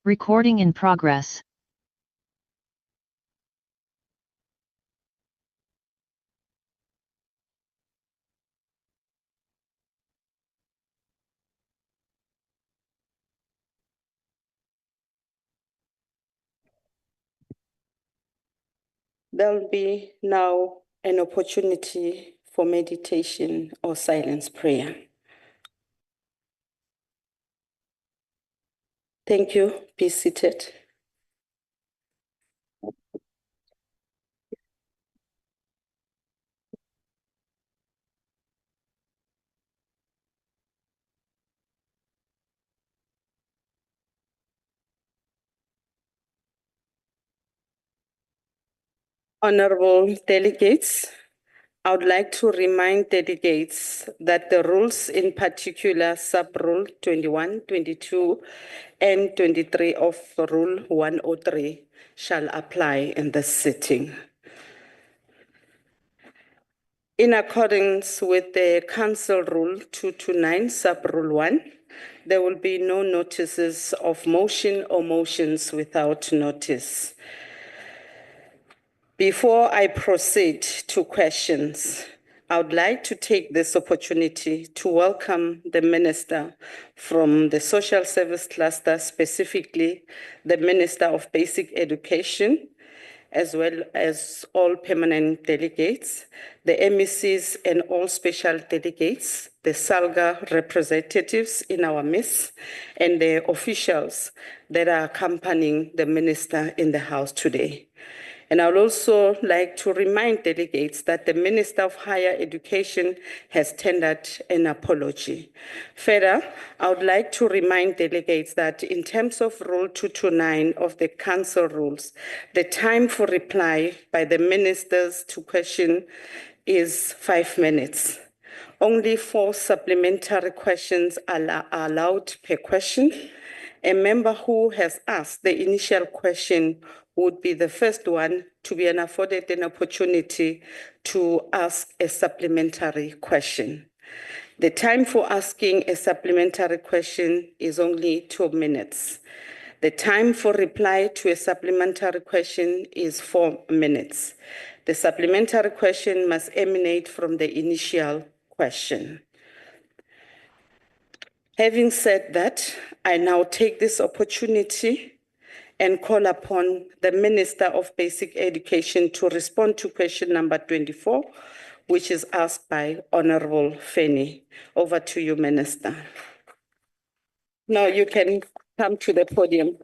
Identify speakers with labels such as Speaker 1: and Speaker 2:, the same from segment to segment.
Speaker 1: Recording in progress.
Speaker 2: There'll be now an opportunity for meditation or silence prayer. Thank you. Be seated. Honorable delegates, I would like to remind delegates that the rules, in particular sub-rule 21, 22, and 23 of Rule 103 shall apply in this sitting. In accordance with the Council Rule 229, Sub-Rule 1, there will be no notices of motion or motions without notice. Before I proceed to questions, I would like to take this opportunity to welcome the Minister from the Social Service Cluster, specifically the Minister of Basic Education, as well as all permanent delegates, the MECs and all special delegates, the SALGA representatives in our midst, and the officials that are accompanying the Minister in the House today. And I would also like to remind delegates that the Minister of Higher Education has tendered an apology. Further, I would like to remind delegates that in terms of Rule 229 of the Council rules, the time for reply by the ministers to question is 5 minutes. Only 4 supplementary questions are allowed per question. A member who has asked the initial question would be the first one to be afforded an opportunity to ask a supplementary question. The time for asking a supplementary question is only 2 minutes. The time for reply to a supplementary question is 4 minutes. The supplementary question must emanate from the initial question. Having said that, I now take this opportunity and call upon the Minister of Basic Education to respond to question number 24, which is asked by Honorable Fanny. Over to you, Minister. Now you can come to the podium.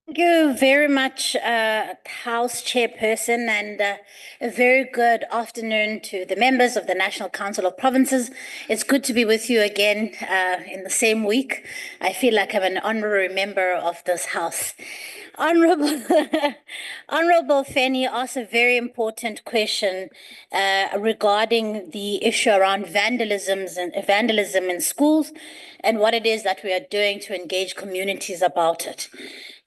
Speaker 3: Thank you very much, House Chairperson, and a very good afternoon to the members of the National Council of Provinces. It's good to be with you again in the same week. I feel like I'm an honorary member of this House. Honorable Fanny asked a very important question regarding the issue around vandalism in schools and what it is that we are doing to engage communities about it.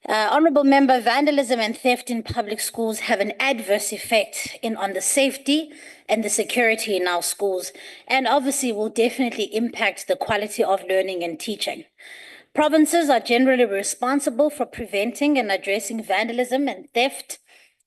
Speaker 3: Honorable Member, vandalism and theft in public schools have an adverse effect on the safety and the security in our schools, and obviously will definitely impact the quality of learning and teaching. Provinces are generally responsible for preventing and addressing vandalism and theft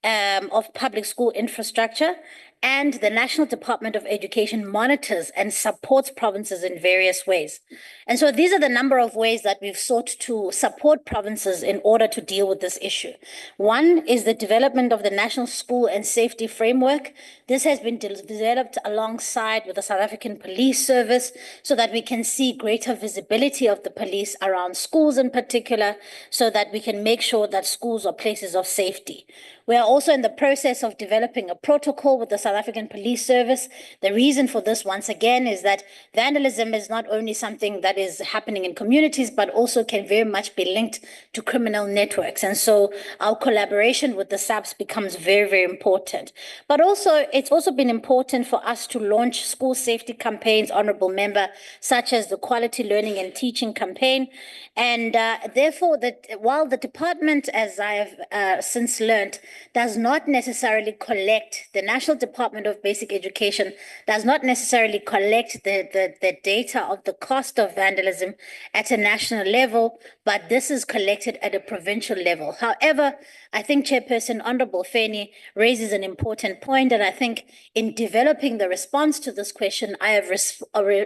Speaker 3: of public school infrastructure, and the National Department of Education monitors and supports provinces in various ways. And so these are the number of ways that we've sought to support provinces in order to deal with this issue. One is the development of the National School and Safety Framework. This has been developed alongside with the South African Police Service so that we can see greater visibility of the police around schools in particular, so that we can make sure that schools are places of safety. We are also in the process of developing a protocol with the South African Police Service. The reason for this, once again, is that vandalism is not only something that is happening in communities, but also can very much be linked to criminal networks. And so our collaboration with the SAPS becomes very, very important. But also, it's also been important for us to launch school safety campaigns, Honorable Member, such as the Quality Learning and Teaching campaign. And therefore, while the department, as I have since learned, does not necessarily collect, the National Department of Basic Education does not necessarily collect the data of the cost of vandalism at a national level, but this is collected at a provincial level. However, I think Chairperson Honorable Feni raises an important point, and I think in developing the response to this question, I have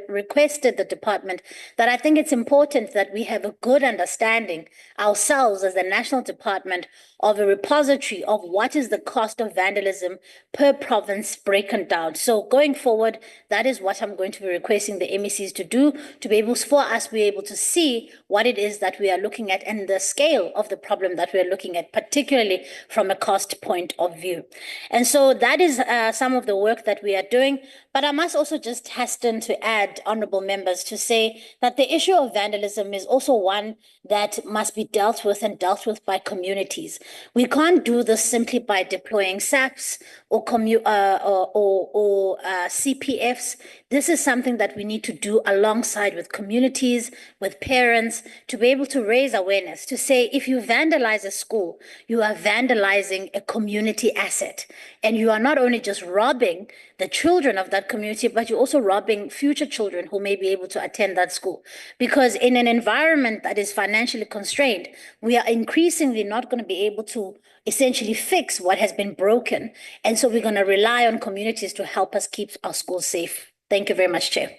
Speaker 3: requested the department that I think it's important that we have a good understanding ourselves as the National Department of a repository of what is the cost of vandalism per province broken down. So going forward, that is what I'm going to be requesting the MECs to do, to be able for us be able to see what it is that we are looking at and the scale of the problem that we are looking at, particularly from a cost point of view. And so that is some of the work that we are doing. But I must also just hasten to add, honorable members, to say that the issue of vandalism is also one that must be dealt with and dealt with by communities. We can't do this simply by deploying SAPs or CPFs. This is something that we need to do alongside with communities, with parents, to be able to raise awareness, to say if you vandalize a school, you are vandalizing a community asset. And you are not only just robbing the children of that community, but you're also robbing future children who may be able to attend that school. Because in an environment that is financially constrained, we are increasingly not going to be able to essentially fix what has been broken. And so we're going to rely on communities to help us keep our schools safe. Thank you very much, Chair.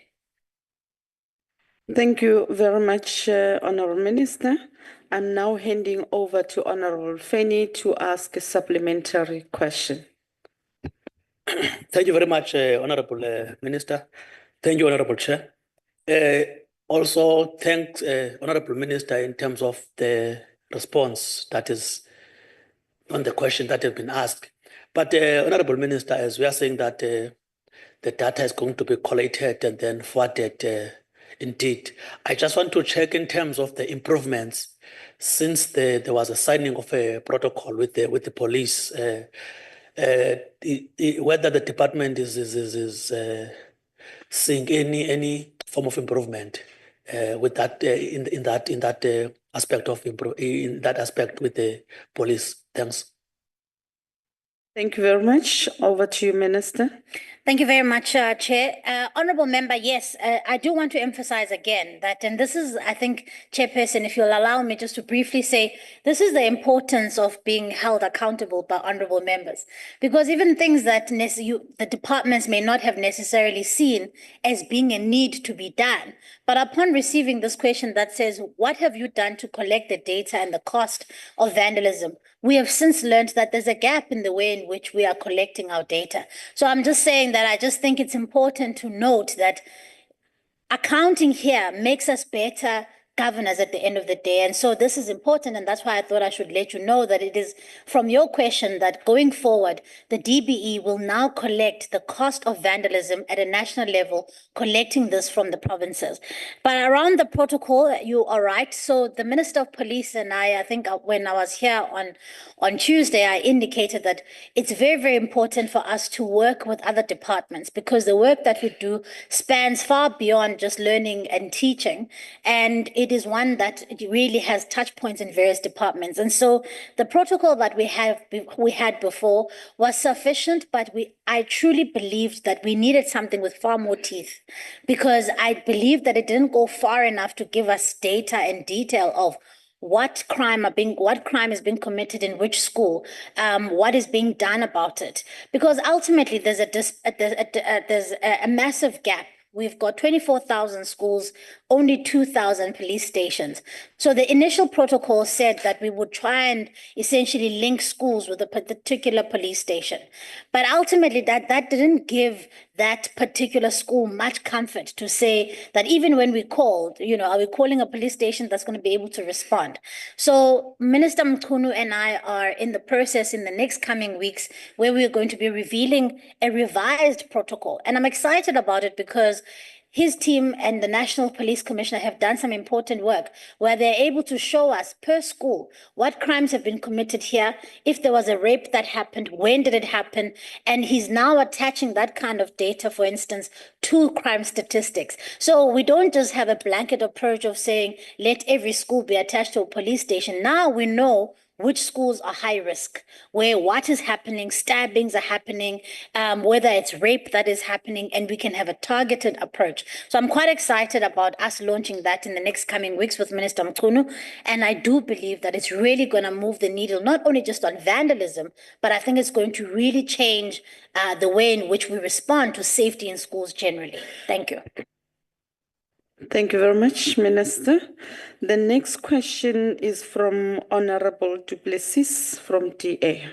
Speaker 2: Thank you very much, Honourable Minister. I'm now handing over to Honourable Feni to ask a supplementary question.
Speaker 1: Thank you very much, Honourable Minister. Thank you, Honourable Chair. Also, thanks, Honourable Minister, in terms of the response that is on the question that has been asked. But, Honourable Minister, as we are saying that the data is going to be collated and then forwarded, indeed, I just want to check in terms of the improvements since there was a signing of a protocol with the police. Whether the department is seeing any form of improvement with that in that aspect of in that aspect with the police. Thanks.
Speaker 2: Thank you very much. Over to you, Minister.
Speaker 3: Thank you very much, Chair. Honourable Member, yes, I do want to emphasize again that, and this is, I think, Chairperson, if you'll allow me just to briefly say, this is the importance of being held accountable by honourable members. Because even things that the departments may not have necessarily seen as being a need to be done, but upon receiving this question that says, what have you done to collect the data and the cost of vandalism? We have since learned that there's a gap in the way in which we are collecting our data. So I'm just saying that I just think it's important to note that accounting here makes us better governors at the end of the day. And so this is important, and that's why I thought I should let you know that it is from your question that going forward, the DBE will now collect the cost of vandalism at a national level, collecting this from the provinces. But around the protocol, you are right. So the Minister of Police and I think when I was here on Tuesday, I indicated that it's very, very important for us to work with other departments because the work that we do spans far beyond just learning and teaching. And it is one that really has touch points in various departments. And so the protocol that we had before was sufficient, but I truly believed that we needed something with far more teeth because I believed that it didn't go far enough to give us data and detail of what crime is being committed in which school, what is being done about it. Because ultimately there's a massive gap. We've got 24,000 schools, only 2,000 police stations. So the initial protocol said that we would try and essentially link schools with a particular police station. But ultimately that didn't give that particular school much comfort to say that even when we called, are we calling a police station that's going to be able to respond? So Minister Mchunu and I are in the process in the next coming weeks where we're going to be revealing a revised protocol. And I'm excited about it because his team and the National Police Commissioner have done some important work where they're able to show us per school what crimes have been committed here, if there was a rape that happened, when did it happen, and he's now attaching that kind of data, for instance, to crime statistics. So we don't just have a blanket approach of saying, let every school be attached to a police station. Now we know which schools are high risk, where what is happening, stabbings are happening, whether it's rape that is happening, and we can have a targeted approach. So I'm quite excited about us launching that in the next coming weeks with Minister Mchunu. And I do believe that it's really going to move the needle, not only just on vandalism, but I think it's going to really change the way in which we respond to safety in schools generally. Thank you.
Speaker 2: Thank you very much, Minister. The next question is from Honorable Du Plessis from DA.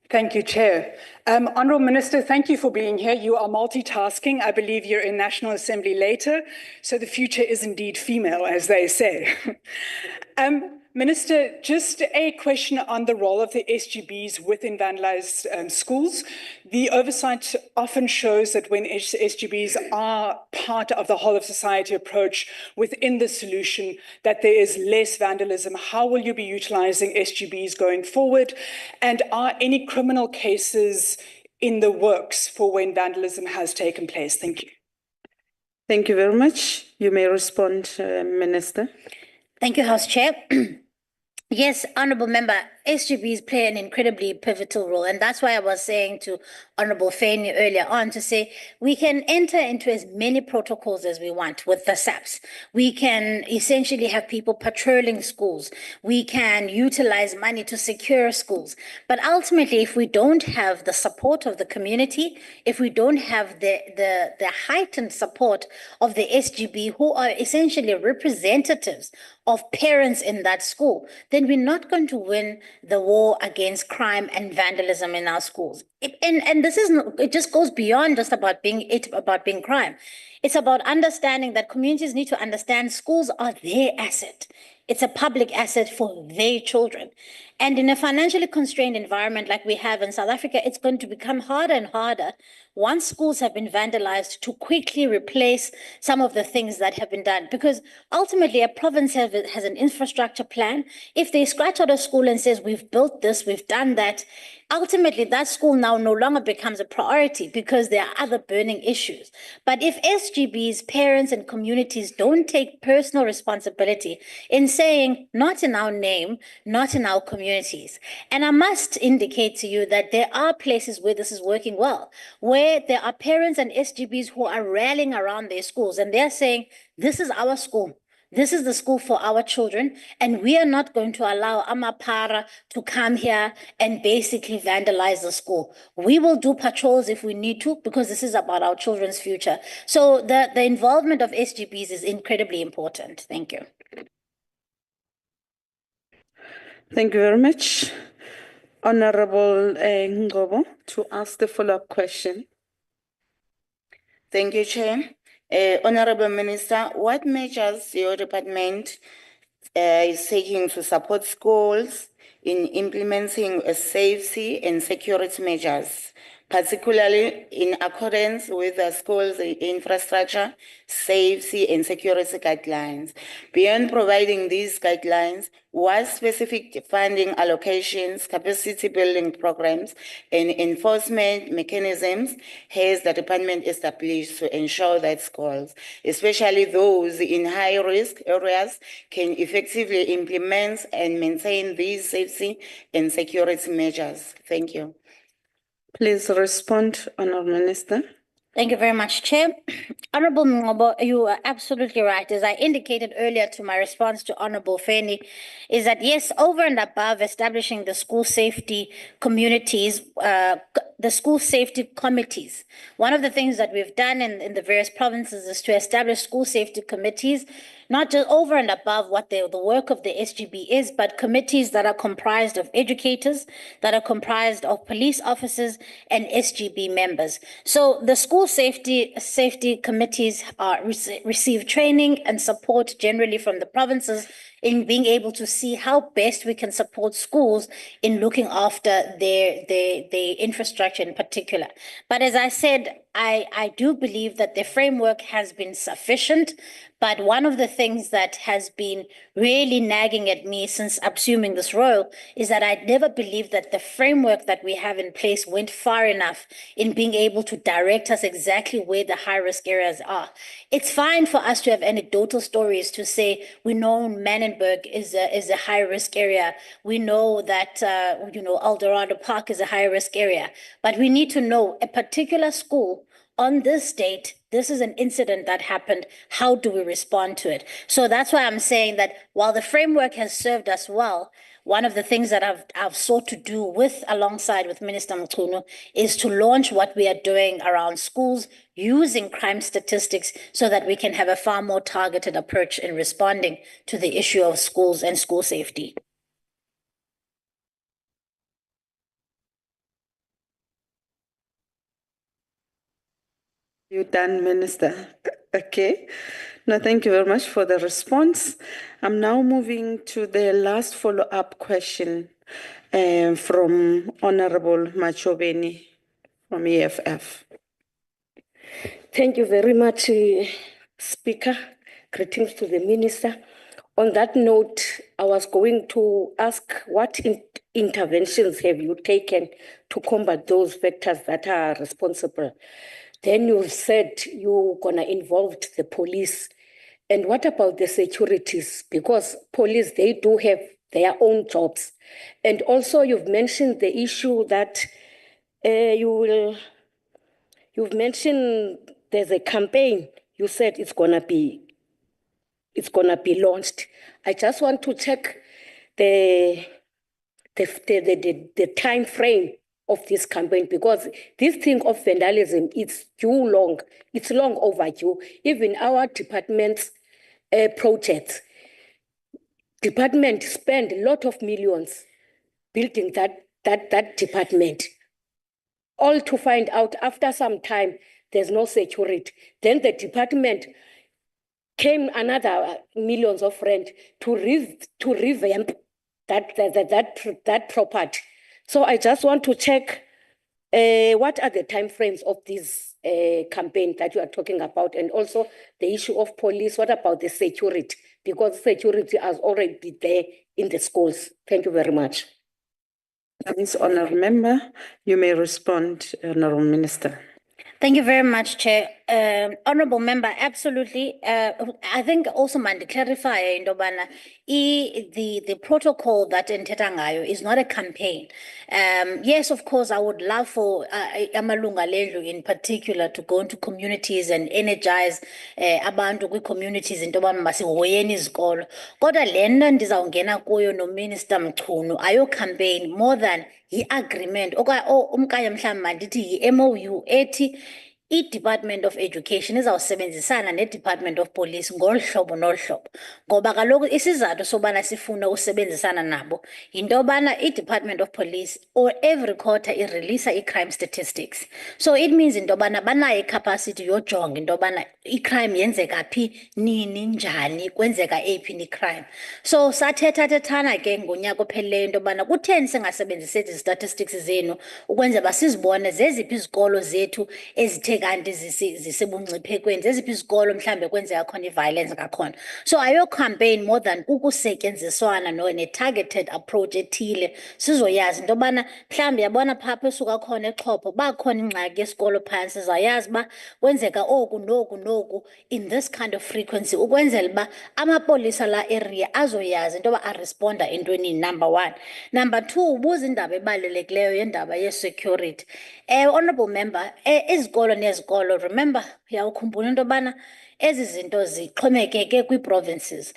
Speaker 4: Thank you, Chair. Honourable Minister, thank you for being here. You are multitasking. I believe you're in National Assembly later, so the future is indeed female, as they say. Minister, just a question on the role of the SGBs within vandalized schools. The oversight often shows that when SGBs are part of the whole of society approach within the solution, that there is less vandalism. How will you be utilizing SGBs going forward? And are any criminal cases in the works for when vandalism has taken place? Thank you.
Speaker 2: Thank you very much. You may respond, Minister.
Speaker 3: Thank you, House Chair. Yes, Honourable Member, SGBs play an incredibly pivotal role. And that's why I was saying to Honourable Fanny earlier on to say we can enter into as many protocols as we want with the SAPs. We can essentially have people patrolling schools. We can utilize money to secure schools. But ultimately, if we don't have the support of the community, if we don't have the heightened support of the SGB, who are essentially representatives of parents in that school, then we're not going to win the war against crime and vandalism in our schools. And this isn't, it just goes beyond just about being crime. It's about understanding that communities need to understand schools are their asset. It's a public asset for their children. And in a financially constrained environment like we have in South Africa, it's going to become harder and harder once schools have been vandalized to quickly replace some of the things that have been done. Because ultimately, a province has an infrastructure plan. If they scratch out a school and says, we've built this, we've done that, ultimately that school now no longer becomes a priority because there are other burning issues. But if SGBs, parents and communities don't take personal responsibility in saying, not in our name, not in our communities. And I must indicate to you that there are places where this is working well, where there are parents and SGBs who are rallying around their schools and they're saying, this is our school. This is the school for our children, and we are not going to allow Amapara to come here and basically vandalize the school. We will do patrols if we need to, because this is about our children's future. So the involvement of SGBs is incredibly important. Thank you.
Speaker 2: Thank you very much. Honorable Ngobo, to ask the follow-up question.
Speaker 5: Thank you, Chair. Honorable Minister, what measures your department is taking to support schools in implementing safety and security measures, particularly in accordance with the school's infrastructure, safety and security guidelines? Beyond providing these guidelines, what specific funding allocations, capacity building programs, and enforcement mechanisms has the department established to ensure that schools, especially those in high-risk areas, can effectively implement and maintain these safety and security measures? Thank you.
Speaker 2: Please respond, Honourable Minister.
Speaker 3: Thank you very much, Chair. Honourable Ngobo, you are absolutely right. As I indicated earlier to my response to Honourable Fanny, is that yes, over and above establishing the school safety communities, the school safety committees. One of the things that we've done in the various provinces is to establish school safety committees, not just over and above what the work of the SGB is, but committees that are comprised of educators, that are comprised of police officers and SGB members. So the school safety committees receive training and support generally from the provinces in being able to see how best we can support schools in looking after their infrastructure in particular. But as I said, I do believe that the framework has been sufficient. But one of the things that has been really nagging at me since assuming this role is that I never believed that the framework that we have in place went far enough in being able to direct us exactly where the high-risk areas are. It's fine for us to have anecdotal stories to say, we know Manenberg is a high-risk area. We know that, Eldorado Park is a high-risk area. But we need to know a particular school on this date, this is an incident that happened. How do we respond to it? So that's why I'm saying that while the framework has served us well, one of the things that I've sought to do alongside with Minister Mchunu is to launch what we are doing around schools using crime statistics so that we can have a far more targeted approach in responding to the issue of schools and school safety.
Speaker 2: You done, Minister? Okay. No, thank you very much for the response. I'm now moving to the last follow-up question from Honorable Machobeni from EFF.
Speaker 6: Thank you very much, Speaker. Greetings to the Minister. On that note, I was going to ask what interventions have you taken to combat those factors that are responsible? Then you said you're going to involve the police. And what about the securities? Because police, they do have their own jobs. And also you've mentioned the issue that you've mentioned there's a campaign. You said it's going to be launched. I just want to check the time frame of this campaign, because this thing of vandalism, it's long overdue. Even our department's projects, department spend a lot of millions building that department, all to find out after some time there's no security. Then the department came another millions of rent to revamp that property. So I just want to check what are the timeframes of this campaign that you are talking about, and also the issue of police. What about the security? Because security has already been there in the schools. Thank you very much.
Speaker 2: Ms. Honourable Member, you may respond, Honourable Minister.
Speaker 3: Thank you very much, Chair. Honourable Member, absolutely. I think also mandi clarify indobana the protocol that endithetha ngayo is not a campaign. Yes, of course, I would love for amalunga lendlu in particular to go into communities and energize abantu kwi-communities intobana masihoyeni izikolo. Kodwa lena ndizawungena kuyo no Minister Mchunu ayo campaign more than i-agreement umkaya mhlawumbi mandithi yi-MOU ethi i-Department of Education izawusebenzisana ne-Department of Police ngolu hlobo nolu hlobo. Ngoba kaloku isizathu sobana sifuna usebenzisana nabo yinto yobana i-Department of Police or every quarter ireleasa i-crime statistics. So it means into yobana banayo i-capacity yojonga into yobana i-crime yenzeka phi, nini, njani, kwenzeka ephi ni-crime. So sathethathethana ke ngonyaka ophelileyo into yobana kutheni singasebenzisi ezi statistics zenu ukwenzela uba sizibone zeziphi izikolo zethu ezithe kanti zisebungciphekweni, zeziphi izikolo mhlambe kwenzeka khona i-violence ngakhona. So ayo campaign more than ukusetyenziswana ne-targeted approach ethile sizoyazi into yobana mhlambe yabona phapha esuka khona eXhopho bakhona ingxaki yesikolo phantsi sizayazi uba kwenzeka oku noku noku in this kind of frequency ukwenzela uba amapolisa la area azoyazi into yoba aresponda entwenini, number one. Number two, ubuza indaba ebalulekileyo yendaba ye-security. Honourable Member, izikolo nezikolo, remember, uyawukhumbula into yobana ezi zinto zixhomekeke kwii-provinces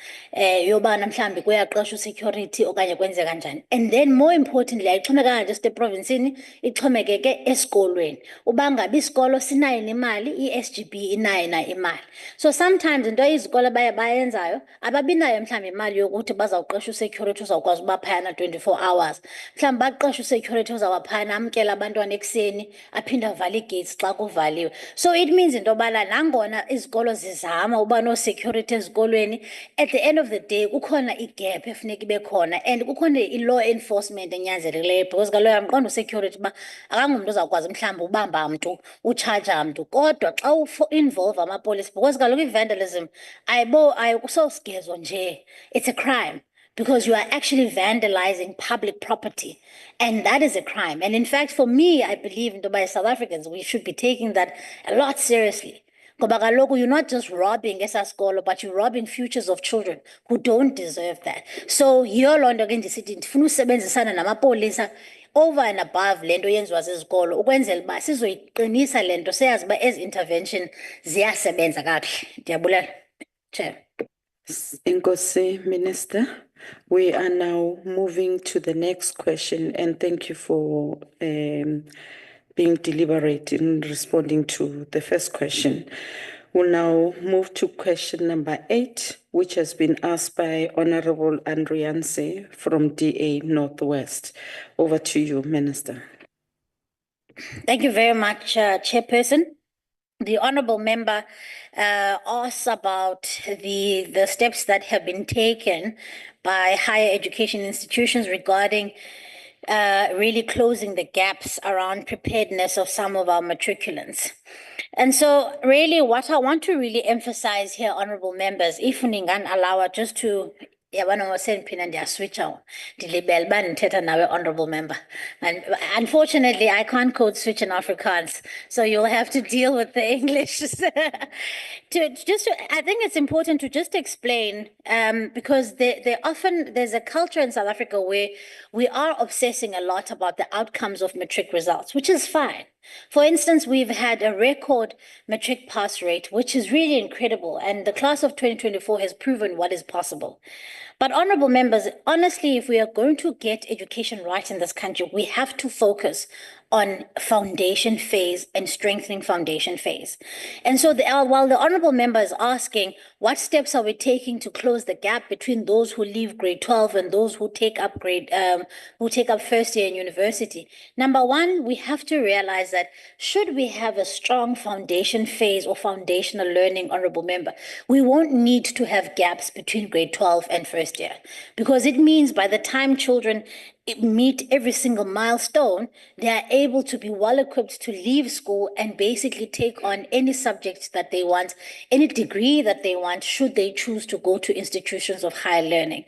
Speaker 3: yobana mhlawumbi kuyaqeshwa security okanye kwenzeka njani. And then more importantly, ayixhomekanga just eprovinsini, ixhomekeke esikolweni. Uba ngabi isikolo sinayo nemali, i-SGB inayo na imali. So sometimes into izikolo bayenzayo, ababinayo mhlawumbi imali yokuthi bazawuqesha security uzawukwazi uba phayana 24 hours. Mhlawumbi baqesha security uzawuba phayana amkela abantwana ekuseni, aphinde avale gates xa kuvaliwe. So it means into yobana nangona izikolo zizama uba no-security ezikolweni, at the end of the day kukhona igap efuneka ibe khona and kukhona i-law enforcement enyanzelekileyo because kaloku yamqonda u-security uba akangumntu ozawukwazi mhlawumbi ubamba mntu utshaja mntu kodwa xa u-involve amapolisa because kaloku i-vandalism ayikusosigezo nje, it's a crime. Because you are actually vandalizing public property. And that is a crime. And in fact, for me, I believe by South Africans, we should be taking that a lot seriously. Ngoba kaloku you're not just robbing esasikolo, but you're robbing futures of children who don't deserve that. So yiyo loo nto ke ndisithi ndifuna usebenzisana namapolisa over and above le nto yenziwa zizikolo ukwenzela uba sizoyiqinisa le nto seyazi uba ezi intervention ziyasebenza kakuhle. Ndiyabulela, Chair.
Speaker 2: Inkosi, Minister. We are now moving to the next question, and thank you for being deliberate in responding to the first question. We'll now move to question number 8, which has been asked by Honorable Andrianse from DA Northwest. Over to you, Minister.
Speaker 3: Thank you very much, Chairperson. The honorable member asks about the steps that have been taken by higher education institutions regarding really closing the gaps around preparedness of some of our matriculants. And so really what I want to really emphasize here, honorable members, if Ningan allow just to switch out honorable member. And unfortunately, I can't code switch in Afrikaans, so you'll have to deal with the English. I think it's important to just explain, because there's a culture in South Africa where we are obsessing a lot about the outcomes of matric results, which is fine. For instance, we've had a record matric pass rate, which is really incredible, and the class of 2024 has proven what is possible. But honorable members, honestly, if we are going to get education right in this country, we have to focus on foundation phase and strengthening foundation phase. And so while the honorable member is asking, what steps are we taking to close the gap between those who leave grade 12 and those who take up first year in university? Number one, we have to realize that should we have a strong foundation phase or foundational learning, honorable member, we won't need to have gaps between grade 12 and first year, because it means by the time children meet every single milestone, they are able to be well equipped to leave school and basically take on any subject that they want, any degree that they want, should they choose to go to institutions of higher learning.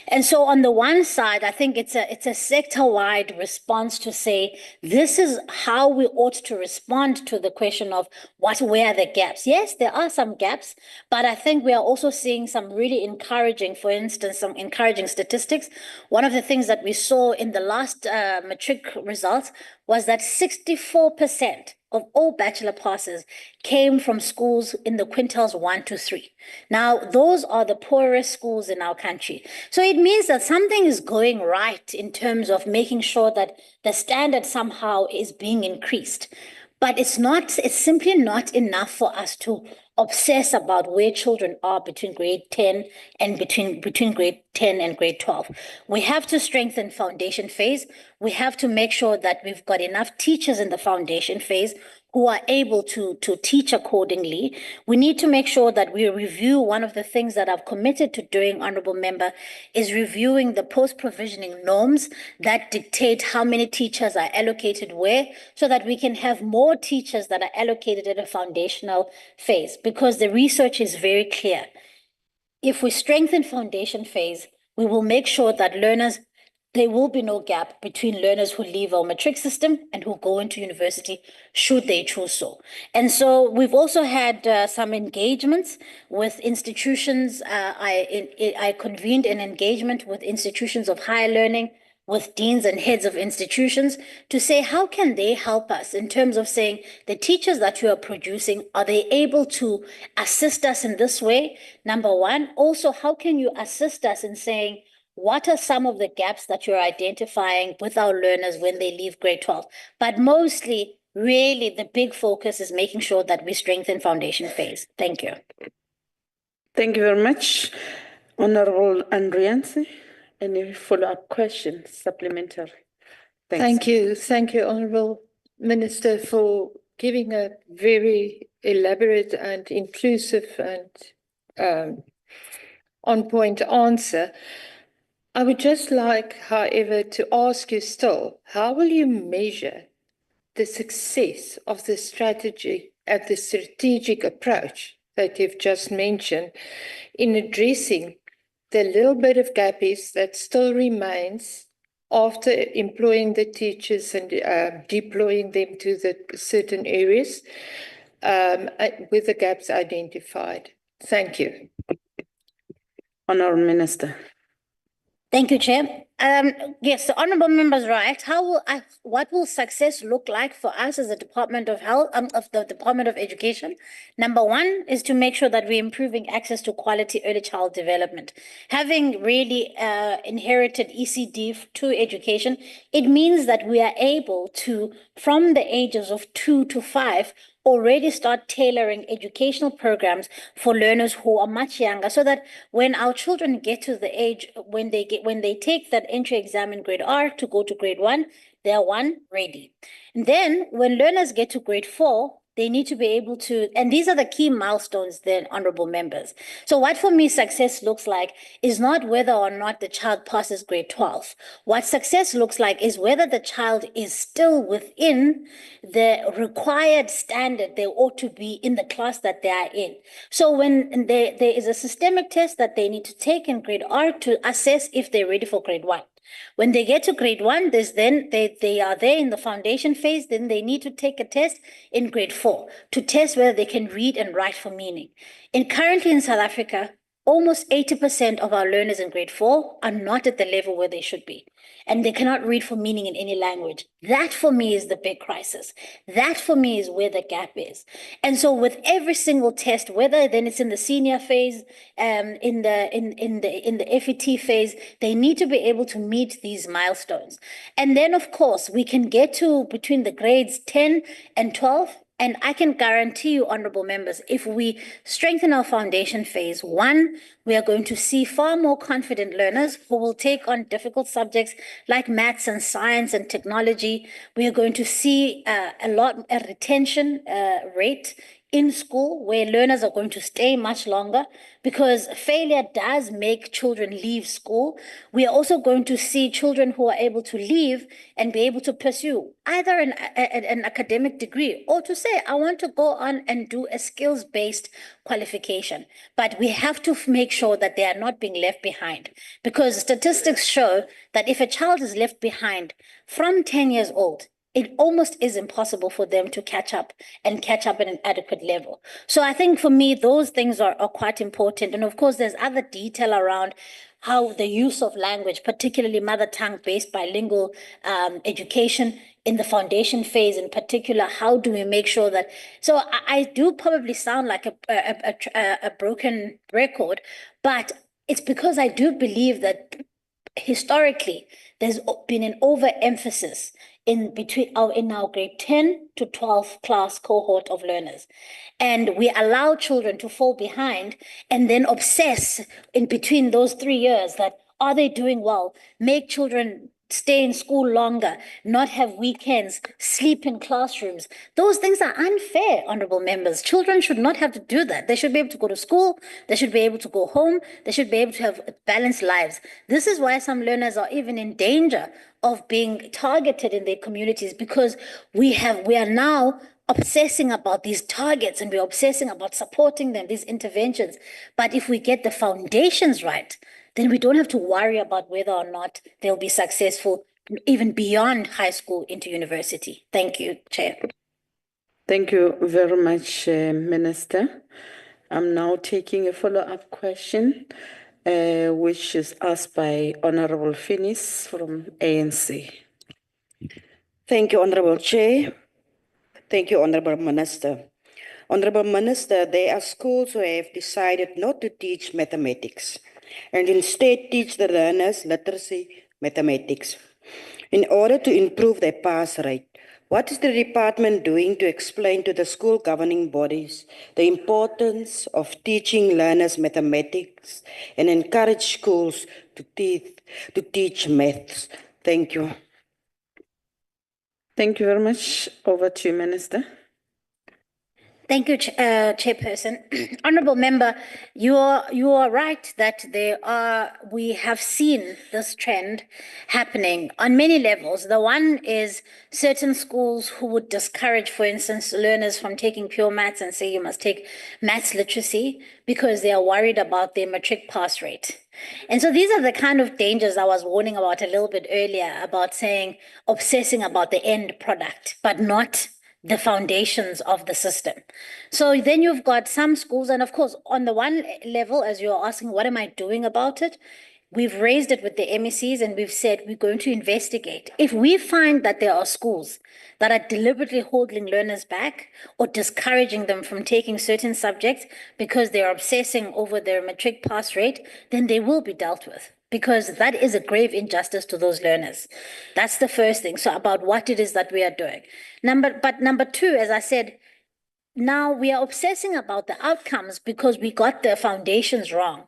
Speaker 3: And so on the one side, I think it's a sector-wide response to say, this is how we ought to respond to the question of where are the gaps. Yes, there are some gaps, but I think we are also seeing some really encouraging, for instance, some encouraging statistics. One of the things that we saw in the last matric results was that 64% of all bachelor passes came from schools in the quintiles 1 to 3. Now, those are the poorest schools in our country. So it means that something is going right in terms of making sure that the standard somehow is being increased. But it's simply not enough for us to obsess about where children are between grade 10 and between grade 10 and grade 12. We have to strengthen foundation phase. We have to make sure that we've got enough teachers in the foundation phase who are able to teach accordingly. We need to make sure that we review. One of the things that I've committed to doing, honorable member, is reviewing the post-provisioning norms that dictate how many teachers are allocated where, so that we can have more teachers that are allocated at a foundational phase, because the research is very clear. If we strengthen foundation phase, we will make sure that there will be no gap between learners who leave our matric system and who go into university, should they choose so. And so we've also had some engagements with institutions. I convened an engagement with institutions of higher learning with deans and heads of institutions to say, how can they help us in terms of saying the teachers that you are producing, are they able to assist us in this way? Number one. Also, how can you assist us in saying, what are some of the gaps that you're identifying with our learners when they leave grade 12? But mostly, really, the big focus is making sure that we strengthen foundation phase. Thank you.
Speaker 2: Thank you very much. Honorable Andriansi, any follow-up questions, supplementary? Thanks.
Speaker 7: Thank you, Honourable Minister, for giving a very elaborate and inclusive and on-point answer. I would just like, however, to ask you still, how will you measure the success of the strategy and the strategic approach that you've just mentioned in addressing the little bit of gappies that still remains after employing the teachers and deploying them to the certain areas with the gaps identified? Thank you.
Speaker 2: Honourable Minister.
Speaker 3: Thank you, Chair. Yes, the honourable member is right. What will success look like for us as the Department of Health, of the Department of Education? Number one is to make sure that we're improving access to quality early child development. Having really inherited ECD to education, it means that we are able to, from the ages of 2 to 5, already start tailoring educational programs for learners who are much younger, so that when our children get to the age when they take that entry exam in grade R to go to grade 1, they're ready. And then when learners get to grade 4, they need to be able to, and these are the key milestones then, honorable members. So what for me success looks like is not whether or not the child passes grade 12. What success looks like is whether the child is still within the required standard they ought to be in the class that they are in. So when there is a systemic test that they need to take in grade R to assess if they're ready for grade 1. When they get to grade 1, they are there in the foundation phase, then they need to take a test in grade 4 to test whether they can read and write for meaning. And currently in South Africa, almost 80% of our learners in grade 4 are not at the level where they should be, and they cannot read for meaning in any language. That for me is the big crisis. That for me is where the gap is. And so with every single test, whether then it's in the senior phase, in the FET phase, they need to be able to meet these milestones. And then of course we can get to between the grades 10 and 12. And I can guarantee you, honorable members, if we strengthen our foundation phase 1, we are going to see far more confident learners who will take on difficult subjects like maths and science and technology. We are going to see a retention rate in school where learners are going to stay much longer, because failure does make children leave school. We are also going to see children who are able to leave and be able to pursue either an academic degree or to say, I want to go on and do a skills-based qualification. But we have to make sure that they are not being left behind, because statistics show that if a child is left behind from 10 years old, it almost is impossible for them to catch up at an adequate level. So I think for me, those things are quite important. And of course, there's other detail around how the use of language, particularly mother tongue-based bilingual education in the foundation phase in particular, how do we make sure that, so I do probably sound like a broken record, but it's because I do believe that historically, there's been an overemphasis in our grade 10 to 12 class cohort of learners. And we allow children to fall behind and then obsess in between those 3 years that, are they doing well? Make children stay in school longer, not have weekends, sleep in classrooms. Those things are unfair, honorable members. Children should not have to do that. They should be able to go to school. They should be able to go home. They should be able to have balanced lives. This is why some learners are even in danger of being targeted in their communities, because we are now obsessing about these targets and we're obsessing about supporting them, these interventions. But if we get the foundations right, then we don't have to worry about whether or not they'll be successful even beyond high school into university. Thank you, Chair.
Speaker 2: Thank you very much, Minister. I'm now taking a follow-up question. which is asked by Honorable Finis from ANC.
Speaker 8: Thank you, Honorable Chair. Thank you, Honorable Minister. Honorable Minister, there are schools who have decided not to teach mathematics and instead teach the learners literacy mathematics. In order to improve their pass rate, what is the department doing to explain to the school governing bodies the importance of teaching learners mathematics and encourage schools to teach maths? Thank you.
Speaker 2: Thank you very much. Over to you, Minister.
Speaker 3: Thank you, Chairperson. Honourable Member, you are right that we have seen this trend happening on many levels. The one is certain schools who would discourage, for instance, learners from taking pure maths and say you must take maths literacy because they are worried about their matric pass rate. And so these are the kind of dangers I was warning about a little bit earlier about saying obsessing about the end product, but not the foundations of the system. So then you've got some schools, and of course, on the one level, as you're asking, what am I doing about it? We've raised it with the MECs and we've said we're going to investigate. If we find that there are schools that are deliberately holding learners back or discouraging them from taking certain subjects because they're obsessing over their matric pass rate, then they will be dealt with, because that is a grave injustice to those learners. That's the first thing. So about what it is that we are doing. Number two, as I said, now we are obsessing about the outcomes because we got the foundations wrong.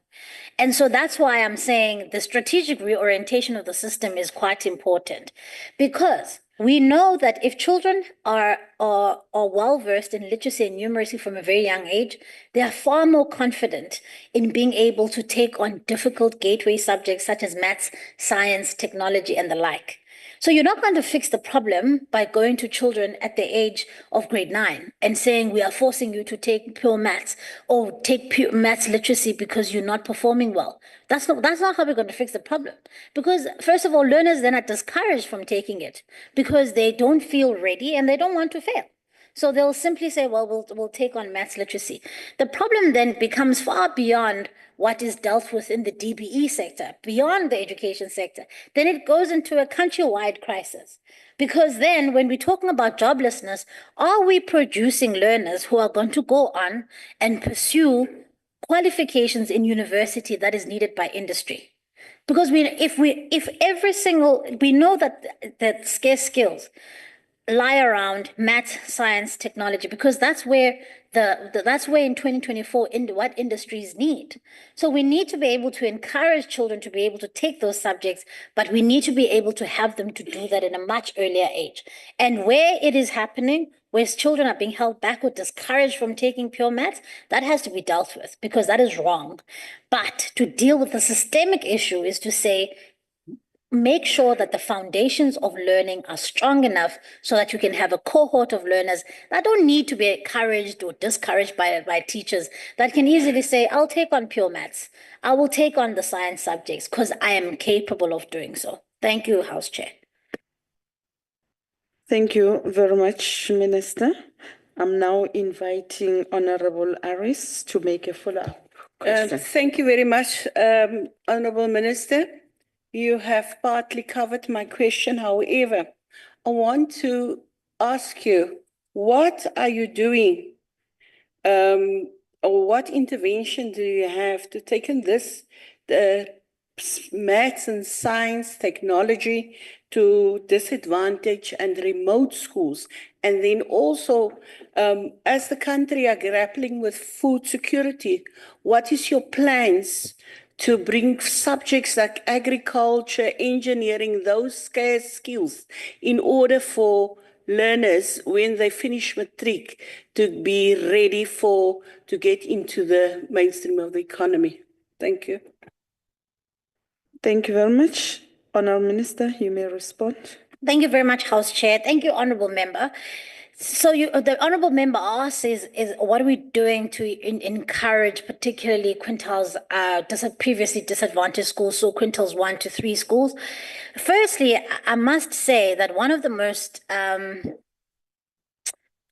Speaker 3: And so that's why I'm saying the strategic reorientation of the system is quite important, because we know that if children are well-versed in literacy and numeracy from a very young age, they are far more confident in being able to take on difficult gateway subjects such as maths, science, technology, and the like. So you're not going to fix the problem by going to children at the age of grade 9 and saying we are forcing you to take pure maths or take pure maths literacy because you're not performing well. That's not how we're going to fix the problem. Because first of all, learners then are discouraged from taking it because they don't feel ready and they don't want to fail. So they'll simply say, well, we'll take on maths literacy. The problem then becomes far beyond what is dealt with in the DBE sector, beyond the education sector. Then it goes into a countrywide crisis. Because then when we're talking about joblessness, are we producing learners who are going to go on and pursue qualifications in university that is needed by industry? Because we know that scarce skills lie around math, science, technology, because that's where in 2024 what industries need. So we need to be able to encourage children to be able to take those subjects, but we need to be able to have them to do that in a much earlier age. And where it is happening, where children are being held back or discouraged from taking pure maths, that has to be dealt with because that is wrong. But to deal with the systemic issue is to say, make sure that the foundations of learning are strong enough so that you can have a cohort of learners that don't need to be encouraged or discouraged by teachers, that can easily say, I'll take on pure maths. I will take on the science subjects because I am capable of doing so. Thank you, House Chair.
Speaker 2: Thank you very much, Minister. I'm now inviting Honorable Aris to make a follow-up question.
Speaker 9: Thank you very much, Honorable Minister. You have partly covered my question. However, I want to ask you, what are you doing or what intervention do you have to take in this maths and science technology to disadvantage and remote schools? And then also, as the country are grappling with food security, what is your plans to bring subjects like agriculture, engineering, those scarce skills in order for learners, when they finish matric, to be ready to get into the mainstream of the economy? Thank you.
Speaker 2: Thank you very much. Honourable Minister, you may respond.
Speaker 3: Thank you very much, House Chair. Thank you, Honourable Member. So the Honourable Member asks is what are we doing to encourage particularly quintiles, previously disadvantaged schools, so quintiles 1 to 3 schools? Firstly, I must say that one of the most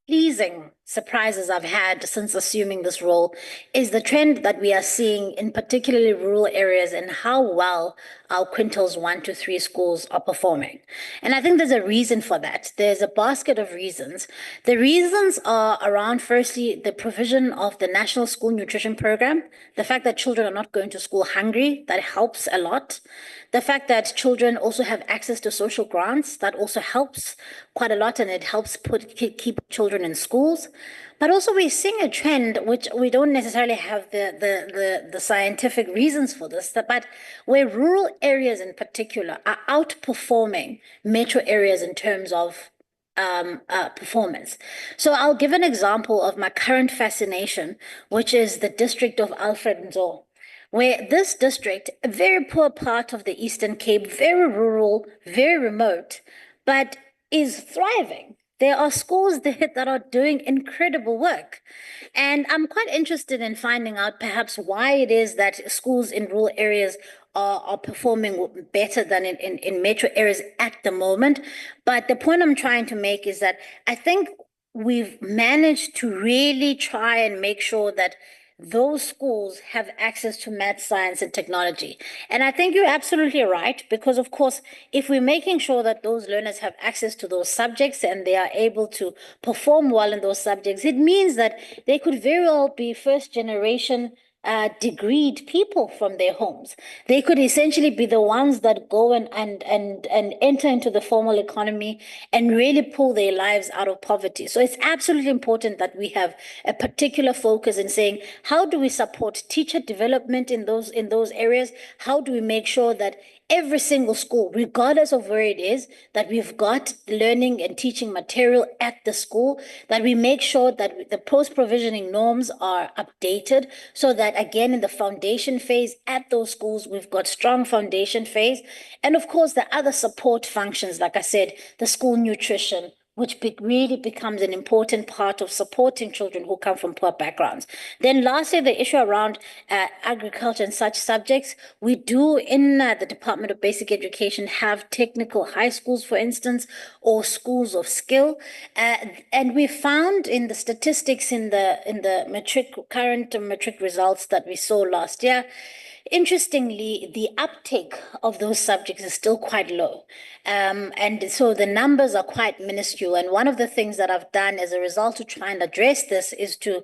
Speaker 3: pleasing surprises I've had since assuming this role is the trend that we are seeing in particularly rural areas and how well our quintiles 1 to 3 schools are performing. And I think there's a reason for that. There's a basket of reasons. The reasons are around, firstly, the provision of the National School Nutrition Program, the fact that children are not going to school hungry, that helps a lot. The fact that children also have access to social grants, that also helps quite a lot, and it helps keep children in schools. But also we're seeing a trend, which we don't necessarily have the scientific reasons for this, but where rural areas in particular are outperforming metro areas in terms of performance. So I'll give an example of my current fascination, which is the district of Alfred Nzo, where this district, a very poor part of the Eastern Cape, very rural, very remote, but is thriving. There are schools there that are doing incredible work. And I'm quite interested in finding out perhaps why it is that schools in rural areas are performing better than in metro areas at the moment. But the point I'm trying to make is that I think we've managed to really try and make sure that those schools have access to math, science, and technology. And I think you're absolutely right, because of course, if we're making sure that those learners have access to those subjects and they are able to perform well in those subjects, it means that they could very well be first generation degreed people from their homes. They could essentially be the ones that go and enter into the formal economy and really pull their lives out of poverty. So it's absolutely important that we have a particular focus in saying, how do we support teacher development in those areas? How do we make sure that every single school, regardless of where it is, that we've got learning and teaching material at the school, that we make sure that the post-provisioning norms are updated so that, again, in the foundation phase at those schools, we've got strong foundation phase. And of course, the other support functions, like I said, the school nutrition, which really becomes an important part of supporting children who come from poor backgrounds. Then lastly, the issue around agriculture and such subjects. We do in the Department of Basic Education have technical high schools, for instance, or schools of skill. And we found in the statistics in the current matric results that we saw last year, interestingly, the uptake of those subjects is still quite low. And so the numbers are quite minuscule. And one of the things that I've done as a result to try and address this is to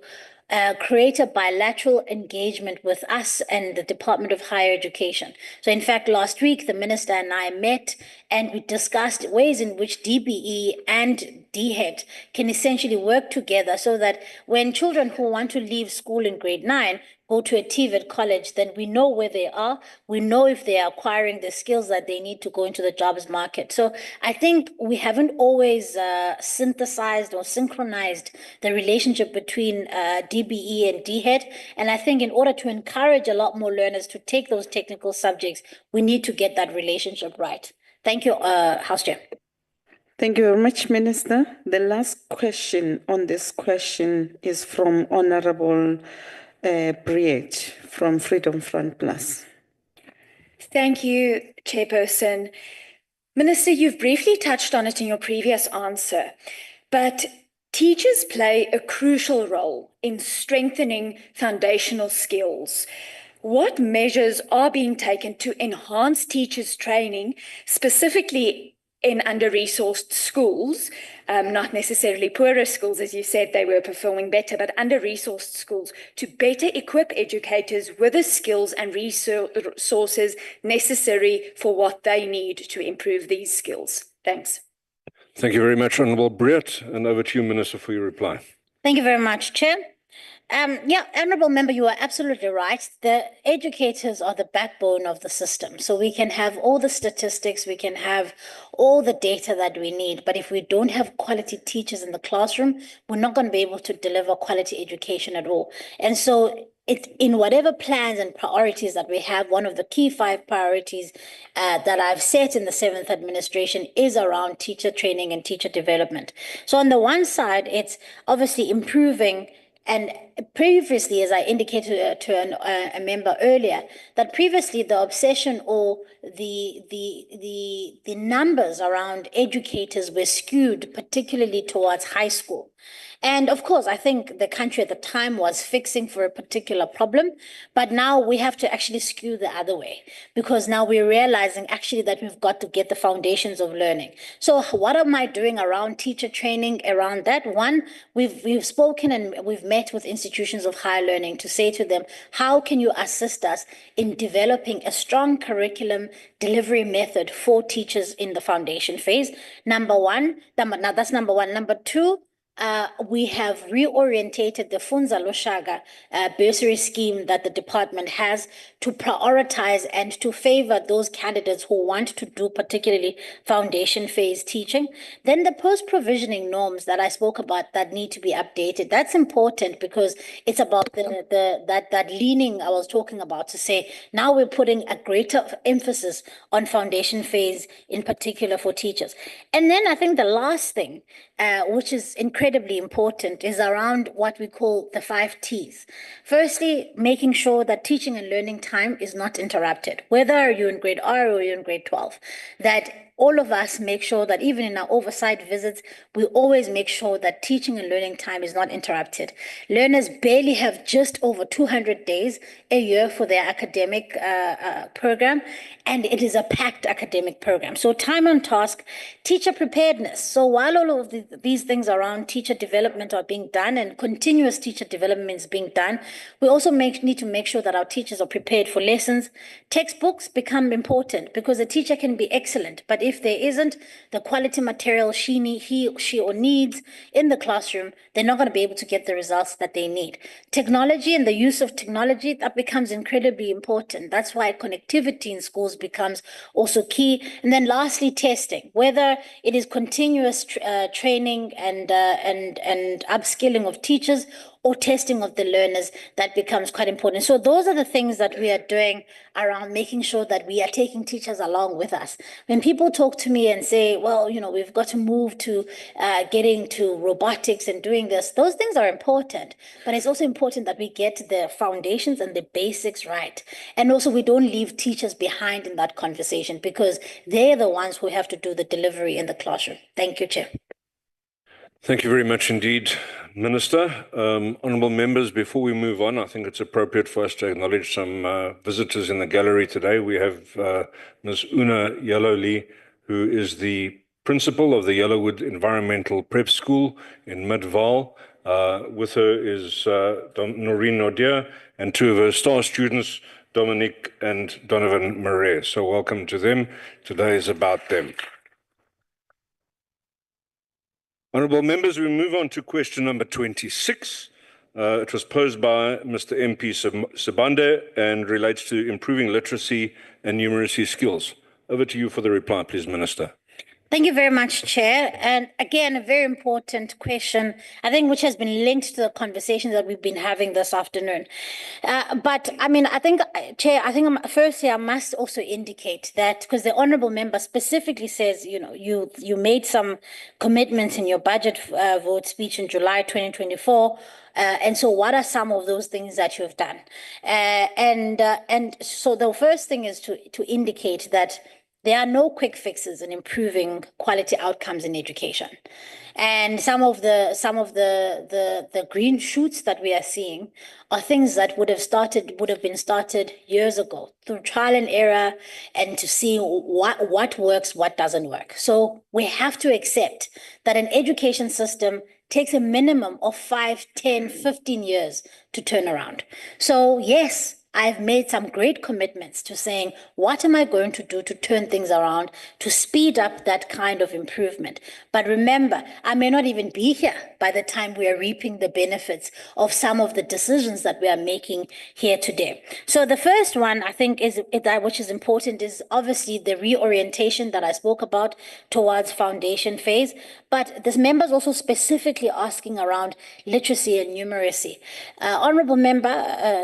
Speaker 3: create a bilateral engagement with us and the Department of Higher Education. So in fact, last week, the minister and I met and we discussed ways in which DBE and DHET can essentially work together so that when children who want to leave school in grade 9 go to a TVET college, then we know where they are. We know if they are acquiring the skills that they need to go into the jobs market. So I think we haven't always synthesized or synchronized the relationship between DBE and DHET. And I think in order to encourage a lot more learners to take those technical subjects, we need to get that relationship right. Thank you, House Chair.
Speaker 2: Thank you very much, Minister. The last question on this question is from Honorable Briet from Freedom Front Plus.
Speaker 10: Thank you, Chairperson. Minister, you've briefly touched on it in your previous answer, but teachers play a crucial role in strengthening foundational skills. What measures are being taken to enhance teachers' training, specifically in under-resourced schools, not necessarily poorer schools, as you said, they were performing better, but under-resourced schools, to better equip educators with the skills and resources necessary for what they need to improve these skills? Thanks.
Speaker 11: Thank you very much, Honourable Briet, and over to you, Minister, for your reply.
Speaker 3: Thank you very much, Chair. Yeah, Honourable Member, you are absolutely right. The educators are the backbone of the system. So we can have all the statistics, we can have all the data that we need. But if we don't have quality teachers in the classroom, we're not going to be able to deliver quality education at all. And so in whatever plans and priorities that we have, one of the key 5 priorities that I've set in the 7th administration is around teacher training and teacher development. So on the one side, it's obviously improving and previously, as I indicated to a member earlier, that previously the obsession or the numbers around educators were skewed, particularly towards high school. And of course, I think the country at the time was fixing for a particular problem, but now we have to actually skew the other way, because now we're realizing actually that we've got to get the foundations of learning. So what am I doing around teacher training around that? One, we've spoken and we've met with institutions of higher learning to say to them, how can you assist us in developing a strong curriculum delivery method for teachers in the foundation phase? Number one, now that's number one. Number two, we have reorientated the Funza Loshaga bursary scheme that the department has to prioritize and to favor those candidates who want to do particularly foundation phase teaching. Then the post-provisioning norms that I spoke about that need to be updated. That's important because it's about that leaning I was talking about to say, now we're putting a greater emphasis on foundation phase in particular for teachers. And then I think the last thing, which is incredibly important, is around what we call the 5 T's. Firstly, making sure that teaching and learning time is not interrupted, whether you're in grade R or you're in grade 12, that all of us make sure that even in our oversight visits, we always make sure that teaching and learning time is not interrupted. Learners barely have just over 200 days a year for their academic program, and it is a packed academic program. So time on task, teacher preparedness. So while all of these things around teacher development are being done and continuous teacher development is being done, we also need to make sure that our teachers are prepared for lessons. Textbooks become important because a teacher can be excellent, but if there isn't the quality material she or needs in the classroom, they're not going to be able to get the results that they need. Technology and the use of technology, that becomes incredibly important. That's why connectivity in schools becomes also key. And then lastly, testing, whether it is continuous training and upskilling of teachers or testing of the learners, that becomes quite important. So those are the things that we are doing around making sure that we are taking teachers along with us. When people talk to me and say, well, you know, we've got to move to getting to robotics and doing this, those things are important, but it's also important that we get the foundations and the basics right. And also we don't leave teachers behind in that conversation because they're the ones who have to do the delivery in the classroom. Thank you, Chair.
Speaker 11: Thank you very much indeed, Minister. Honourable members, before we move on, I think it's appropriate for us to acknowledge some visitors in the gallery today. We have Ms. Una Yellowlee, who is the principal of the Yellowwood Environmental Prep School in Midvaal. With her is Noreen Nordier and 2 of her star students, Dominique and Donovan Murray. So welcome to them. Today is about them. Honourable members, we move on to question number 26. It was posed by Mr. MP Sibande and relates to improving literacy and numeracy skills. Over to you for the reply, please, Minister.
Speaker 3: Thank you very much, Chair. And again, a very important question, I think, which has been linked to the conversations that we've been having this afternoon. But I mean, I think, Chair, firstly, I must also indicate that because the honourable member specifically says, you know, you made some commitments in your budget vote speech in July 2024. And so what are some of those things that you've done? And so the first thing is to indicate that there are no quick fixes in improving quality outcomes in education. And some of the green shoots that we are seeing are things that would have been started years ago through trial and error and to see what works, what doesn't work. So we have to accept that an education system takes a minimum of 5, 10, 15 years to turn around. So yes, I've made some great commitments to saying, what am I going to do to turn things around, to speed up that kind of improvement? But remember, I may not even be here by the time we are reaping the benefits of some of the decisions that we are making here today. So the first one, I think, which is important, is obviously the reorientation that I spoke about towards foundation phase. But this member is also specifically asking around literacy and numeracy. Honourable Member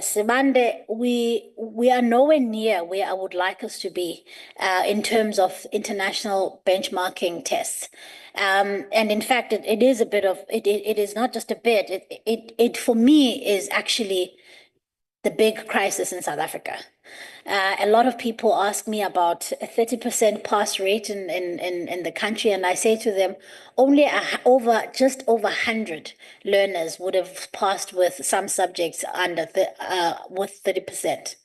Speaker 3: Sibande, we are nowhere near where I would like us to be in terms of international benchmarking tests. And in fact, it is a bit of it is not just a bit. It for me is actually the big crisis in South Africa. A lot of people ask me about a 30% pass rate in the country, and I say to them, only just over 100 learners would have passed with some subjects with 30%.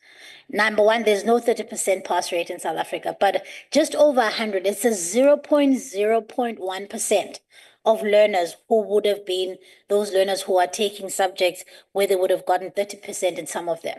Speaker 3: Number one, there's no 30% pass rate in South Africa, but just over 100, it's a 0.1% of learners who would have been those learners who are taking subjects where they would have gotten 30% in some of them.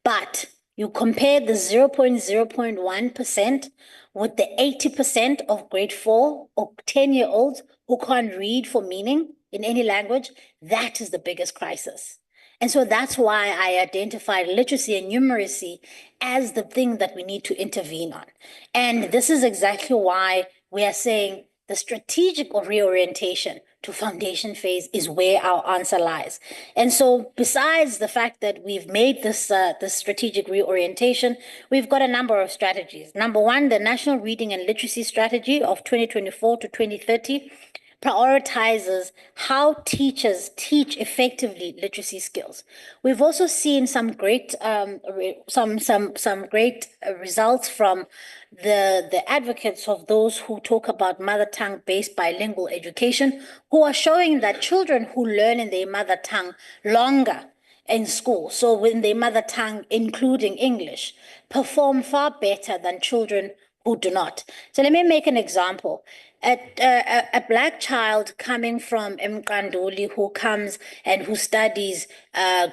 Speaker 3: But you compare the 0.1% with the 80% of grade 4 or 10-year-olds who can't read for meaning in any language, that is the biggest crisis. And so that's why I identified literacy and numeracy as the thing that we need to intervene on. And this is exactly why we are saying the strategic reorientation to foundation phase is where our answer lies. And so besides the fact that we've made this strategic reorientation, we've got a number of strategies. Number one, the National Reading and Literacy Strategy of 2024 to 2030 prioritizes how teachers teach effectively literacy skills. We've also seen some great results from the advocates of those who talk about mother tongue based bilingual education, who are showing that children who learn in their mother tongue longer in school, so when their mother tongue including English, perform far better than children who do not. So let me make an example. A black child coming from Mqanduli who comes and who studies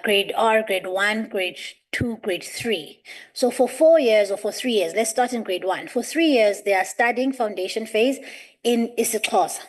Speaker 3: grade 1, grade 2, grade 3. So for 4 years or for 3 years, let's start in grade 1. For 3 years, they are studying foundation phase in isiXhosa.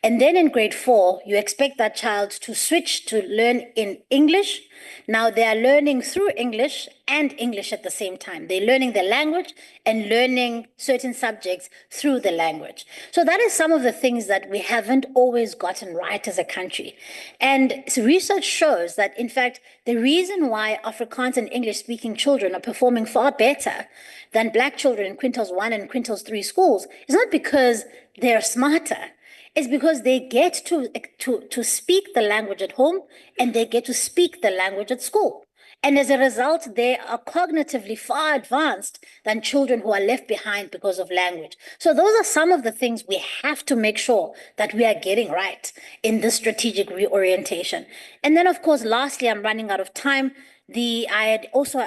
Speaker 3: And then in grade 4, you expect that child to switch to learn in English. Now they are learning through English and English at the same time. They're learning the language and learning certain subjects through the language. So that is some of the things that we haven't always gotten right as a country. And so research shows that, in fact, the reason why Afrikaans and English-speaking children are performing far better than Black children in quintiles 1 and quintiles 3 schools is not because they're smarter. It's because they get to speak the language at home and they get to speak the language at school. And as a result, they are cognitively far advanced than children who are left behind because of language. So those are some of the things we have to make sure that we are getting right in this strategic reorientation. And then, of course, lastly, I'm running out of time. I had also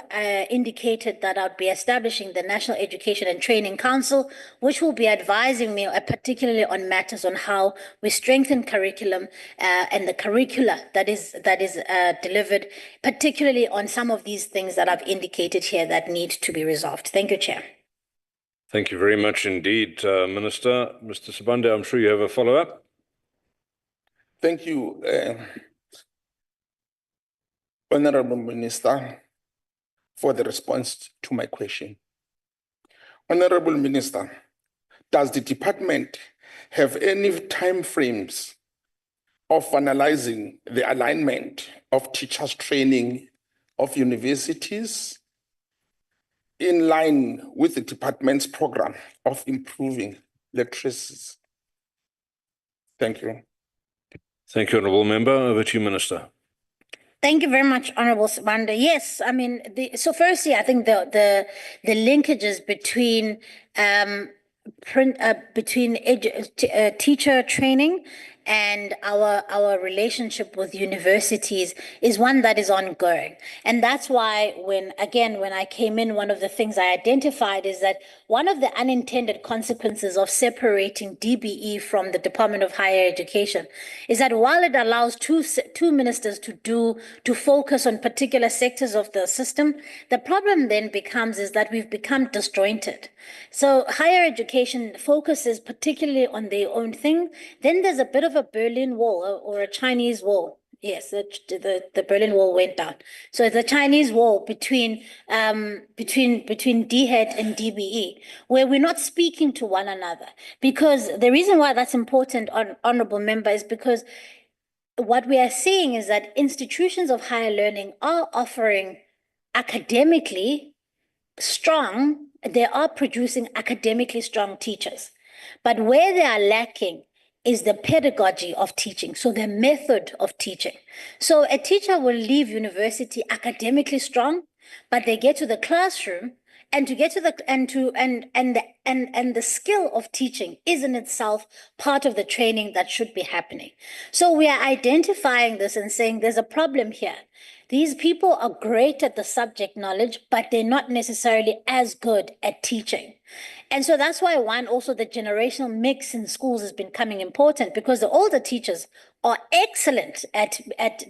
Speaker 3: indicated that I'd be establishing the National Education and Training Council, which will be advising me particularly on matters on how we strengthen curriculum and the curricula that is delivered, particularly on some of these things that I've indicated here that need to be resolved. Thank you, Chair.
Speaker 11: Thank you very much indeed, Minister. Mr. Sibande, I'm sure you have a follow-up.
Speaker 12: Thank you, Honorable Minister, for the response to my question. Honorable Minister, does the department have any time frames of finalizing the alignment of teachers' training of universities in line with the department's program of improving literacy? Thank you.
Speaker 11: Thank you, Honourable Member. Over to you, Minister.
Speaker 3: Thank you very much, Honourable Sibande. Yes, I mean, so firstly, I think the linkages between teacher training and our relationship with universities is one that is ongoing. And that's why when I came in, one of the things I identified is that one of the unintended consequences of separating DBE from the Department of Higher Education is that while it allows two ministers to focus on particular sectors of the system, the problem then becomes is that we've become disjointed. So higher education focuses particularly on their own thing. Then there's a bit of a Berlin Wall or a Chinese wall. Yes, the Berlin Wall went down. So the Chinese wall between DHET and DBE, where we're not speaking to one another. Because the reason why that's important, Honourable Member, is because what we are seeing is that institutions of higher learning are offering academically strong, they are producing academically strong teachers. But where they are lacking is the pedagogy of teaching, so the method of teaching. So a teacher will leave university academically strong, but they get to the classroom, and to get to the and the skill of teaching is in itself part of the training that should be happening. So we are identifying this and saying there's a problem here. These people are great at the subject knowledge, but they're not necessarily as good at teaching. And so that's why also the generational mix in schools is becoming important, because the older teachers are excellent at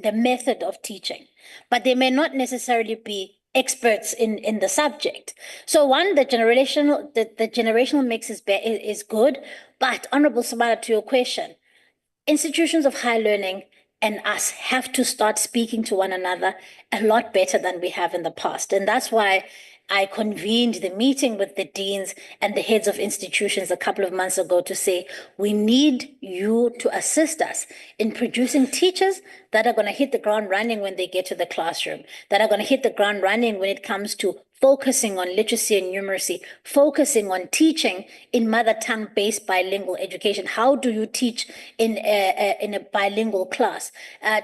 Speaker 3: the method of teaching, but they may not necessarily be experts in the subject. So the generational mix is good, but Honorable Samara, to your question, institutions of higher learning and us have to start speaking to one another a lot better than we have in the past. And that's why I convened the meeting with the deans and the heads of institutions a couple of months ago to say, we need you to assist us in producing teachers that are going to hit the ground running when they get to the classroom, that are going to hit the ground running when it comes to focusing on literacy and numeracy, focusing on teaching in mother tongue-based bilingual education. How do you teach in a bilingual class?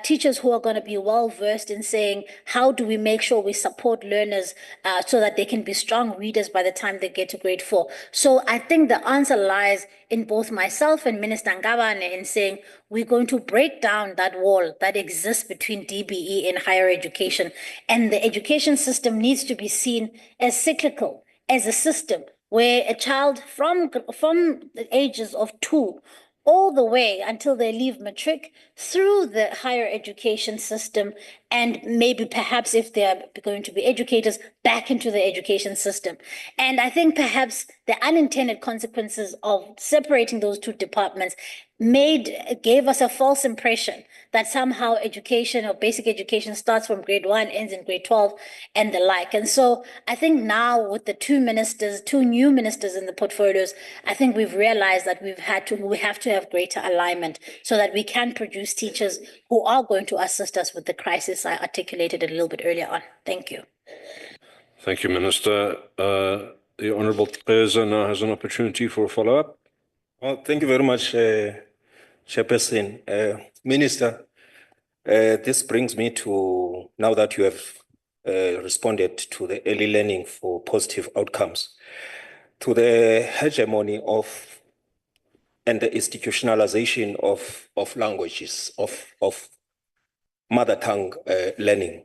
Speaker 3: Teachers who are going to be well-versed in saying, how do we make sure we support learners so that they can be strong readers by the time they get to grade 4? So I think the answer lies in both myself and Minister Ngabane in saying, we're going to break down that wall that exists between DBE and higher education. And the education system needs to be seen as cyclical, as a system where a child from the ages of 2 all the way until they leave Matric through the higher education system, and maybe perhaps if they're going to be educators, back into the education system. And I think perhaps the unintended consequences of separating those two departments gave us a false impression that somehow education or basic education starts from grade 1, ends in grade 12, and the like. And so I think now with the two new ministers in the portfolios, I think we've realized that we have to have greater alignment so that we can produce teachers who are going to assist us with the crisis I articulated a little bit earlier on. Thank you.
Speaker 11: Thank you, Minister. The Honourable Peza now has an opportunity for a follow-up.
Speaker 13: Well, thank you very much, Chairperson. Minister, this brings me to, now that you have responded to the early learning for positive outcomes, to the hegemony of and the institutionalization of languages, of mother tongue learning.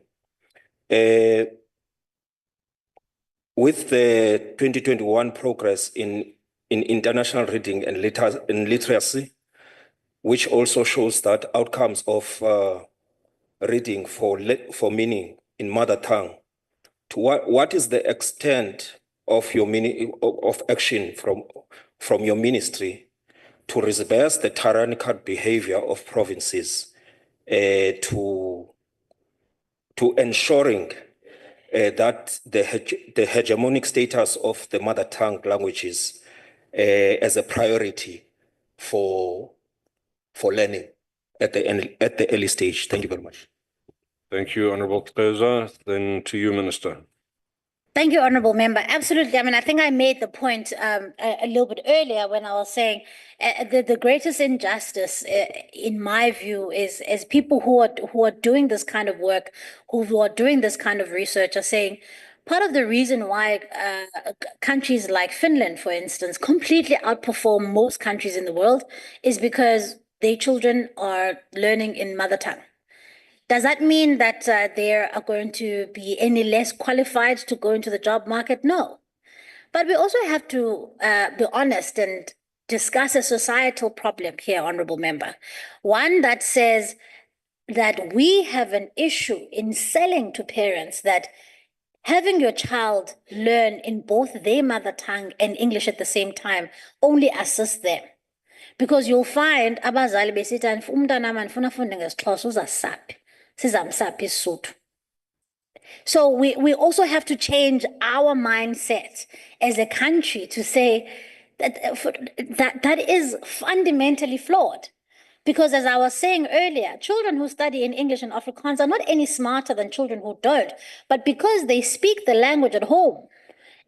Speaker 13: With the 2021 progress in international reading and literacy, which also shows that outcomes of reading for meaning in mother tongue, to what is the extent of your of action from your ministry to reverse the tyrannical behavior of provinces to ensuring that the hegemonic status of the mother tongue languages as a priority for learning at the early stage? Thank you very much.
Speaker 11: Thank you, Honourable Peza. Then to you, Minister.
Speaker 3: Thank you, Honourable Member. Absolutely. I mean, I think I made the point a little bit earlier when I was saying the greatest injustice, in my view, is people who are doing this kind of work, who are doing this kind of research, are saying part of the reason why countries like Finland, for instance, completely outperform most countries in the world is because their children are learning in mother tongue. Does that mean that they are going to be any less qualified to go into the job market? No. But we also have to be honest and discuss a societal problem here, Honourable Member. One that says that we have an issue in selling to parents that having your child learn in both their mother tongue and English at the same time only assists them. Because you'll find abazali besithi umntanami andifuna afunde ngesiXhosa uzasaphi. So we also have to change our mindset as a country to say that is fundamentally flawed, Because as I was saying earlier, children who study in English and Afrikaans are not any smarter than children who don't. But because they speak the language at home,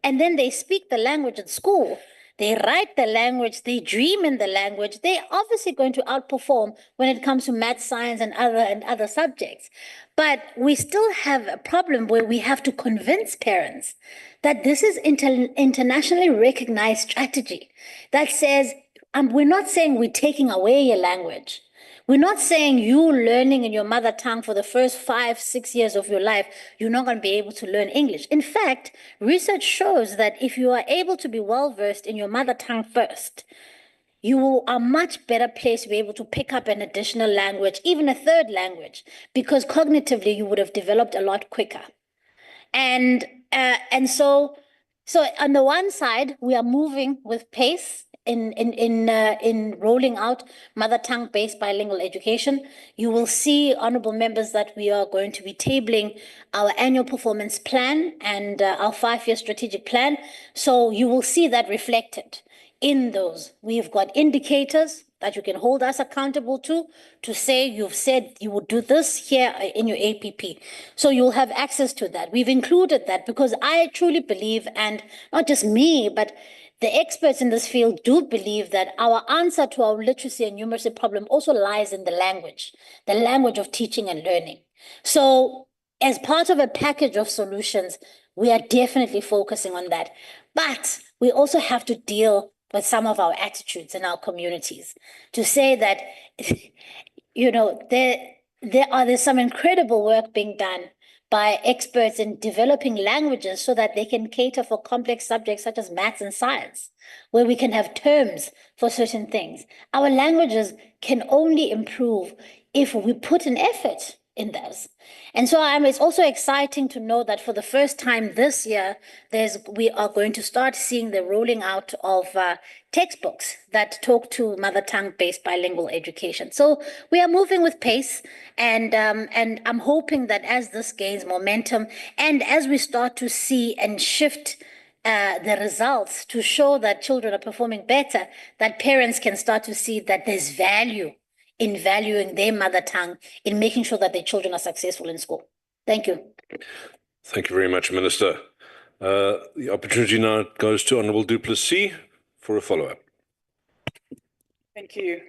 Speaker 3: and then they speak the language at school, they write the language, they dream in the language, they're obviously going to outperform when it comes to math, science, and other subjects. But we still have a problem where we have to convince parents that this is internationally recognized strategy that says, we're not saying we're taking away your language. We're not saying you learning in your mother tongue for the first 5, 6 years of your life, you're not going to be able to learn English. In fact, research shows that if you are able to be well-versed in your mother tongue first, you are much better placed to be able to pick up an additional language, even a third language, because cognitively you would have developed a lot quicker. And so on the one side, we are moving with pace in rolling out mother tongue-based bilingual education. You will see, honorable members, that we are going to be tabling our annual performance plan and our 5-year strategic plan. So you will see that reflected in those. We've got indicators that you can hold us accountable to say you've said you would do this here in your APP. So you'll have access to that. We've included that because I truly believe, and not just me, but the experts in this field do believe that our answer to our literacy and numeracy problem also lies in the language of teaching and learning. So as part of a package of solutions, we are definitely focusing on that. But we also have to deal with some of our attitudes in our communities to say that, there's some incredible work being done by experts in developing languages so that they can cater for complex subjects such as maths and science, where we can have terms for certain things. Our languages can only improve if we put an effort in those. And so it's also exciting to know that for the first time this year, we are going to start seeing the rolling out of textbooks that talk to mother tongue-based bilingual education. So we are moving with pace, and I'm hoping that as this gains momentum and as we start to see and shift the results to show that children are performing better, that parents can start to see that there's value in valuing their mother tongue, in making sure that their children are successful in school. Thank you.
Speaker 11: Thank you very much, Minister. The opportunity now goes to Honourable du Plessis for a follow-up.
Speaker 4: Thank you.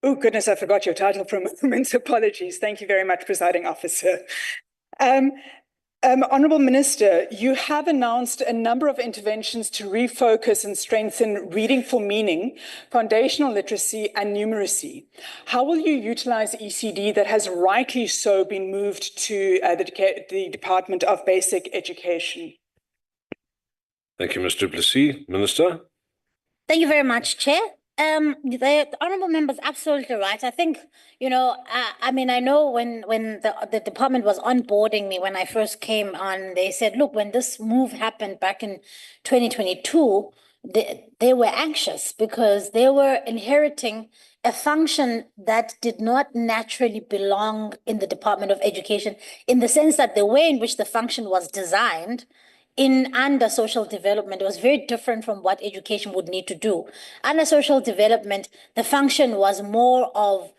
Speaker 4: Oh, goodness, I forgot your title for a moment. Apologies. Thank you very much, Presiding Officer. Honourable Minister, you have announced a number of interventions to refocus and strengthen reading for meaning, foundational literacy, and numeracy. How will you utilize ECD that has rightly so been moved to the Department of Basic Education?
Speaker 3: Thank you, Mr. du Plessis. Minister? Thank you very much, Chair. The honourable member is absolutely right. I think, I know when the department was onboarding me when I first came on, they said, look, when this move happened back in 2022, they were anxious because they were inheriting a function that did not naturally belong in the Department of Education, in the sense that the way in which the function was designed under social development was very different from what education would need to do. Under social development, the function was more of,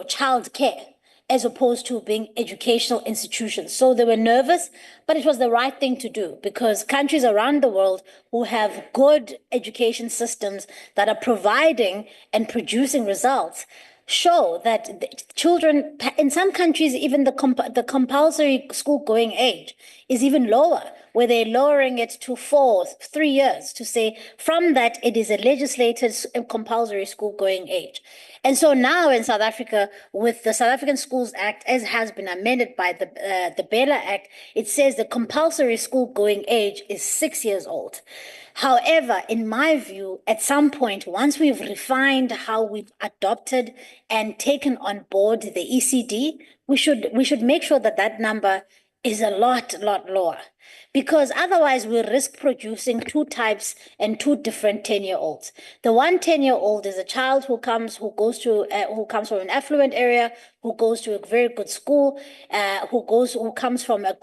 Speaker 3: child care, as opposed to being educational institutions. So they were nervous, but it was the right thing to do because countries around the world who have good education systems that are providing and producing results show that children, in some countries, even the compulsory school-going age is even lower, where they're lowering it to 3 years to say from that it is a legislated compulsory school-going age. And so now in South Africa, with the South African Schools Act, as has been amended by the Bela Act, it says the compulsory school-going age is 6 years old. However, in my view, at some point, once we've refined how we've adopted and taken on board the ECD, we should make sure that number is a lot lower. because otherwise we risk producing two types and two different 10-year-olds. The one 10-year-old is a child who comes from an affluent area, who goes to a very good school, who comes from a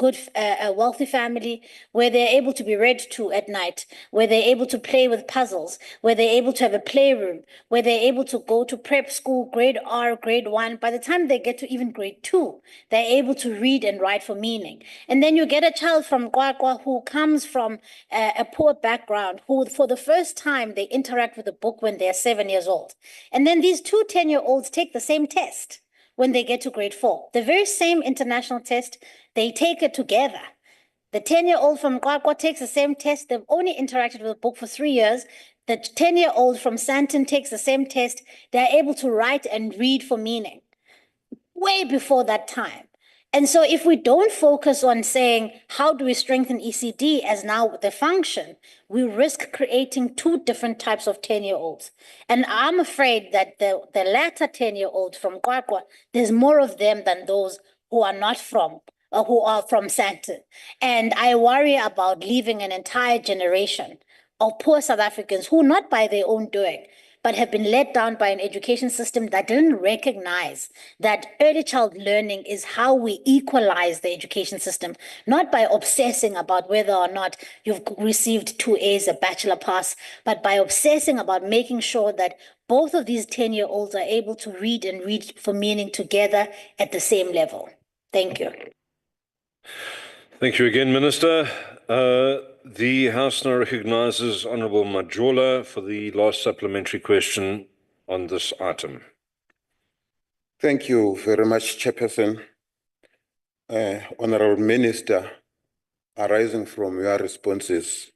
Speaker 3: wealthy family, where they're able to be read to at night, where they're able to play with puzzles, where they're able to have a playroom, where they're able to go to prep school, grade R, grade 1. By the time they get to even grade 2, they're able to read and write for meaning. And then you get a child from Kwakwa who comes from a poor background, who for the first time they interact with a book when they're 7 years old. And then these two 10-year-olds take the same test when they get to grade 4. The very same international test, they take it together. The 10-year-old from Kwakwa takes the same test. They've only interacted with a book for 3 years. The 10-year-old from Santon takes the same test. They're able to write and read for meaning way before that time. And so if we don't focus on saying, how do we strengthen ECD as now the function, we risk creating two different types of 10-year-olds. And I'm afraid that the latter 10-year-old from Kwakwa, there's more of them than those who are not from, or who are from Santon. And I worry about leaving an entire generation of poor South Africans who, not by their own doing, but have been let down by an education system that didn't recognize that early child learning is how we equalize the education system, not by obsessing about whether or not you've received 2 A's, a bachelor pass, but by obsessing about making sure that both of these 10-year-olds are able to read and read for meaning together at the same level. Thank you.
Speaker 11: Thank you again, Minister. The House now recognizes Honourable Majola for the last supplementary question on this item.
Speaker 12: Thank you very much, Chairperson. Honourable Minister, arising from your responses,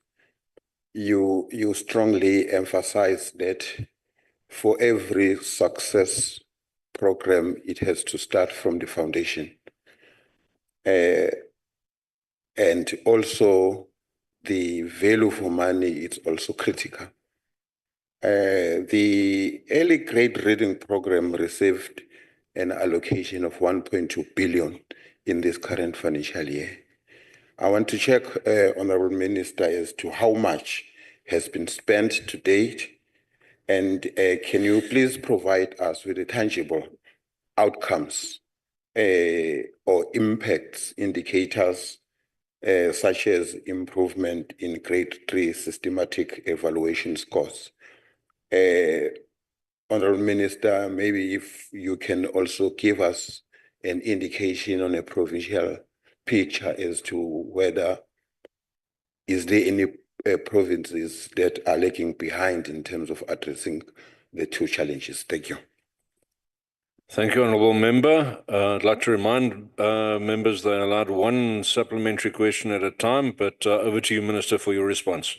Speaker 12: you strongly emphasize that for every success program, it has to start from the foundation. And also the value for money is also critical. The early grade reading program received an allocation of 1.2 billion in this current financial year. I want to check, Honourable Minister, as to how much has been spent to date, and can you please provide us with the tangible outcomes or impacts indicators such as improvement in grade 3 systematic evaluation scores. Honourable Minister, maybe if you can also give us an indication on a provincial picture as to whether is there any provinces that are lagging behind in terms of addressing the two challenges. Thank you.
Speaker 11: Thank you, Honourable Member. I'd like to remind members they're allowed one supplementary question at a time, but over to you, Minister, for your response.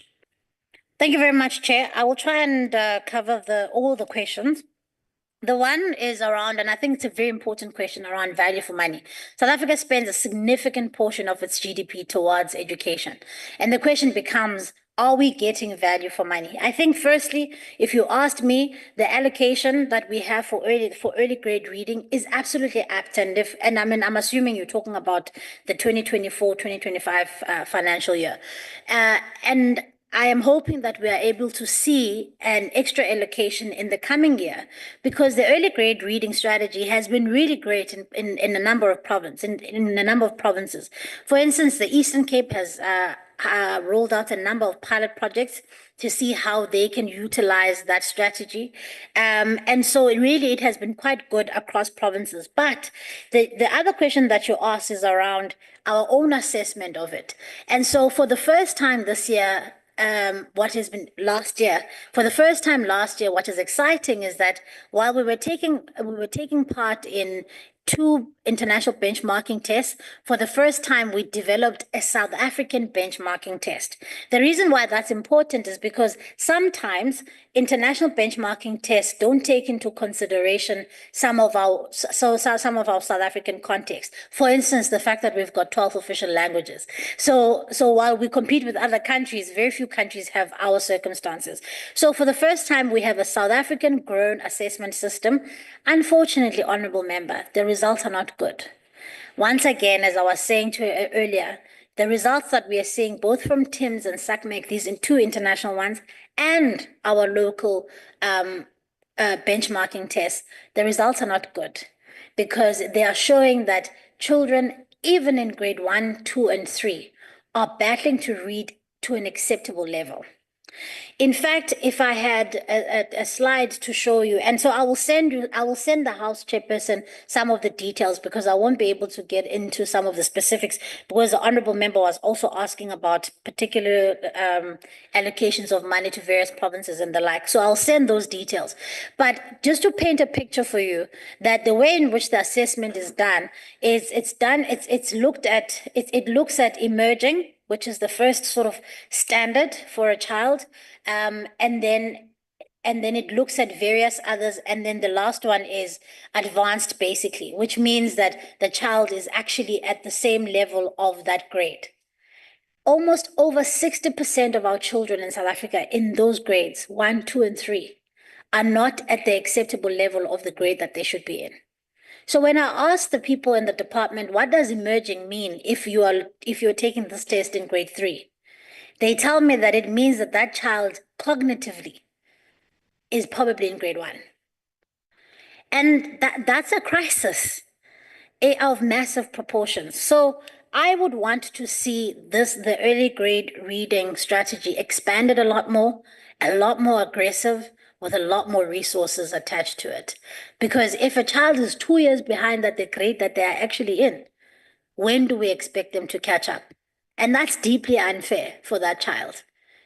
Speaker 3: Thank you very much, Chair. I will try and cover all the questions. The one is around, and I think it's a very important question, around value for money. South Africa spends a significant portion of its GDP towards education. And the question becomes, are we getting value for money? I think firstly, if you asked me, the allocation that we have for early grade reading is absolutely apt. And I'm assuming you're talking about the 2024-2025 financial year. And I am hoping that we are able to see an extra allocation in the coming year, because the early grade reading strategy has been really great in a number of provinces. For instance, the Eastern Cape has rolled out a number of pilot projects to see how they can utilize that strategy. And so it has been quite good across provinces. But the other question that you asked is around our own assessment of it. And so for the first time this year, what has been last year, for the first time last year, what is exciting is that while we were taking part in 2 international benchmarking tests, for the first time we developed a South African benchmarking test. The reason why that's important is because sometimes international benchmarking tests don't take into consideration some of our South African context. For instance, the fact that we've got 12 official languages. So while we compete with other countries, very few countries have our circumstances. So for the first time, we have a South African grown assessment system. Unfortunately, Honourable Member, the results are not good. Once again, as I was saying to you earlier, The results that we are seeing both from TIMS and SACMEC, these two international ones, and our local benchmarking tests, the results are not good because they are showing that children, even in grade 1, 2, and 3, are battling to read to an acceptable level. In fact, if I had a slide to show you, and so I will send the House Chairperson some of the details because I won't be able to get into some of the specifics because the Honourable Member was also asking about particular allocations of money to various provinces and the like. So I'll send those details. But just to paint a picture for you that the way in which the assessment is done is it looks at emerging, which is the first sort of standard for a child. And then it looks at various others. And then the last one is advanced, basically, which means that the child is actually at the same level of that grade. Almost over 60% of our children in South Africa in those grades, 1, 2, and 3, are not at the acceptable level of the grade that they should be in. So when I ask the people in the department, what does emerging mean if you're taking this test in grade 3? They tell me that it means that that child cognitively is probably in grade 1. And that's a crisis of massive proportions. So I would want to see the early grade reading strategy expanded a lot more aggressive, with a lot more resources attached to it. Because if a child is 2 years behind that the grade that they are actually in, when do we expect them to catch up? And that's deeply unfair for that child.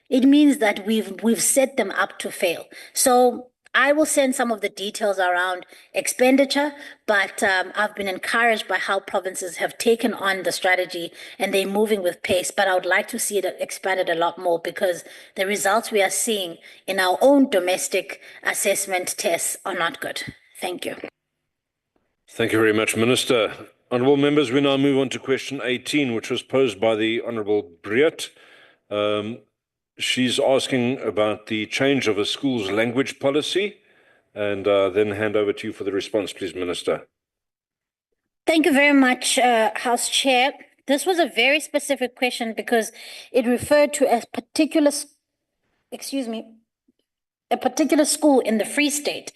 Speaker 3: It means that we've set them up to fail. So I will send some of the details around expenditure, but I've been encouraged by how provinces have taken on the strategy and they're moving with pace. But I would like to see it expanded a lot more because the results we are seeing in our own domestic assessment tests are not good. Thank you.
Speaker 11: Thank you very much, Minister. Honourable members, we now move on to question 18, which was posed by the Honourable Breert. She's asking about the change of a school's language policy, and then hand over to you for the response, please, Minister.
Speaker 3: Thank you very much, House Chair. This was a very specific question because it referred to a particular school in the Free State.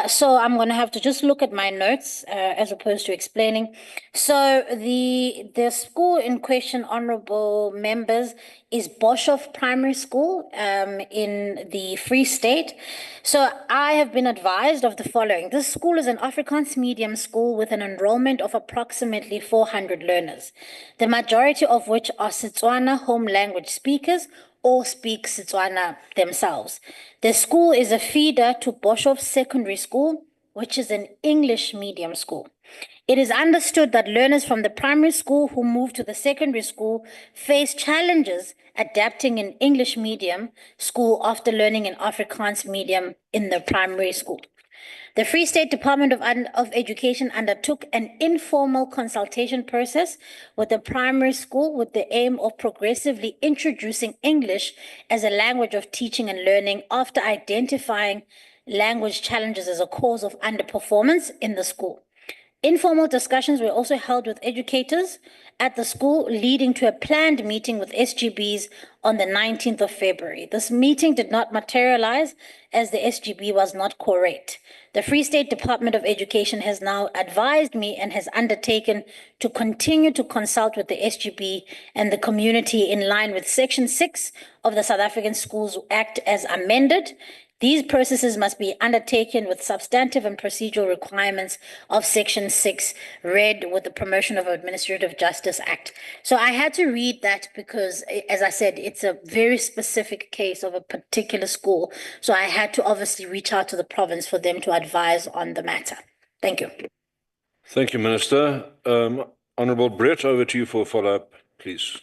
Speaker 3: So I'm going to have to just look at my notes as opposed to explaining. So the school in question, honourable members, is Boshoff Primary School in the Free State. So I have been advised of the following. This school is an Afrikaans medium school with an enrollment of approximately 400 learners, the majority of which are Setswana home language speakers or speak Setswana themselves. The school is a feeder to Boshoff Secondary School, which is an English medium school. It is understood that learners from the primary school who move to the secondary school face challenges adapting in English medium school after learning in Afrikaans medium in the primary school. The Free State Department of Education undertook an informal consultation process with the primary school with the aim of progressively introducing English as a language of teaching and learning after identifying language challenges as a cause of underperformance in the school. Informal discussions were also held with educators at the school, leading to a planned meeting with SGBs on the 19th of February. This meeting did not materialize as the SGB was not correct. The Free State Department of Education has now advised me and has undertaken to continue to consult with the SGB and the community in line with Section 6 of the South African Schools Act as amended. These processes must be undertaken with substantive and procedural requirements of Section 6, read with the Promotion of Administrative Justice Act. So I had to read that because, as I said, it's a very specific case of a particular school. So I had to obviously reach out to the province for them to advise on the matter. Thank you.
Speaker 11: Thank you, Minister. Honourable Breert, over to you for a follow-up, please.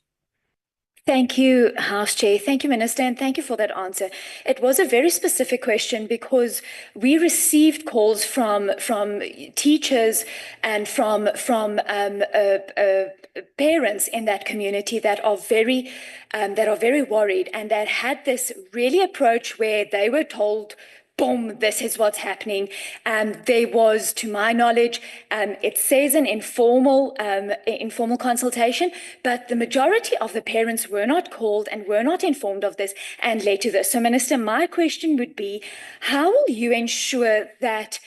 Speaker 10: Thank you, House Chair. Thank you, Minister, and thank you for that answer. It was a very specific question because we received calls from teachers and from parents in that community that are very worried and that had this really approach where they were told boom, this is what's happening. There was, to my knowledge, it says an informal consultation, but the majority of the parents were not called and were not informed of this and led to this. So, Minister, my question would be, how will you ensure that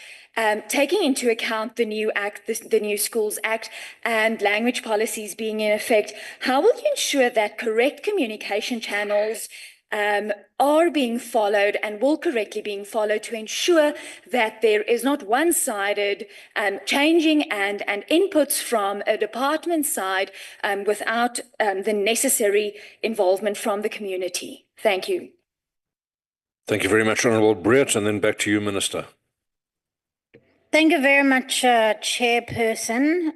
Speaker 10: taking into account the new act, the new Schools Act and language policies being in effect, how will you ensure that correct communication channels are being followed and will correctly being followed to ensure that there is not one-sided changing and inputs from a department side without the necessary involvement from the community? Thank you.
Speaker 11: Thank you very much, Honourable Breert, and then back to you, Minister.
Speaker 3: Thank you very much, Chairperson.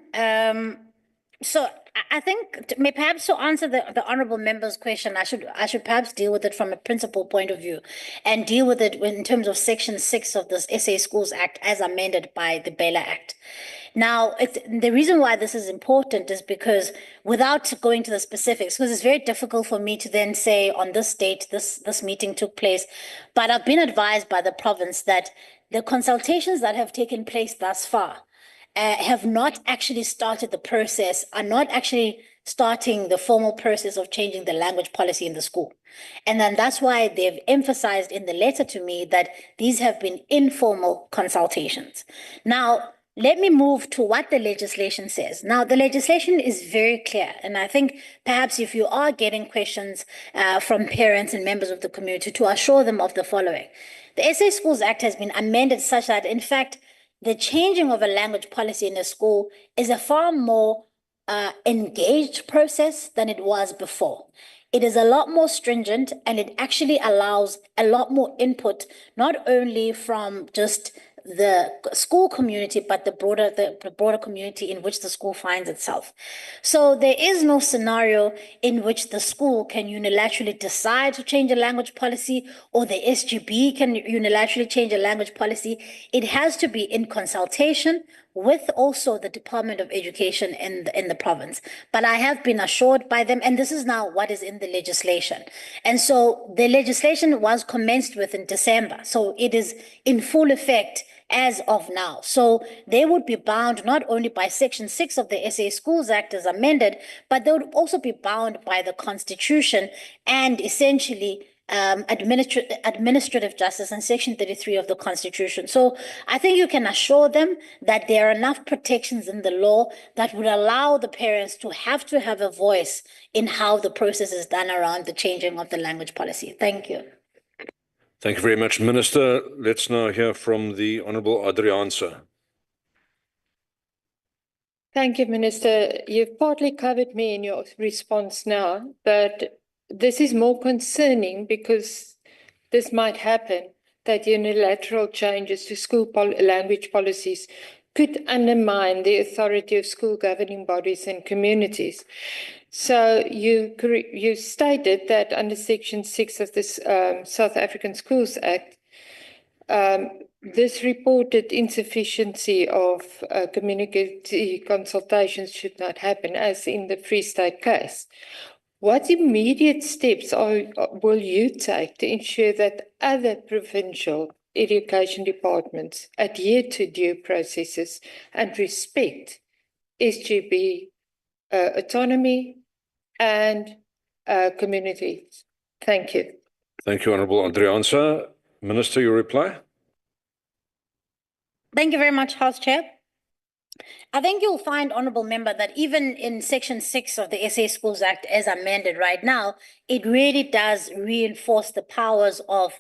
Speaker 3: So I think perhaps to answer the honourable member's question, I should perhaps deal with it from a principal point of view and deal with it in terms of Section 6 of the SA Schools Act as amended by the Baylor Act. Now, the reason why this is important is because without going to the specifics, because it's very difficult for me to then say on this date, this meeting took place, but I've been advised by the province that the consultations that have taken place thus far have not actually started the process, are not actually starting the formal process of changing the language policy in the school. And then that's why they've emphasized in the letter to me that these have been informal consultations. Now, let me move to what the legislation says. Now, the legislation is very clear, and I think perhaps if you are getting questions from parents and members of the community, to assure them of the following. The SA Schools Act has been amended such that, in fact, the changing of a language policy in a school is a far more engaged process than it was before. It is a lot more stringent, and it actually allows a lot more input, not only from just the school community, but the broader community in which the school finds itself. So there is no scenario in which the school can unilaterally decide to change a language policy, or the SGB can unilaterally change a language policy. It has to be in consultation with also the Department of Education in the province. But I have been assured by them, and this is now what is in the legislation. And so the legislation was commenced with in December. So it is in full effect as of now. So they would be bound not only by Section 6 of the SA Schools Act as amended, but they would also be bound by the Constitution and essentially administrative justice and Section 33 of the Constitution. So I think you can assure them that there are enough protections in the law that would allow the parents to have a voice in how the process is done around the changing of the language policy. Thank you.
Speaker 11: Thank you very much, Minister. Let's now hear from the Honourable Adriaanse.
Speaker 7: Thank you, Minister. You've partly covered me in your response now, but this is more concerning because this might happen, that unilateral changes to school language policies could undermine the authority of school governing bodies and communities. So you stated that under Section 6 of this South African Schools Act, this reported insufficiency of community consultations should not happen, as in the Free State case. What immediate steps will you take to ensure that other provincial education departments adhere to due processes and respect SGB autonomy and communities? Thank you.
Speaker 11: Thank you, Honourable Adriaanse. Minister, your reply?
Speaker 3: Thank you very much, House Chair. I think you'll find, Honourable Member, that even in Section 6 of the SA Schools Act as amended right now, it really does reinforce the powers of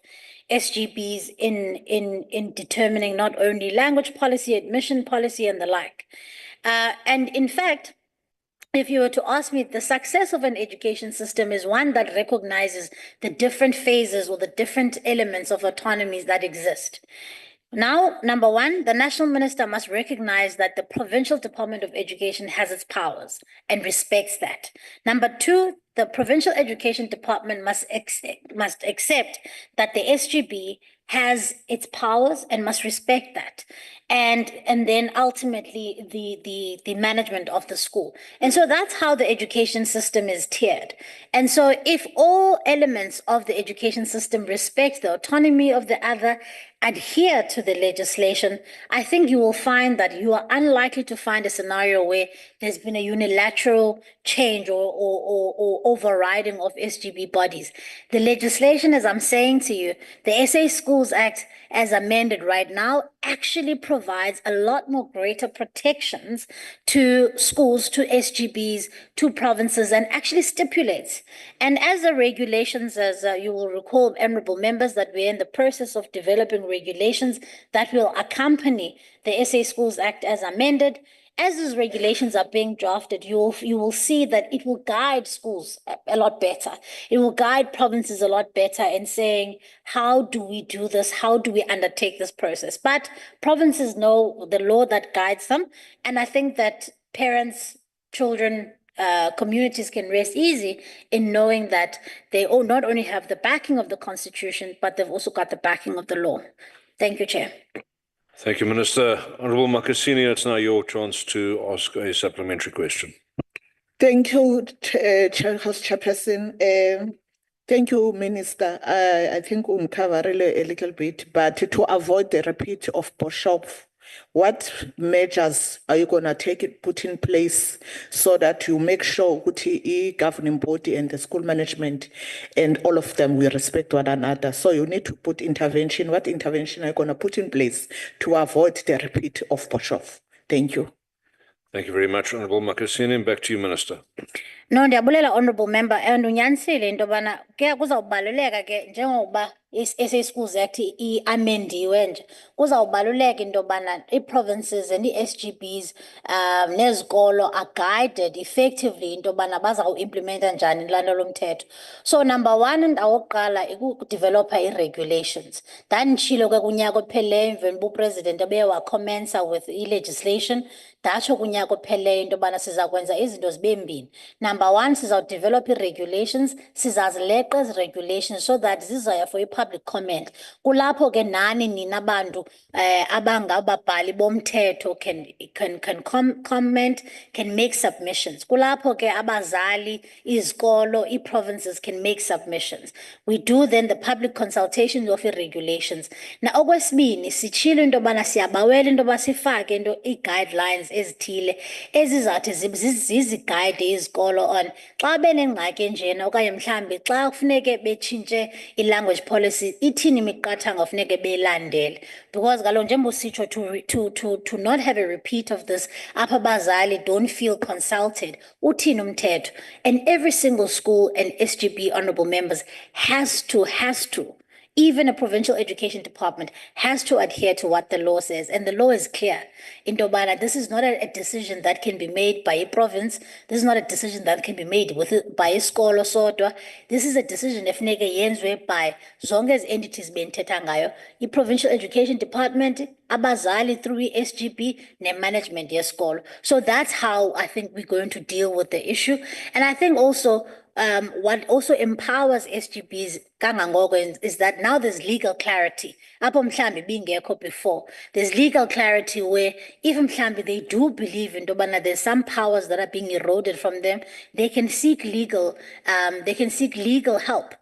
Speaker 3: SGBs in determining not only language policy, admission policy, and the like. And in fact, if you were to ask me, the success of an education system is one that recognizes the different phases or the different elements of autonomies that exist. Now, number one, the national minister must recognize that the provincial Department of Education has its powers and respects that. Number two, the provincial education department must accept that the SGB has its powers and must respect that. And then ultimately the management of the school. And so that's how the education system is tiered. And so if all elements of the education system respect the autonomy of the other adhere to the legislation, I think you will find that you are unlikely to find a scenario where there's been a unilateral change or overriding of SGB bodies. The legislation, as I'm saying to you, the SA Schools Act, as amended right now, actually provides a lot more greater protections to schools, to SGBs, to provinces, and actually stipulates. And as the regulations, as you will recall, honorable members, that we're in the process of developing regulations that will accompany the SA Schools Act as amended. As those regulations are being drafted, you will see that it will guide schools a lot better. It will guide provinces a lot better in saying, how do we do this? How do we undertake this process? But provinces know the law that guides them. And I think that parents, children, communities can rest easy in knowing that they not only have the backing of the Constitution, but they've also got the backing of the law. Thank you, Chair.
Speaker 11: Thank you, Minister. Honourable Makasini, it's now your chance to ask a supplementary question.
Speaker 14: Thank you, House Chairperson. Thank you, Minister. I think we'll cover a little bit, but to avoid the repeat of Boshoff, what measures are you going to put in place so that you make sure that the governing body and the school management and all of them will respect one another? So you need to put intervention. What intervention are you going to put in place to avoid the repeat of Boshoff? Thank you.
Speaker 11: Thank you very much, Honourable Makasini. Back to you, Minister.
Speaker 3: No, ndiyabulela honorable member, and unyanisile into yobana ke kuzawubaluleka ke njengoba i-SA Schools Act iamendiwe nje, kuzawubaluleka into yobana i-provinces and i-SGBs nezikolo are guided effectively into yobana bazawuimplementa njani ilandelo lomthetho. So number one, ndawokuqala ikudevelopa i-regulations. Ndanditshilo ke kunyaka opheleyo emveni upresident ebeye wakomensa with i-legislation, ndatsho kunyaka opheleyo into yobana siza kwenza izinto zibe mbini. Number one, develop regulations, sizazileqa ezi regulations so that zizaya for public comment. Kulapho ke nani nina bantu abangababhali bomthetho can comment, can make submissions. Kulapho ke abazali, izikolo, provinces can make submissions. We do then the public consultation of the regulations. Na okwesibini sitshilo into yobana siyabawela into yoba sifake into i-guidelines ezithile ezizathi ziziguide izikolo on xa benengxaki enjena okanye mhlambi xa kufuneke betshintshe i-language policy ithini imiqathango funeke beyilandele, because kaloku njengoba usitsho to not have a repeat of this, apha abazali don't feel consulted, uthini umthetho. And every single school and SGB honorable members has to even a provincial education department has to adhere to what the law says. And the law is clear. In Dobana, this is not a decision that can be made by a province. This is not a decision that can be made by a school or sodwa. This is a decision if nega yenzwe by zonke as entities being tetangayo, the provincial education department, abazali through SGB, ne management yes school. So that's how I think we're going to deal with the issue. And I think also what also empowers SGBs is that now there's legal clarity. Before, there's legal clarity where even they do believe in Dobana, there's some powers that are being eroded from them. They can seek legal help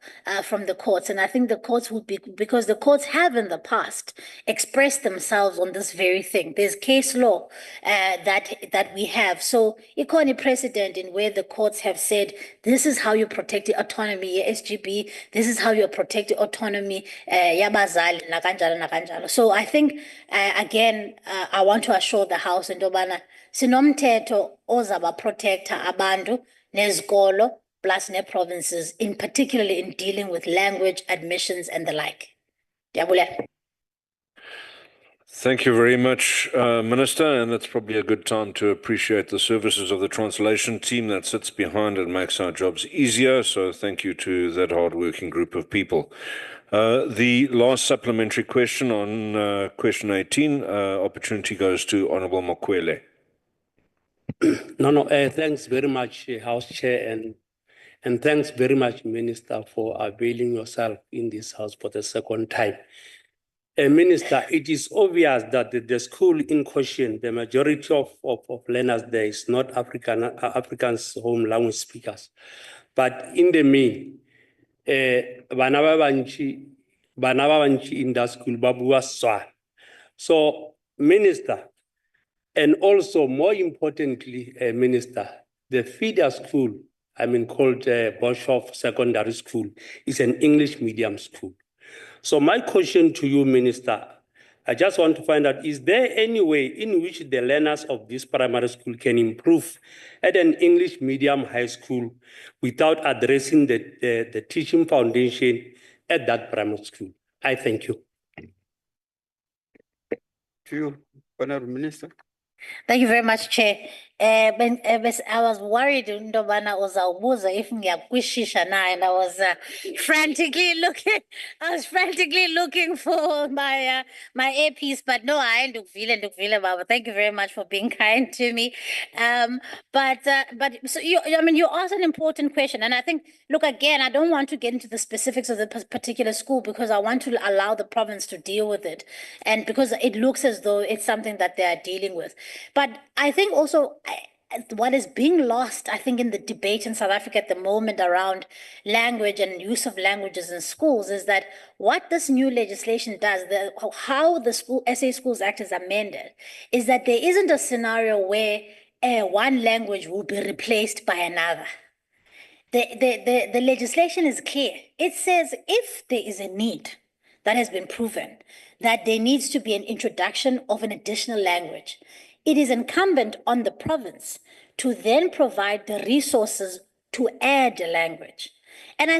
Speaker 3: from the courts. And I think the courts would be, because the courts have in the past expressed themselves on this very thing. There's case law that we have. So equally precedent in where the courts have said, this is how you protect the autonomy, SGB, this is how you protect the autonomy, yabazali, nakanjalo. So I think, again, I want to assure the House in Dobana, sinomthetho ozaba protector abantu, nezikolo, plus ne provinces, in particularly in dealing with language, admissions, and the like. Diabule.
Speaker 11: Thank you very much, Minister, and that's probably a good time to appreciate the services of the translation team that sits behind and makes our jobs easier. So thank you to that hard-working group of people. The last supplementary question on question 18, opportunity goes to Honourable Mokwele.
Speaker 1: Thanks very much, House Chair, and thanks very much, Minister, for availing yourself in this House for the second time. Minister, it is obvious that the school in question, the majority of learners there is not Africans home language speakers. But in the main, bana ba bantši
Speaker 15: bana ba bantši in that school ba bua Setswana. So, Minister, and also more importantly, Minister, the feeder school, called Boshoff Secondary School, is an English medium school. So my question to you, Minister, I just want to find out, is there any way in which the learners of this primary school can improve at an English medium high school without addressing the teaching foundation at that primary school? I thank you.
Speaker 16: To you, Honorable Minister.
Speaker 3: Thank you very much, Chair. I was worried Ndobana uzawubuza if ngiyakwishisha na, and I was frantically looking for my my earpiece, but no, I ndukuvile baba. Thank you very much for being kind to me. But so you asked an important question, and I think, look, again, I don't want to get into the specifics of the particular school because I want to allow the province to deal with it, and because it looks as though it's something that they are dealing with. But I think also what is being lost, I think, in the debate in South Africa at the moment around language and use of languages in schools is that what this new legislation does, how the SA Schools Act is amended, is that there isn't a scenario where one language will be replaced by another. The legislation is clear. It says if there is a need that has been proven, that there needs to be an introduction of an additional language, it is incumbent on the province to then provide the resources to add a language. And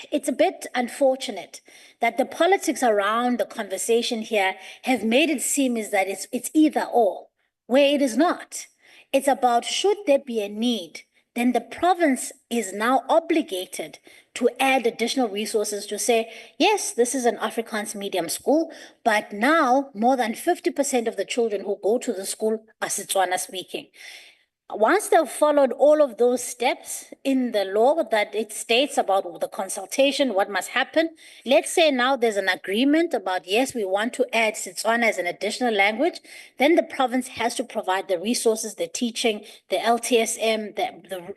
Speaker 3: it's a bit unfortunate that the politics around the conversation here have made it seem is that it's either or, where it is not. It's about, should there be a need, then the province is now obligated to add additional resources to say, yes, this is an Afrikaans medium school, but now more than 50% of the children who go to the school are Setswana speaking. Once they've followed all of those steps in the law that it states about the consultation, what must happen, let's say now there's an agreement about, yes, we want to add Setswana as an additional language, then the province has to provide the resources, the teaching, the LTSM,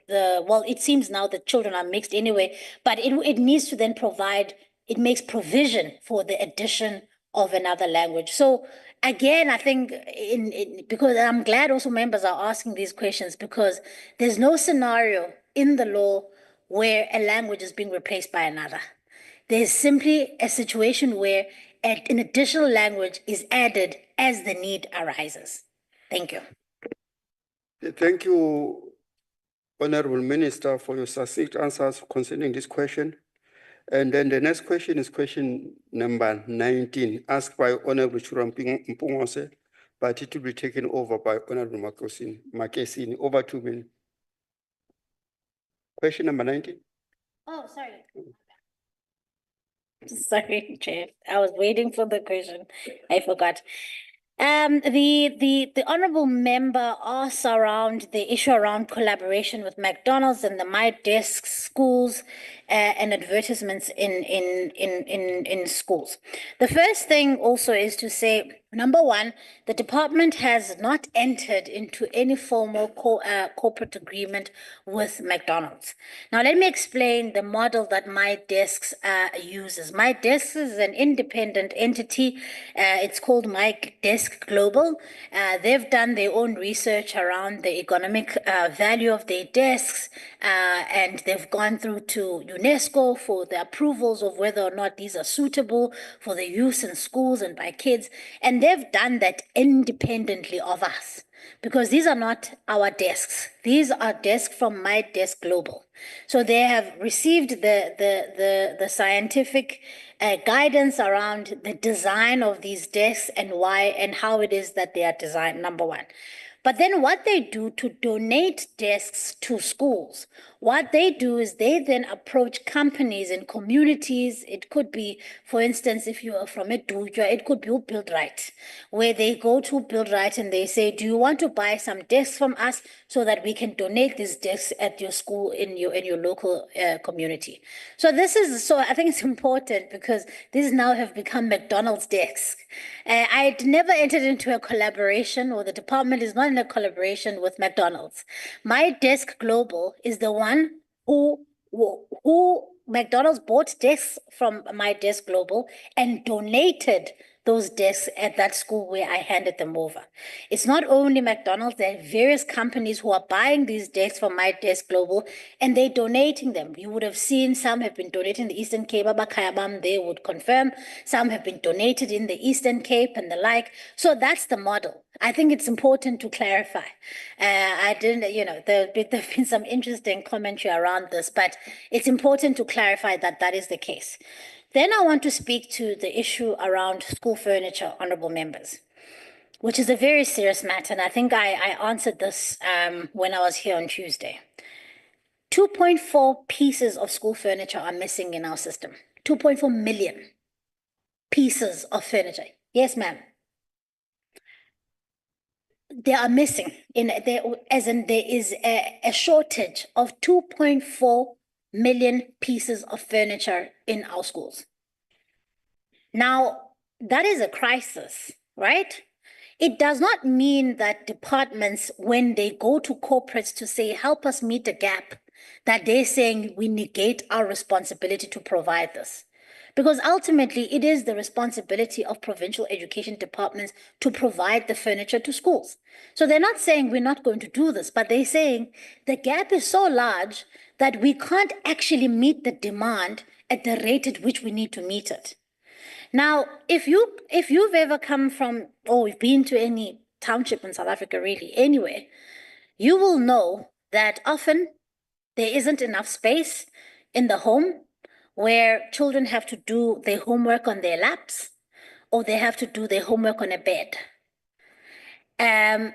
Speaker 3: well, it seems now that children are mixed anyway, but it needs to then provide, it makes provision for the addition of another language. So again, I think because I'm glad also members are asking these questions, because there's no scenario in the law where a language is being replaced by another. There's simply a situation where an additional language is added as the need arises. Thank you.
Speaker 16: Thank you, Honorable Minister, for your succinct answers concerning this question. And then the next question is question number 19, asked by Honorable Churamping Mpungose, but it will be taken over by Honorable Makesini. Over 2 minutes. Question number 19.
Speaker 3: Oh, sorry. Sorry, Chair. I was waiting for the question. I forgot. The honourable member asks around the issue around collaboration with McDonald's and the My Desk schools and advertisements in schools. The first thing also is to say, number one, the department has not entered into any formal corporate agreement with McDonald's. Now, let me explain the model that My Desk uses. My Desk is an independent entity. It's called My Desk Global. They've done their own research around the economic value of their desks, and they've gone through to UNESCO for the approvals of whether or not these are suitable for the use in schools and by kids. And they've done that independently of us, because these are not our desks. These are desks from My Desk Global. So they have received the scientific guidance around the design of these desks and why and how it is that they are designed, number one. But then what they do to donate desks to schools, what they do is they then approach companies and communities. It could be, for instance, if you are from Eduja, it could be Build Right, where they go to Build Right and they say, do you want to buy some desks from us so that we can donate these desks at your school in your local community? So I think it's important because these now have become McDonald's desks. I never entered into a collaboration, or the department is not in a collaboration with McDonald's. My Desk Global is the one who McDonald's bought desks from My Desk Global and donated those desks at that school where I handed them over. It's not only McDonald's, there are various companies who are buying these desks from My Desk Global and they're donating them. You would have seen some have been donated in the Eastern Cape, Abakayabam, they would confirm. Some have been donated in the Eastern Cape and the like. So that's the model. I think it's important to clarify. I didn't, there've been some interesting commentary around this, but it's important to clarify that that is the case. Then I want to speak to the issue around school furniture, honorable members, which is a very serious matter. And I think I answered this when I was here on Tuesday. 2.4 pieces of school furniture are missing in our system. 2.4 million pieces of furniture. Yes, ma'am. They are missing, as in there is a shortage of 2.4 million pieces of furniture in our schools. Now, that is a crisis, right? It does not mean that departments, when they go to corporates to say, help us meet the gap, that they're saying we negate our responsibility to provide this. Because ultimately, it is the responsibility of provincial education departments to provide the furniture to schools. So they're not saying we're not going to do this, but they're saying the gap is so large that we can't actually meet the demand at the rate at which we need to meet it. Now, if you've ever come from, or you've been to any township in South Africa, really, anywhere, you will know that often there isn't enough space in the home where children have to do their homework on their laps, or they have to do their homework on a bed. And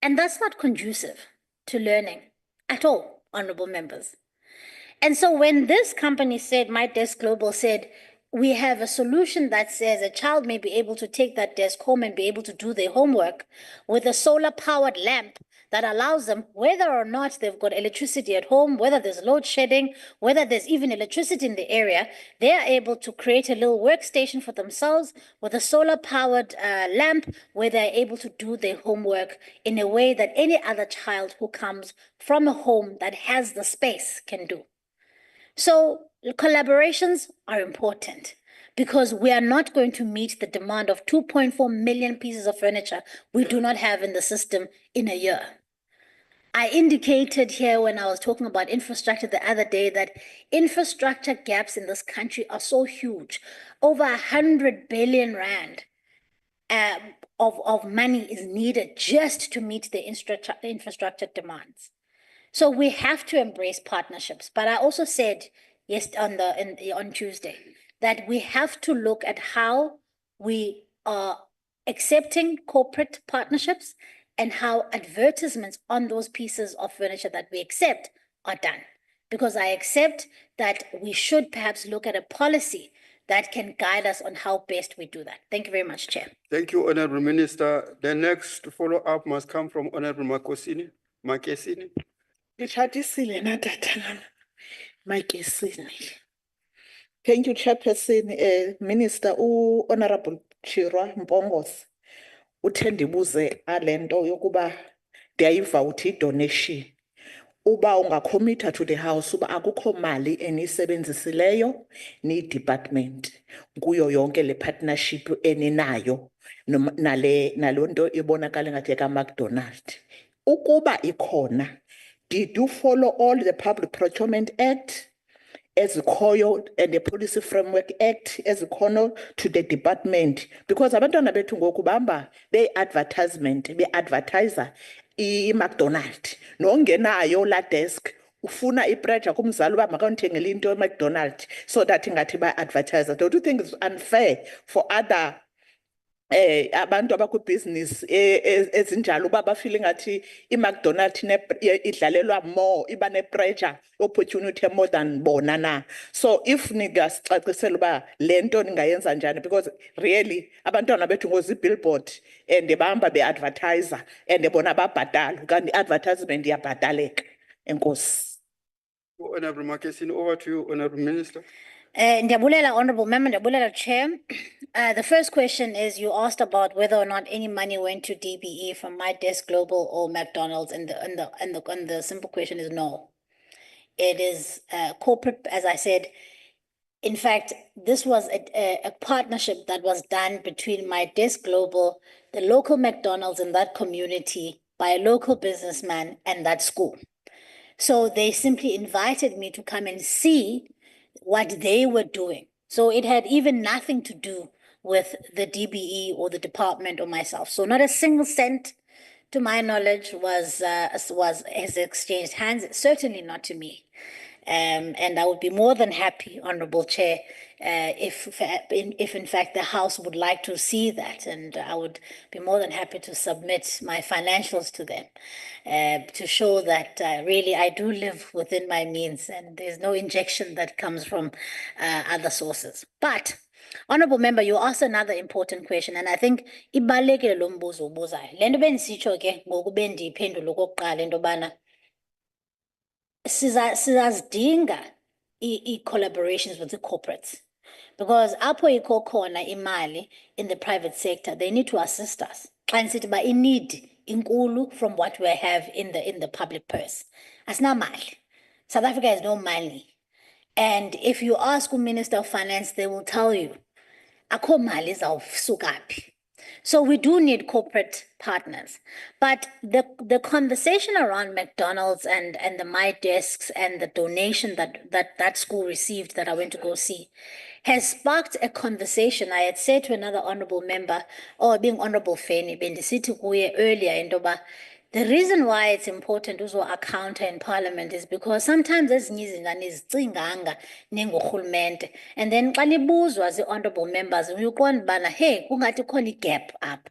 Speaker 3: that's not conducive to learning at all, honorable members. And so when this company said, My Desk Global said, we have a solution that says a child may be able to take that desk home and be able to do their homework with a solar-powered lamp that allows them, whether or not they've got electricity at home, whether there's load shedding, whether there's even electricity in the area, they are able to create a little workstation for themselves with a solar-powered lamp where they're able to do their homework in a way that any other child who comes from a home that has the space can do. So collaborations are important because we are not going to meet the demand of 2.4 million pieces of furniture we do not have in the system in a year. I indicated here when I was talking about infrastructure the other day that infrastructure gaps in this country are so huge. Over 100 billion rand of money is needed just to meet the infrastructure demands. So we have to embrace partnerships. But I also said on Tuesday that we have to look at how we are accepting corporate partnerships and how advertisements on those pieces of furniture that we accept are done. Because I accept that we should perhaps look at a policy that can guide us on how best we do that. Thank you very much, Chair.
Speaker 16: Thank you, Honorable Minister. The next follow-up must come from Honorable Makesini.
Speaker 14: Thank you, Chairperson. Minister, Honorable Chirwa Mpongos, uthendibuze alento yokuba ndiyayiva uthi donation. Uba ungacommita to the house, uba akukho mali eniyisebenzisileyo ni department kuyo yonke le partnership eninayo nalonto ibonakala ngathi ka McDonald. Ukuba ikhona, did you follow all the Public Procurement Act, ezikhoyo, and the Policy Framework Act ezikhono to the department? Because abantwana bethu ngoku bahamba be-advertiser i-McDonald. Nongenayo la desk, ufuna i-pressure kumzali uba makawuthengele into e-McDonald so that ingathi ba-advertiser. Don't you think it's unfair for other abantu abakwibusiness ezinjalo uba bafile ngathi i-McDonald idlalelwa more, iba ne-pressure opportunity more than bona na? So if ningasicacisela uba le nto ningayenza njani, because really abantwana bethu ngozi-billboard and bahamba be-advertiser and bona babhatala kanti i-advertisement iyabhataleka. Enkosi.
Speaker 16: Honorable Makesini, over to you, Honorable Minister.
Speaker 3: Ndiyabulela, Honorable Member, ndiyabulela, Chair. The first question is you asked about whether or not any money went to DBE from My Desk Global or McDonald's, and the simple question is no. It is corporate, as I said. In fact, this was a partnership that was done between My Desk Global, the local McDonald's in that community, by a local businessman and that school. So they simply invited me to come and see what they were doing. So it had even nothing to do with the DBE or the department or myself. So not a single cent, to my knowledge, has exchanged hands, certainly not to me. And I would be more than happy, Honorable Chair, if in fact the House would like to see that, and I would be more than happy to submit my financials to them to show that really I do live within my means and there's no injection that comes from other sources. But Honorable Member, you asked another important question, and I think ibalulekile lo mbuzo ubuzayo. Le nto bendisitsho ke ngoku bendiyiphendula okokuqala into yobana sizazidinga i-collaborations with the corporates, because apho ikho khona imali in the private sector, they need to assist us. Xa ndisithi uba i-need inkulu from what we have in the public purse. Asinamali. South Africa has no money. And if you ask the Minister of Finance, they will tell you, akho mali zawusuka phi. So we do need corporate partners. But the conversation around McDonald's and the My Desks and the donation that school received that I went to go see has sparked a conversation. I had said to another honorable member, or being Honorable Feni, bendisithi kuye earlier into yoba the reason why it's important to account in Parliament is because sometimes ezinye izinto anizicinganga ningurhulumente, and then xa nibuzwa zii-honorable members uyiqonda ubana hey kungathi khona i-gap up.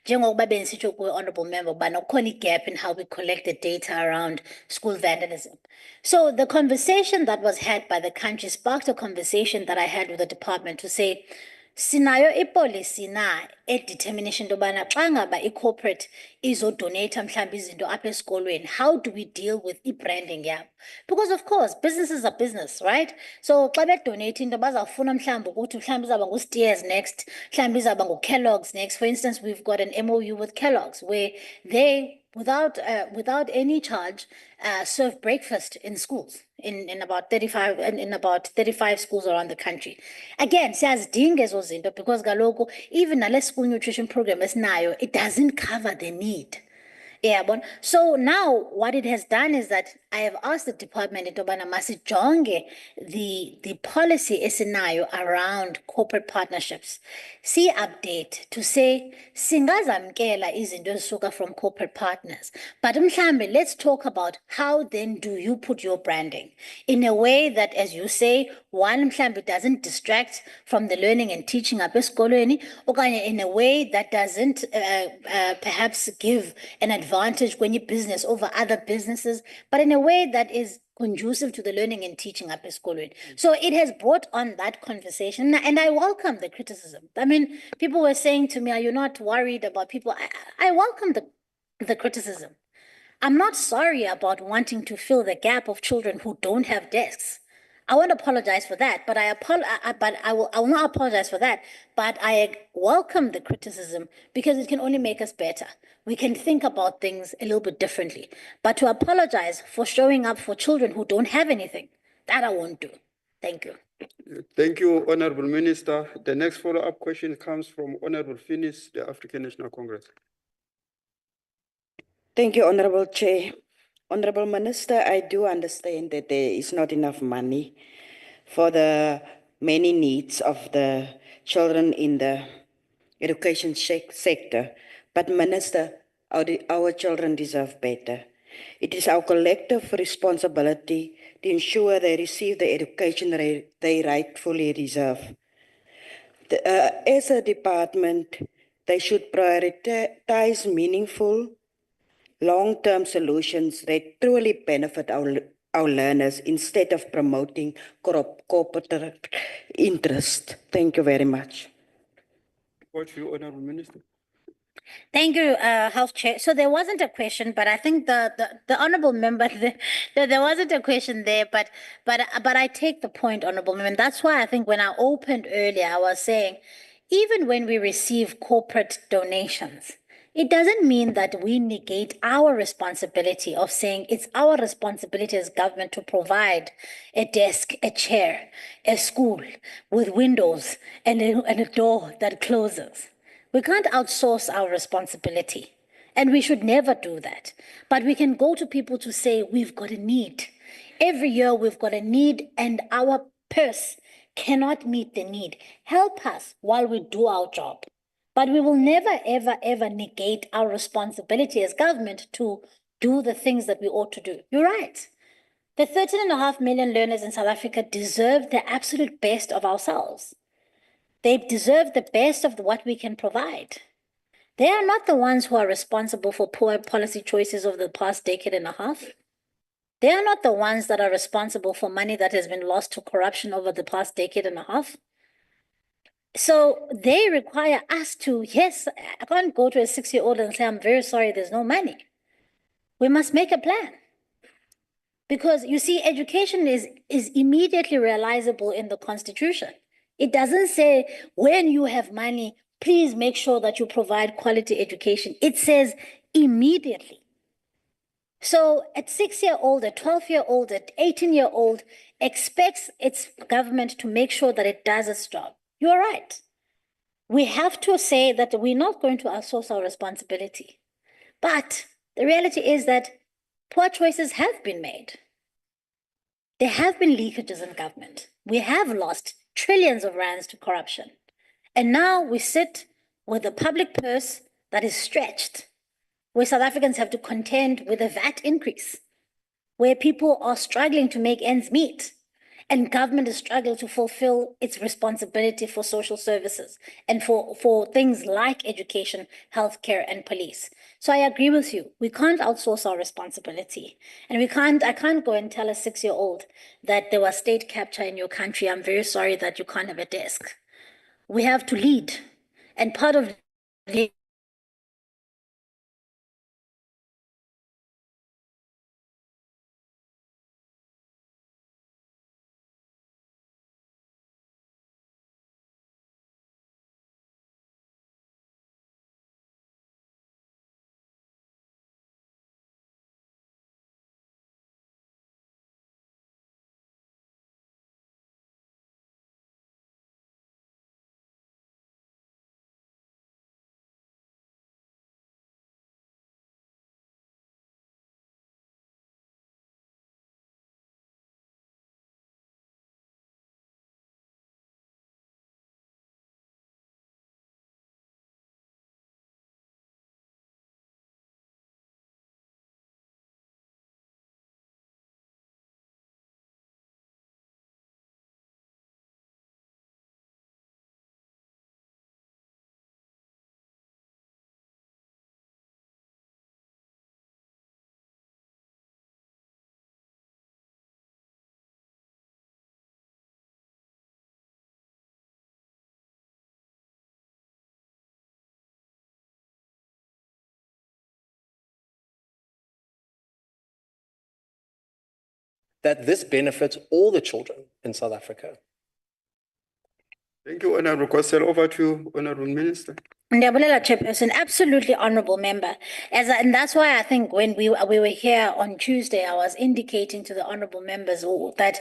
Speaker 3: Njengokuba bendisitsho kuwe, honorable member, ubana kukhona i-gap in how we collect the data around school vandalism. So the conversation that was had by the country sparked a conversation that I had with the department to say, sinayo ipolicy na determination dobana xa ngaba i-corporate izodonate mhlawumbi izinto apha esikolweni, how do we deal with i-branding yabo? Because of course businesses are business, right? So xa bedonate into bazawufuna mhlawumbi ukuthi mhlawumbi izawuba ngu-Steers next, mhlawumbi izawuba ngu-Kellogg's next. For instance, we've got an MOU with Kellogg's where they, without any charge, serve breakfast in schools in about 35 schools around the country. Again, siyazidinga ezo zinto because kaloku even nale school nutrition program esinayo, it doesn't cover the need. Yeah, but so now what it has done is that I have asked the department into yobana masijonge the policy esinayo around corporate partnerships. See update to say singazamkela izinto ezisuka from corporate partners. But mhlambe, let's talk about how then do you put your branding in a way that, as you say, one mhlambe doesn't distract from the learning and teaching apha esikolweni, okanye in a way that doesn't perhaps give an advantage when you business over other businesses, but in a way that is conducive to the learning and teaching apha esikolweni. So it has brought on that conversation, and I welcome the criticism. I mean, people were saying to me, are you not worried about people? I welcome the criticism. I'm not sorry about wanting to fill the gap of children who don't have desks. I won't apologize for that, but I will not apologize for that. But I welcome the criticism because it can only make us better. We can think about things a little bit differently. But to apologize for showing up for children who don't have anything, that I won't do. Thank you.
Speaker 16: Thank you, Honorable Minister. The next follow-up question comes from Honorable Finis, the African National Congress.
Speaker 8: Thank you, Honorable Chair. Honorable Minister, I do understand that there is not enough money for the many needs of the children in the education sector. But Minister, our children deserve better. It is our collective responsibility to ensure they receive the education they rightfully deserve. As a department, they should prioritize meaningful, long-term solutions that truly benefit our learners instead of promoting corporate interest. Thank you very much.
Speaker 16: What for you, Honorable Minister?
Speaker 3: Thank you, House Chair. So there wasn't a question, but I think the honourable member, there wasn't a question there, but I take the point, honourable member. And that's why I think when I opened earlier, I was saying, even when we receive corporate donations, it doesn't mean that we negate our responsibility of saying it's our responsibility as government to provide a desk, a chair, a school with windows and a door that closes. We can't outsource our responsibility, and we should never do that. But we can go to people to say, we've got a need. Every year we've got a need, and our purse cannot meet the need. Help us while we do our job. But we will never, ever, ever negate our responsibility as government to do the things that we ought to do. You're right. The 13.5 million learners in South Africa deserve the absolute best of ourselves. They deserve the best of what we can provide. They are not the ones who are responsible for poor policy choices over the past decade and a half. They are not the ones that are responsible for money that has been lost to corruption over the past decade and a half. So they require us to, yes, I can't go to a 6-year-old and say, I'm very sorry, there's no money. We must make a plan. Because you see, education is immediately realizable in the Constitution. It doesn't say when you have money, please make sure that you provide quality education. It says immediately. So at 6-year-old, a 12-year-old, an 18-year-old expects its government to make sure that it does its job. You're right. We have to say that we're not going to outsource our responsibility. But the reality is that poor choices have been made. There have been leakages in government. We have lost trillions of rands to corruption. And now we sit with a public purse that is stretched, where South Africans have to contend with a VAT increase, where people are struggling to make ends meet, and government is struggling to fulfill its responsibility for social services and for things like education, healthcare, and police. So I agree with you. We can't outsource our responsibility. And I can't go and tell a 6-year-old that there was state capture in your country. I'm very sorry that you can't have a desk. We have to lead. And part of
Speaker 17: that this benefits all the children in South Africa.
Speaker 16: Thank you, Honorable Kosel. Over to you, Honorable Minister.
Speaker 3: Ndiyabulela, Chairperson, absolutely honorable member. And that's why I think when we were here on Tuesday, I was indicating to the honorable members that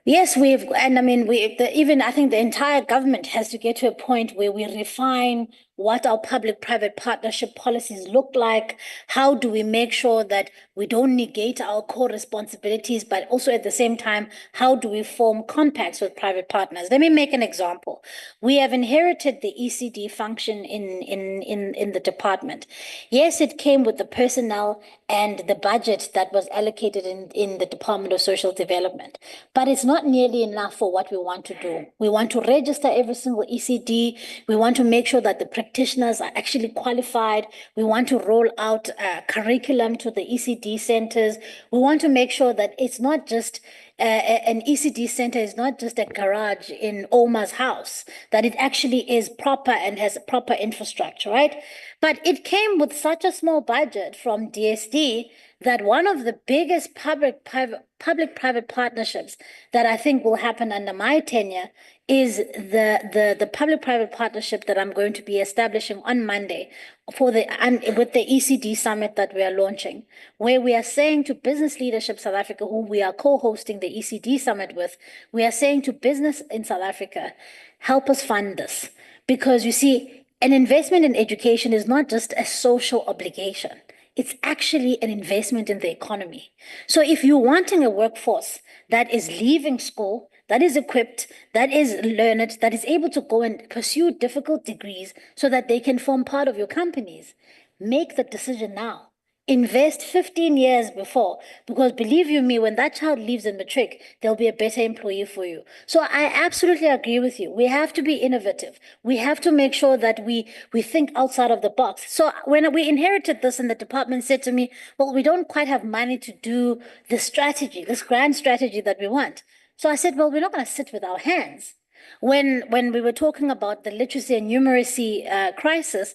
Speaker 3: yes, I think the entire government has to get to a point where we refine what our public-private partnership policies look like. How do we make sure that we don't negate our core responsibilities, but also at the same time, how do we form compacts with private partners? Let me make an example. We have inherited the ECD function in the department. Yes, it came with the personnel and the budget that was allocated in the Department of Social Development, but it's not nearly enough for what we want to do. We want to register every single ECD. We want to make sure that the practitioners are actually qualified. We want to roll out curriculum to the ECD centers. We want to make sure that it's not just an ECD center is not just a garage in Oma's house, that it actually is proper and has proper infrastructure, right? But it came with such a small budget from DSD that one of the biggest public-private partnerships that I think will happen under my tenure is the public-private partnership that I'm going to be establishing on Monday for with the ECD summit that we are launching, where we are saying to Business Leadership South Africa, who we are co-hosting the ECD summit with, we are saying to business in South Africa, help us fund this. Because you see, an investment in education is not just a social obligation. It's actually an investment in the economy. So if you're wanting a workforce that is leaving school, that is equipped, that is learned, that is able to go and pursue difficult degrees so that they can form part of your companies, make the decision now. Invest 15 years before, because believe you me, when that child leaves in Matric, there'll be a better employee for you. So I absolutely agree with you. We have to be innovative. We have to make sure that we think outside of the box. So when we inherited this and the department said to me, well, we don't quite have money to do this strategy, this grand strategy that we want. So I said, well, we're not going to sit with our hands. When we were talking about the literacy and numeracy crisis,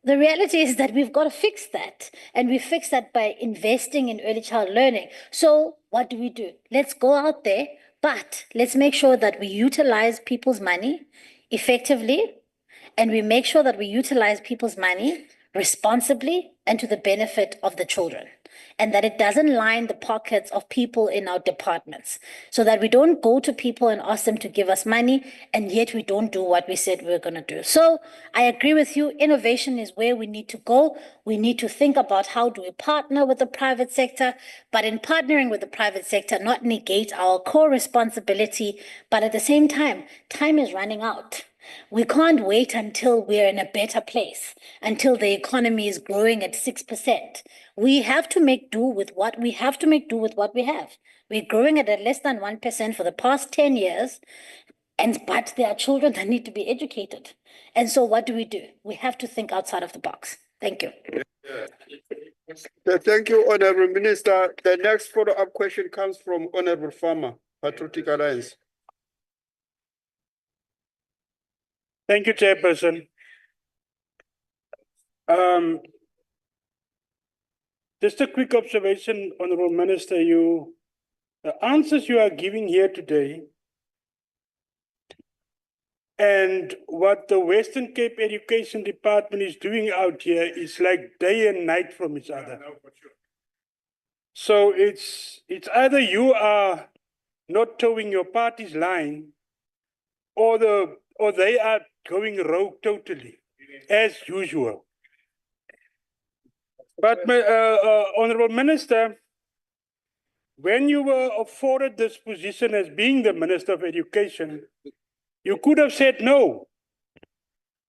Speaker 3: the reality is that we've got to fix that. And we fix that by investing in early child learning. So what do? Let's go out there, but let's make sure that we utilize people's money effectively. And we make sure that we utilize people's money responsibly and to the benefit of the children. And that it doesn't line the pockets of people in our departments, so that we don't go to people and ask them to give us money, and yet we don't do what we said we were going to do. So I agree with you. Innovation is where we need to go. We need to think about how do we partner with the private sector, but in partnering with the private sector, not negate our core responsibility, but at the same time is running out. We can't wait until we're in a better place, until the economy is growing at 6%. We have to make do with what we have. We're growing at less than 1% for the past 10 years, but there are children that need to be educated. And so what do? We have to think outside of the box. Thank you.
Speaker 16: Thank you, Honorable Minister. The next follow-up question comes from Honorable Farmer, Patriotic Alliance.
Speaker 18: Thank you, Chairperson. Just a quick observation, Honorable Minister. The answers you are giving here today and what the Western Cape Education Department is doing out here is like day and night from each other. So it's either you are not towing your party's line, or they are going rogue totally, as usual. But Honorable Minister, when you were afforded this position as being the Minister of Education, you could have said no,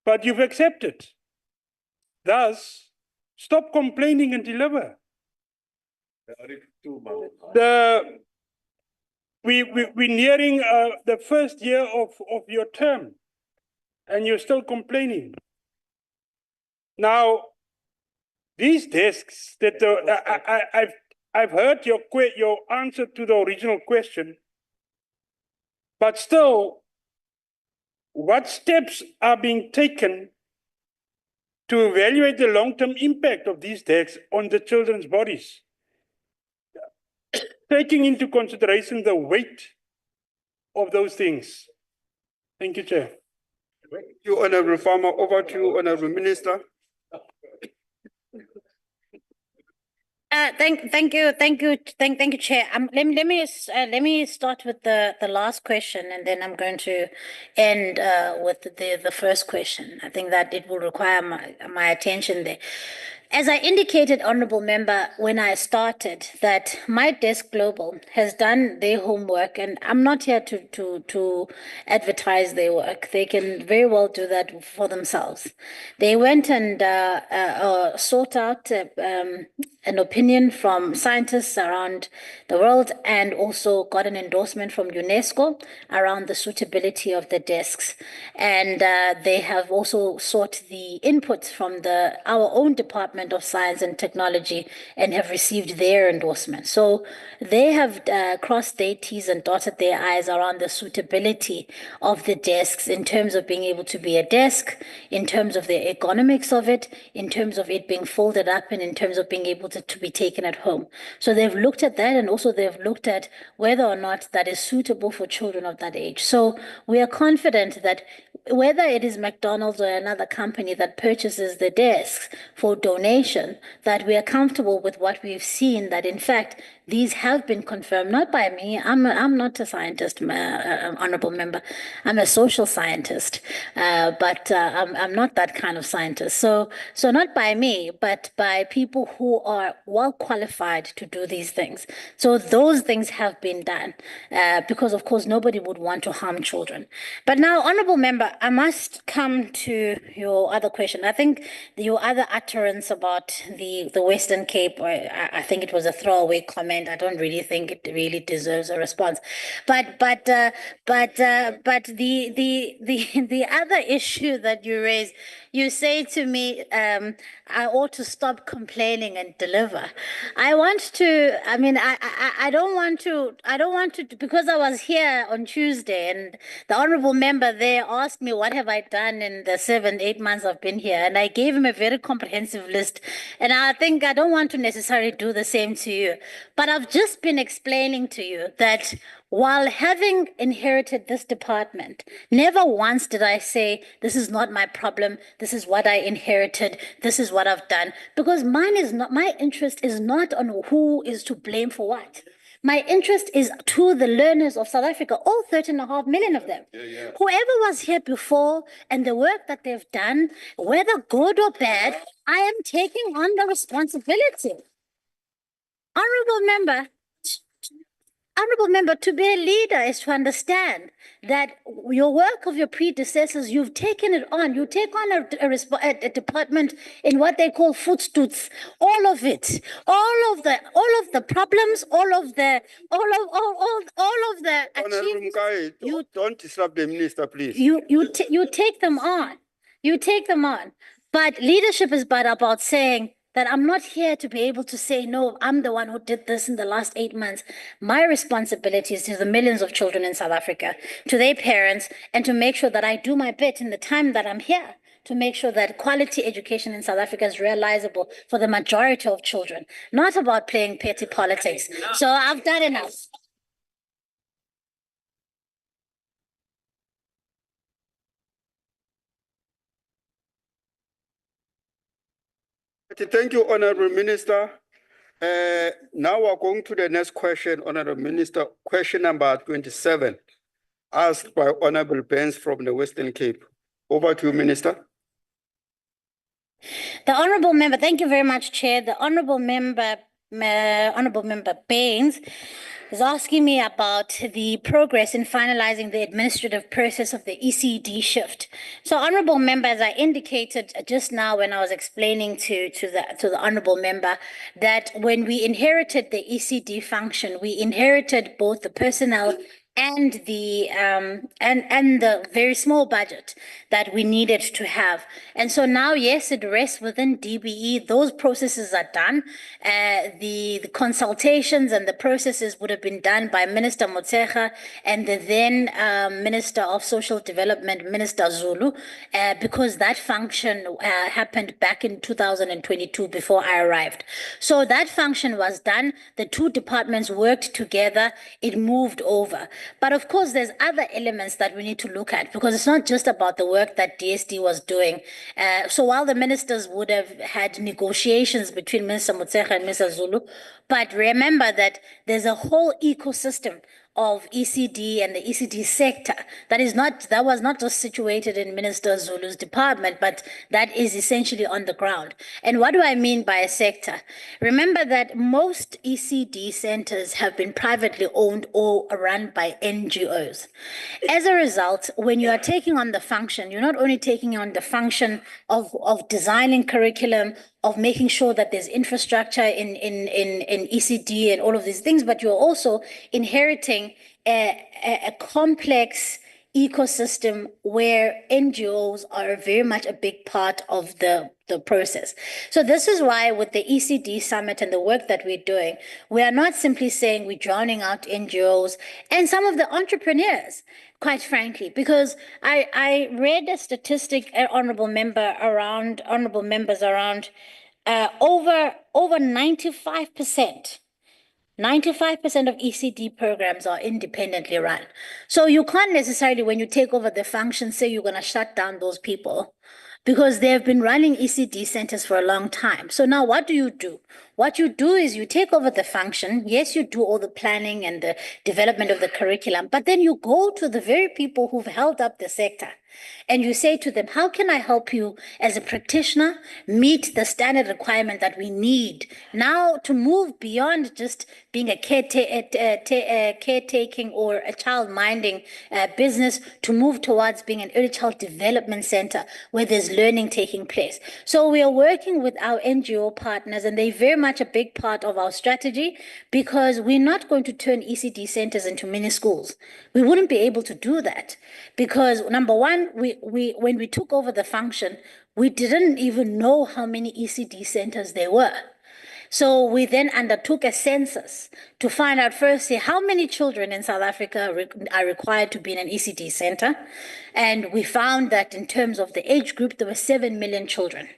Speaker 18: but you've accepted. Thus, stop complaining and deliver. We're nearing the first year of your term, and you're still complaining. Now, these desks that I've heard your answer to the original question, but still, what steps are being taken to evaluate the long-term impact of these desks on the children's bodies, taking into consideration the weight of those things? Thank you, Chair.
Speaker 16: Thank you, Honorable Farmer. Over to you, Honorable Minister.
Speaker 3: Thank you, Chair. Let me start with the last question, and then I'm going to end with the first question. I think that it will require my attention there. As I indicated, Honourable Member, when I started, that My Desk Global has done their homework, and I'm not here to advertise their work. They can very well do that for themselves. They went and sought out an opinion from scientists around the world, and also got an endorsement from UNESCO around the suitability of the desks. And they have also sought the input from our own department Department of Science and Technology and have received their endorsement. So they have crossed their T's and dotted their I's around the suitability of the desks in terms of being able to be a desk, in terms of the ergonomics of it, in terms of it being folded up, and in terms of being able to be taken at home. So they've looked at that, and also they've looked at whether or not that is suitable for children of that age. So we are confident that whether it is McDonald's or another company that purchases the desks for donation, that we are comfortable with what we've seen, that in fact, these have been confirmed, not by me. I'm not a scientist, honorable member. I'm a social scientist, but I'm not that kind of scientist. So not by me, but by people who are well qualified to do these things. So those things have been done, because of course nobody would want to harm children. But now, honorable member, I must come to your other question. I think your other utterance about the Western Cape, I think it was a throwaway comment. I don't really think it really deserves a response. But the other issue that you raise, you say to me, I ought to stop complaining and deliver. I don't want to, because I was here on Tuesday and the honorable member there asked me, what have I done in the 7-8 months I've been here? And I gave him a very comprehensive list. And I think I don't want to necessarily do the same to you. But I've just been explaining to you that while having inherited this department, never once did I say, this is not my problem, this is what I inherited, this is what I've done. Because my interest is not on who is to blame for what. My interest is to the learners of South Africa, all 13.5 million of them. Whoever was here before and the work that they've done, whether good or bad, I am taking on the responsibility. Honorable member, to be a leader is to understand that your work of your predecessors, you've taken it on. You take on a department in what they call footstoots, all of it, all of the problems, all of the
Speaker 16: Honorable Mkai, don't disrupt the minister, please.
Speaker 3: You take them on. You take them on. But leadership is about saying that I'm not here to be able to say, no, I'm the one who did this in the last 8 months. My responsibility is to the millions of children in South Africa, to their parents, and to make sure that I do my bit in the time that I'm here, to make sure that quality education in South Africa is realizable for the majority of children, not about playing petty politics. So I've done enough.
Speaker 16: Thank you, Honorable Minister. Now we're going to the next question, Honorable Minister. Question number 27, asked by Honorable Benz from the Western Cape. Over to you, Minister.
Speaker 3: The honorable member, thank you very much, Chair. The honorable member Baines is asking me about the progress in finalizing the administrative process of the ECD shift. So, honorable member, as I indicated just now when I was explaining to the honorable member, that when we inherited the ECD function, we inherited both the personnel and the very small budget that we needed to have. And so now, yes, it rests within DBE. Those processes are done. The consultations and the processes would have been done by Minister Motshekga and the then Minister of Social Development, Minister Zulu, because that function happened back in 2022 before I arrived. So that function was done. The two departments worked together. It moved over. But of course, there's other elements that we need to look at, because it's not just about the work that DSD was doing. So while the ministers would have had negotiations between Minister Motshekga and Mr. Zulu, but remember that there's a whole ecosystem of ECD and the ECD sector that was not just situated in Minister Zulu's department, but that is essentially on the ground. And what do I mean by a sector? Remember that most ECD centers have been privately owned or run by NGOs. As a result, when you are taking on the function, you're not only taking on the function of designing curriculum, of making sure that there's infrastructure in ECD and all of these things, but you're also inheriting a complex ecosystem where NGOs are very much a big part of the process. So this is why with the ECD Summit and the work that we're doing, we are not simply saying we're drowning out NGOs and some of the entrepreneurs, quite frankly, because I read a statistic, honorable members around over 95%. 95% of ECD programs are independently run. So you can't necessarily, when you take over the function, say you're going to shut down those people because they've been running ECD centers for a long time. So now what do? What you do is you take over the function. Yes, you do all the planning and the development of the curriculum, but then you go to the very people who've held up the sector and you say to them, how can I help you as a practitioner meet the standard requirement that we need now to move beyond just being a caretaking or a child minding business to move towards being an early child development center where there's learning taking place. So we are working with our NGO partners, and they're very much a big part of our strategy, because we're not going to turn ECD centers into mini schools. We wouldn't be able to do that because, number one, when we took over the function, we didn't even know how many ECD centers there were. So we then undertook a census to find out firstly how many children in South Africa are required to be in an ECD center. And we found that in terms of the age group, there were 7 million children.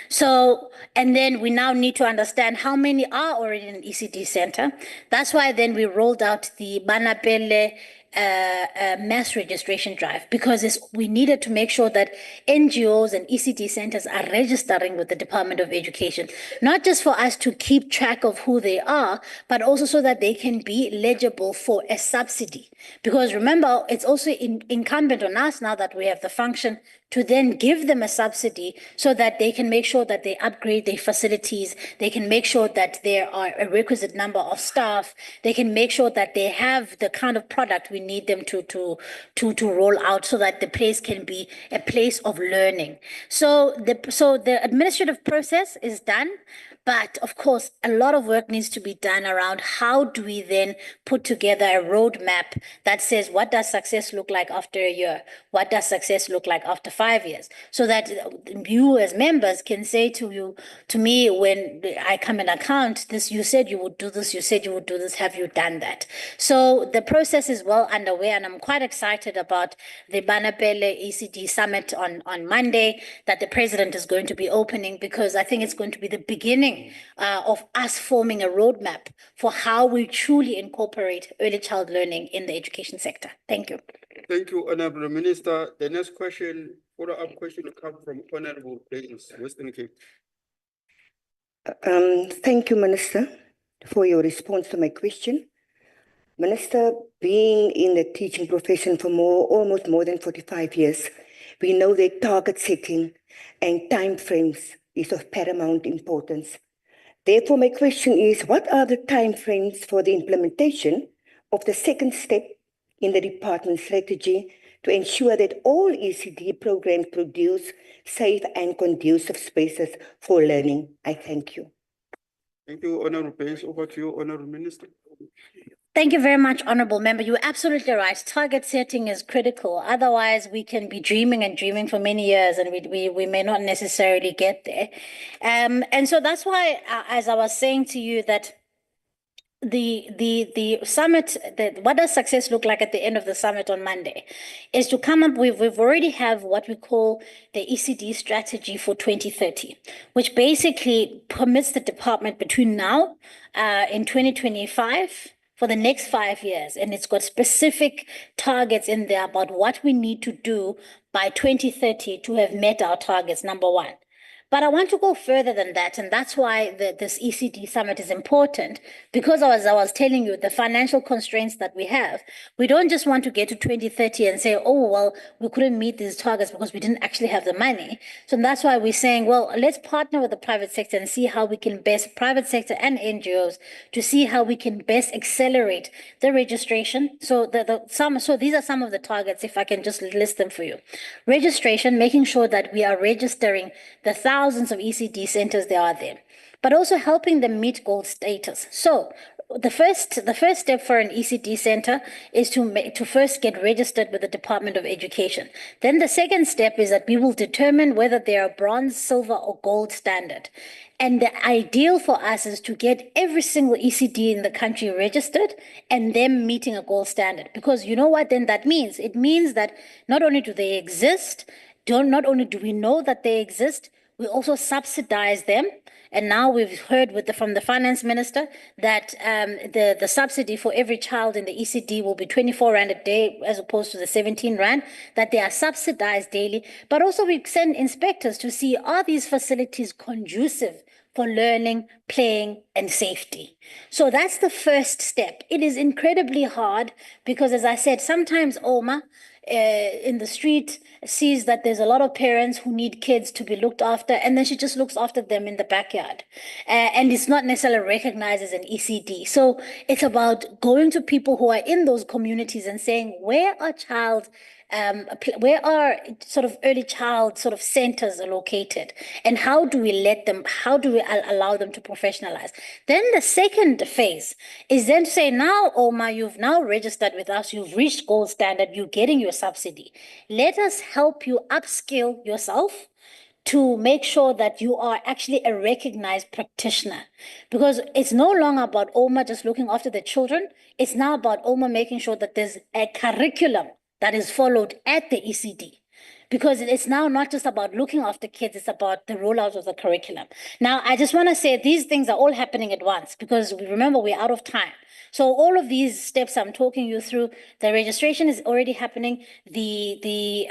Speaker 3: So, and then we now need to understand how many are already in an ECD center. That's why then we rolled out the Banapele mass registration drive, because we needed to make sure that NGOs and ECD centers are registering with the Department of Education, not just for us to keep track of who they are, but also so that they can be eligible for a subsidy. Because remember, it's also incumbent on us now that we have the function to then give them a subsidy so that they can make sure that they upgrade their facilities, they can make sure that there are a requisite number of staff, they can make sure that they have the kind of product we need them to roll out so that the place can be a place of learning. So the administrative process is done. But of course, a lot of work needs to be done around how do we then put together a roadmap that says, what does success look like after a year? What does success look like after 5 years? So that you as members can say to me, when I come and account this, you said you would do this, you said you would do this, have you done that? So the process is well underway, and I'm quite excited about the Banapele ECD Summit on Monday that the president is going to be opening, because I think it's going to be the beginning of us forming a roadmap for how we truly incorporate early child learning in the education sector. Thank you.
Speaker 16: Thank you, Honorable Minister. The next question, follow-up question, will come from Honorable Davis, Western Cape.
Speaker 8: Thank you, Minister, for your response to my question. Minister, being in the teaching profession for almost more than 45 years, we know that target setting and timeframes is of paramount importance. Therefore, my question is, what are the timeframes for the implementation of the second step in the department's strategy to ensure that all ECD programs produce safe and conducive spaces for learning? I thank you.
Speaker 16: Thank you, Honorable Baines. Over to you, Honorable Minister.
Speaker 3: Thank you very much, Honorable Member. You're absolutely right. Target setting is critical. Otherwise, we can be dreaming and dreaming for many years, and we may not necessarily get there. And so that's why, as I was saying to you, that the summit, what does success look like at the end of the summit on Monday, is to come up with, we've already have what we call the ECD strategy for 2030, which basically permits the department between now in 2025 for the next 5 years. And it's got specific targets in there about what we need to do by 2030 to have met our targets, number one. But I want to go further than that, and that's why this ECD summit is important, because as I was telling you, the financial constraints that we have, we don't just want to get to 2030 and say, oh, well, we couldn't meet these targets because we didn't actually have the money. So that's why we're saying, well, let's partner with the private sector and see how we can best, private sector and NGOs, to see how we can best accelerate the registration. So so these are some of the targets, if I can just list them for you. Registration, making sure that we are registering the thousands of ECD centers there are there, but also helping them meet gold status. So the first step for an ECD center is to first get registered with the Department of Education. Then the second step is that we will determine whether they are bronze, silver, or gold standard. And the ideal for us is to get every single ECD in the country registered and them meeting a gold standard. Because you know what then that means? It means that not only do they exist, not only do we know that they exist, we also subsidize them. And now we've heard from the finance minister that the subsidy for every child in the ECD will be 24 Rand a day as opposed to the 17 Rand, that they are subsidized daily. But also we send inspectors to see, are these facilities conducive for learning, playing, and safety? So that's the first step. It is incredibly hard because, as I said, sometimes Oma in the street sees that there's a lot of parents who need kids to be looked after, and then she just looks after them in the backyard. And it's not necessarily recognized as an ECD. So it's about going to people who are in those communities and saying, where are sort of early child sort of centers are located, and how do we allow them to professionalize? Then the second phase is then to say, now, Oma, you've now registered with us, you've reached gold standard, you're getting your subsidy. Let us help you upskill yourself to make sure that you are actually a recognized practitioner. Because it's no longer about Oma just looking after the children, it's now about Oma making sure that there's a curriculum that is followed at the ECD. Because it's now not just about looking after kids, it's about the rollout of the curriculum. Now, I just want to say these things are all happening at once because remember, we're out of time. So all of these steps I'm talking you through, the registration is already happening, the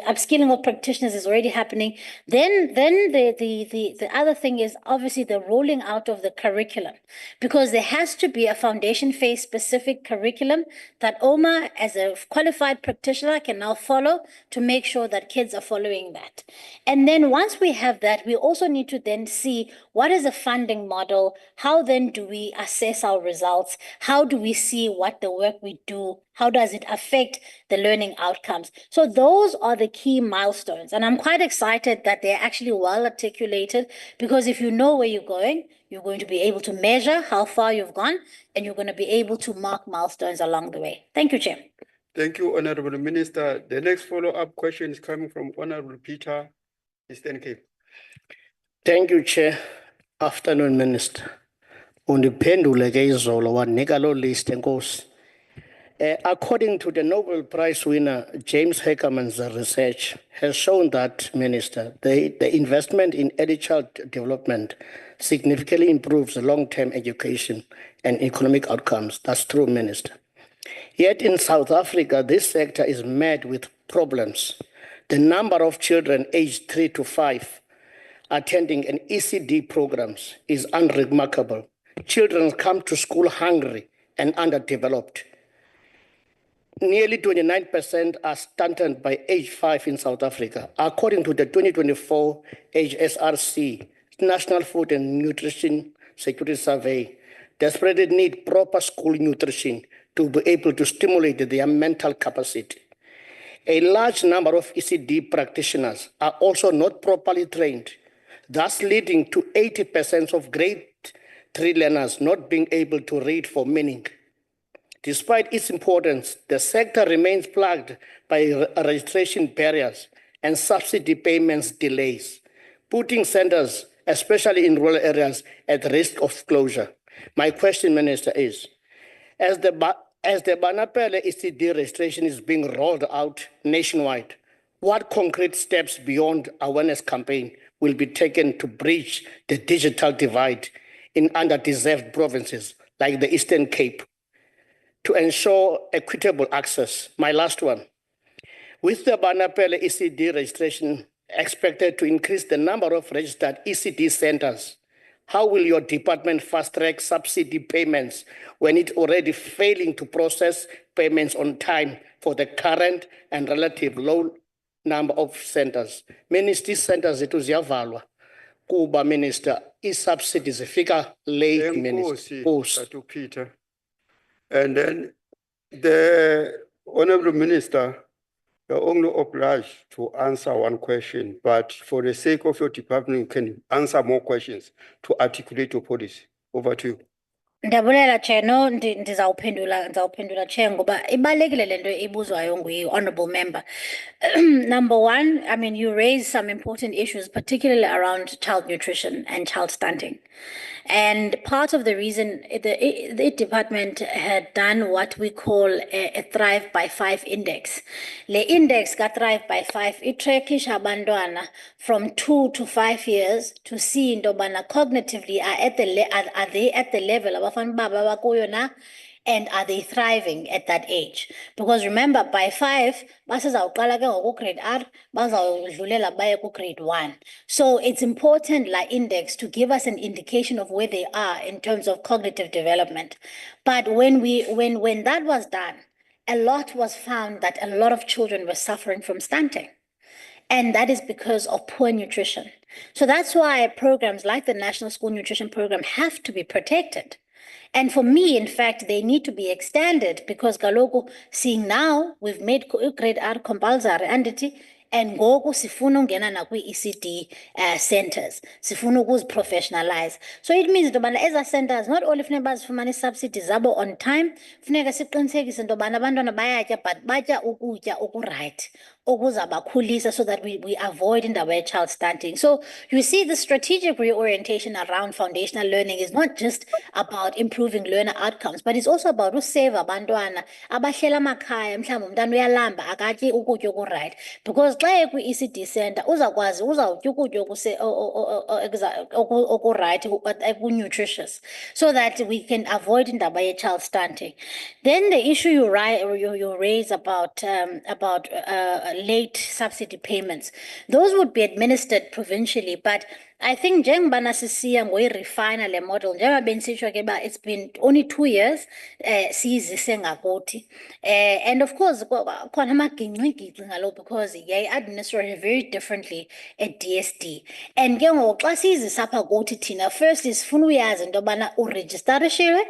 Speaker 3: upskilling of practitioners is already happening. Then the other thing is obviously the rolling out of the curriculum, because there has to be a foundation phase specific curriculum that Oma, as a qualified practitioner, can now follow to make sure that kids are following that. And then once we have that, we also need to then see what is the funding model, how then do we assess our results, how do we see what the work we do, how does it affect the learning outcomes? So those are the key milestones. And I'm quite excited that they're actually well articulated, because if you know where you're going to be able to measure how far you've gone, and you're going to be able to mark milestones along the way. Thank you, Chair.
Speaker 16: Thank you, Honorable Minister. The next follow-up question is coming from Honorable Peter, Eastern Cape.
Speaker 19: Thank you, Chair. Afternoon, Minister. Undiphendule ke izolo wanika lo list enkosi. According to the Nobel Prize winner James Heckman's research has shown that, Minister, the investment in early child development significantly improves long-term education and economic outcomes. That's true, Minister. Yet in South Africa, this sector is met with problems. The number of children aged 3 to 5 attending an ECD programs is unremarkable. Children come to school hungry and underdeveloped. Nearly 29% are stunted by age 5 in South Africa, according to the 2024 HSRC National Food and Nutrition Security Survey. Desperately need proper school nutrition to be able to stimulate their mental capacity. A large number of ECD practitioners are also not properly trained, thus leading to 80% of grade 3 learners not being able to read for meaning. Despite its importance, the sector remains plagued by registration barriers and subsidy payments delays, putting centers, especially in rural areas, at risk of closure. My question, Minister, is, as the Banapele ECD registration is being rolled out nationwide, what concrete steps beyond awareness campaign will be taken to bridge the digital divide in underdeserved provinces like the Eastern Cape to ensure equitable access? My last one. With the Banapele ECD registration expected to increase the number of registered ECD centers, how will your department fast-track subsidy payments when it's already failing to process payments on time for the current and relative low number of centers? Many centers zethu ziyavalwa kuba, Minister, i-subsidies zifika late, Minister.
Speaker 16: Dr. Peter. And then the Honorable Minister, you're only obliged to answer one question, but for the sake of your department, you can answer more questions to articulate your policy. Over to you.
Speaker 3: Ndabulela Chair, no ndizawuphendula Chair ngoba ibalekile lento ibuzwayo honorable member. Number one, I mean, you raised some important issues, particularly around child nutrition and child stunting. And part of the reason the department had done what we call a Thrive by 5 index. The index got Thrive by 5, it tracks abantwana from 2 to 5 years to see intobana cognitively are they at the level abafana baba bakuyo na, and are they thriving at that age? Because remember, by 5, basazawuqala ke ngoku grade R, bazawudlulela baye ku grade 1. So it's important, like index, to give us an indication of where they are in terms of cognitive development. But when that was done, a lot was found that a lot of children were suffering from stunting. And that is because of poor nutrition. So that's why programs like the National School Nutrition Program have to be protected. And for me, in fact, they need to be extended because Galoko, seeing now, we've made grade R compulsory entity, and gogo sifuna ungena na kwi-ECD centers, sifuna ukuziprofessionalize. So it means intobana eza centers not only funeka bazifumane subsidies zabo on time, funeka siqinisekise intobana abantwana bayatya but batya ukutya okuright, okuzabakhulisa so that we avoid indaba ye-child stunting. So you see the strategic reorientation around foundational learning is not just about improving learner outcomes, but it's also about usave abantwana abahlela amakhaya mhlawumbe umntana uyalamba akatyi ukutya okuright, because xa ekwi-ECD center uzawukwazi uzawutya ukutya okuright oku-nutritious so that we can avoid indaba ye-child stunting. Then the issue you raise about late subsidy payments, those would be administered provincially, but I think njengobana sisiya ngoyirefina le model njengoba bendisitsho ke uba it's been only 2 years siyizise ngakuthi, and of course khona amagingxigingxi ngalo because yayi-administered very differently at DSD. And ke ngoku xa siyizise apha kuthi thina first sifuna uyazi into yobana urejistarishiwe,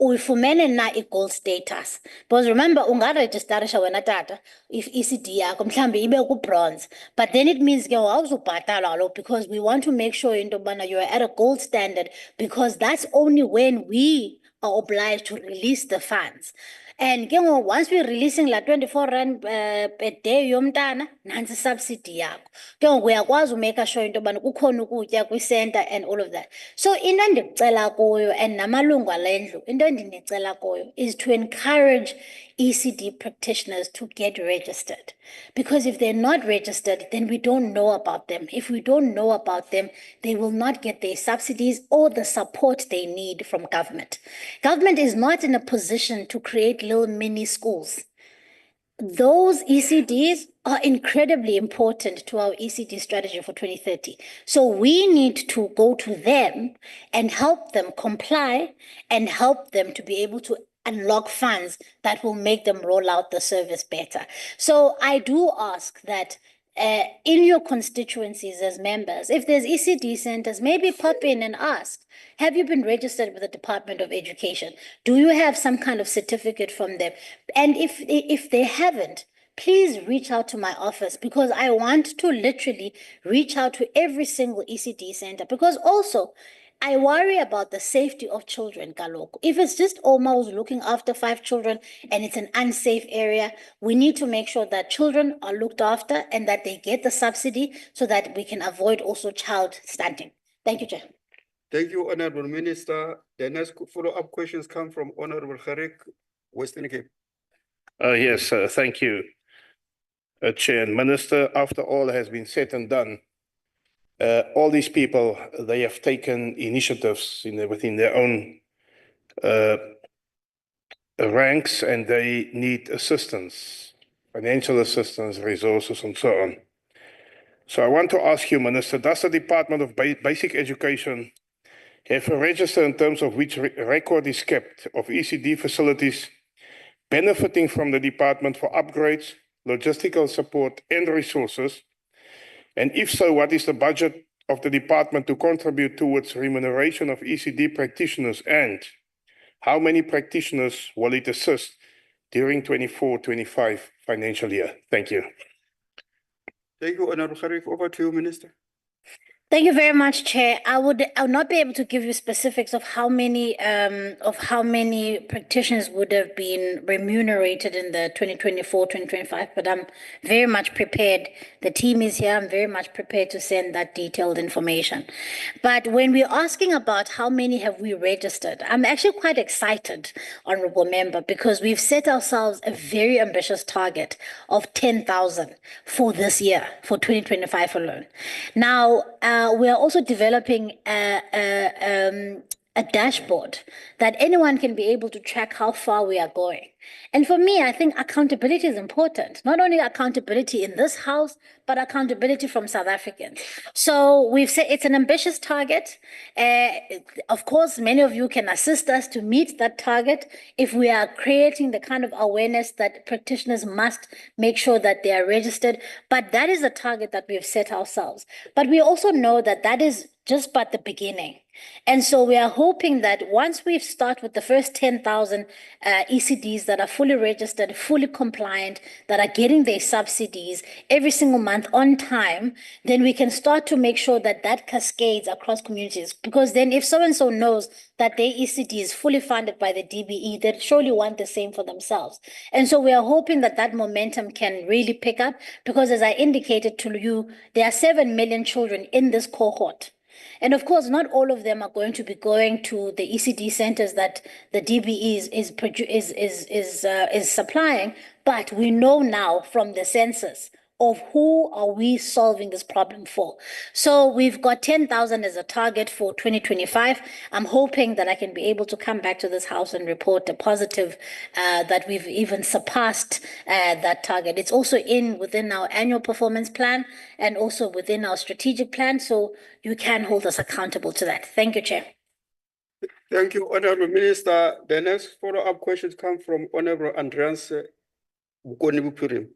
Speaker 3: uyifumene na i-gold status, because remember ungarejistarisha wena tata if ECD yakho mhlambe ibe ku-bronze, but then it means ke awuzubhatalwa kaloku because we want to make sure into yobana you are at a gold standard, because that's only when we are obliged to release the funds. And once we're releasing la 24 rand per day yomntana, nansi subsidy yakho. Uyakwazi umake sure into yobana kukhona ukutya kwi-center and all of that. So into endicela kuyo and namalungu alendlu, into endinicela kuyo is to encourage ECD practitioners to get registered. Because if they're not registered, then we don't know about them. If we don't know about them, they will not get their subsidies or the support they need from government. Government is not in a position to create little mini schools. Those ECDs are incredibly important to our ECD strategy for 2030. So we need to go to them and help them comply and help them to be able to unlock funds that will make them roll out the service better. So I do ask that in your constituencies as members, if there's ECD centers, maybe pop in and ask, have you been registered with the Department of Education? Do you have some kind of certificate from them? And if they haven't, please reach out to my office, because I want to literally reach out to every single ECD center, because also I worry about the safety of children, Kaloko. If it's just Oma who's looking after 5 children and it's an unsafe area, we need to make sure that children are looked after and that they get the subsidy so that we can avoid also child stunting. Thank you, Chair.
Speaker 16: Thank you, Honorable Minister. The next follow-up questions come from Honorable Kharik, Western Cape.
Speaker 18: Yes, thank you, Chair and Minister. After all has been said and done, all these people, they have taken initiatives within their own ranks, and they need assistance, financial assistance, resources, and so on. So I want to ask you, Minister, does the Department of Basic Education have a register in terms of which record is kept of ECD facilities benefiting from the department for upgrades, logistical support, and resources? And if so, what is the budget of the department to contribute towards remuneration of ECD practitioners, and how many practitioners will it assist during 24-25 financial year? Thank you.
Speaker 16: Thank you, Honorable Kharik. Over to you, Minister.
Speaker 3: Thank you very much, Chair. I would not be able to give you specifics of how many practitioners would have been remunerated in the 2024-2025, but I'm very much prepared. The team is here. I'm very much prepared to send that detailed information. But when we're asking about how many have we registered, I'm actually quite excited, Honorable Member, because we've set ourselves a very ambitious target of 10,000 for this year, for 2025 alone. Now, we are also developing a dashboard that anyone can be able to track how far we are going. And for me, I think accountability is important. Not only accountability in this house, but accountability from South Africans. So we've said it's an ambitious target. Of course, many of you can assist us to meet that target if we are creating the kind of awareness that practitioners must make sure that they are registered. But that is a target that we have set ourselves. But we also know that that is just but the beginning. And so we are hoping that once we start with the first 10,000 ECDs that are fully registered, fully compliant, that are getting their subsidies every single month on time, then we can start to make sure that that cascades across communities. Because then if so-and-so knows that their ECD is fully funded by the DBE, they surely want the same for themselves. And so we are hoping that that momentum can really pick up, because as I indicated to you, there are 7 million children in this cohort. And of course, not all of them are going to be going to the ECD centers that the DBE is supplying, but we know now from the census of who are we solving this problem for. So we've got 10,000 as a target for 2025. I'm hoping that I can be able to come back to this house and report a positive that we've even surpassed that target. It's also within our annual performance plan and also within our strategic plan. So you can hold us accountable to that. Thank you, Chair.
Speaker 16: Thank you, Honorable Minister. The next follow-up questions come from Honorable Andreas Bukonibupurim.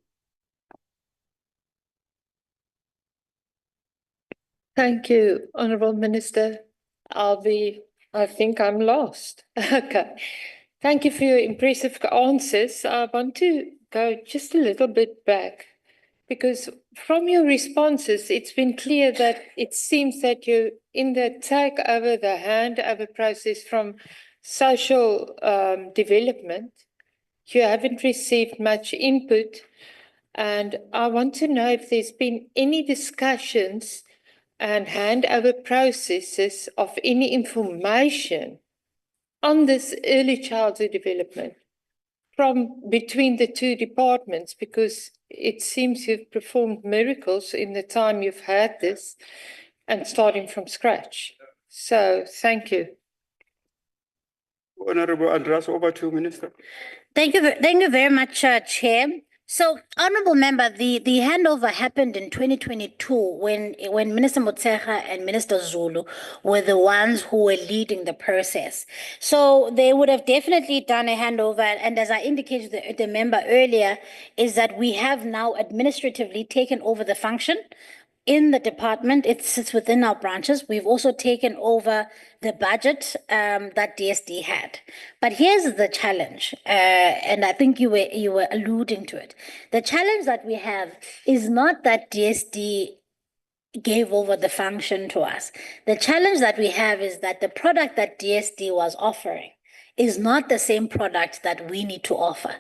Speaker 7: Thank you, Honourable Minister. I think I'm lost. Okay. Thank you for your impressive answers. I want to go just a little bit back, because from your responses, it's been clear that it seems that you, in the takeover, the handover process from social development, you haven't received much input. And I want to know if there's been any discussions and handover processes of any information on this early childhood development from between the two departments, because it seems you've performed miracles in the time you've had this and starting from scratch. So thank you.
Speaker 16: Honorable Andreas, over to you, Minister.
Speaker 3: Thank you very much, Chair. So, Honourable Member, the handover happened in 2022 when Minister Motshekga and Minister Zulu were the ones who were leading the process. So they would have definitely done a handover, and as I indicated to the member earlier, is that we have now administratively taken over the function in the department. It sits within our branches. We've also taken over the budget that DSD had. But here's the challenge, and I think you were alluding to it. The challenge that we have is not that DSD gave over the function to us. The challenge that we have is that the product that DSD was offering is not the same product that we need to offer.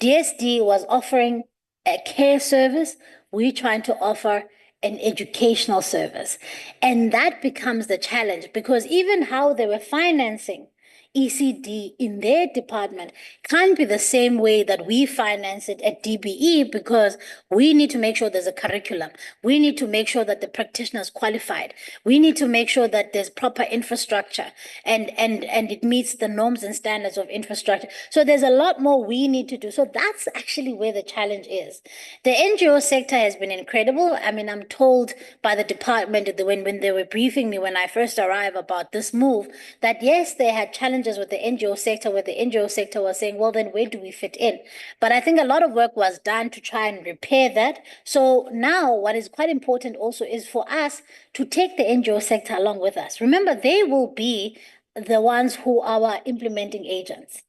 Speaker 3: DSD was offering a care service. We're trying to offer an educational service. And that becomes the challenge, because even how they were financing ECD in their department can't be the same way that we finance it at DBE, because we need to make sure there's a curriculum. We need to make sure that the practitioner is qualified. We need to make sure that there's proper infrastructure and it meets the norms and standards of infrastructure. So there's a lot more we need to do. So that's actually where the challenge is. The NGO sector has been incredible. I mean, I'm told by the department when they were briefing me when I first arrived about this move, that yes, they had challenges with the NGO sector, where the NGO sector was saying, well, then where do we fit in? But I think a lot of work was done to try and repair that. So now what is quite important also is for us to take the NGO sector along with us. Remember, they will be the ones who are our implementing agents.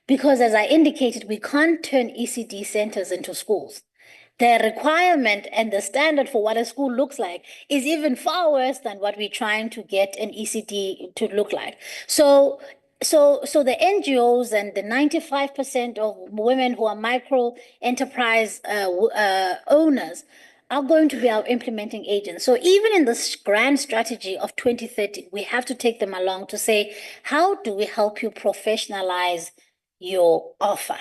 Speaker 3: Because as I indicated, we can't turn ECD centers into schools. the requirement and the standard for what a school looks like is even far worse than what we're trying to get an ECD to look like. So the NGOs and the 95% of women who are micro enterprise owners are going to be our implementing agents. So even in this grand strategy of 2030, we have to take them along to say, how do we help you professionalize your offer?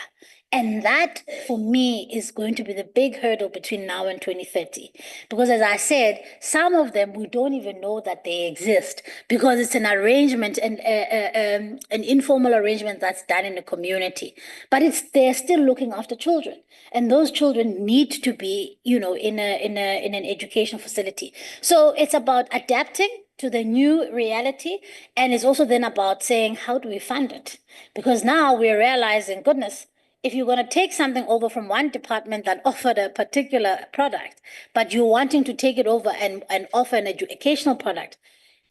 Speaker 3: And that, for me, is going to be the big hurdle between now and 2030. Because as I said, some of them, we don't even know that they exist because it's an arrangement and an informal arrangement that's done in the community. But they're still looking after children. And those children need to be, in an education facility. So it's about adapting to the new reality. And it's also then about saying, how do we fund it? Because now we're realizing, goodness, if you're going to take something over from one department that offered a particular product, but you're wanting to take it over and offer an educational product,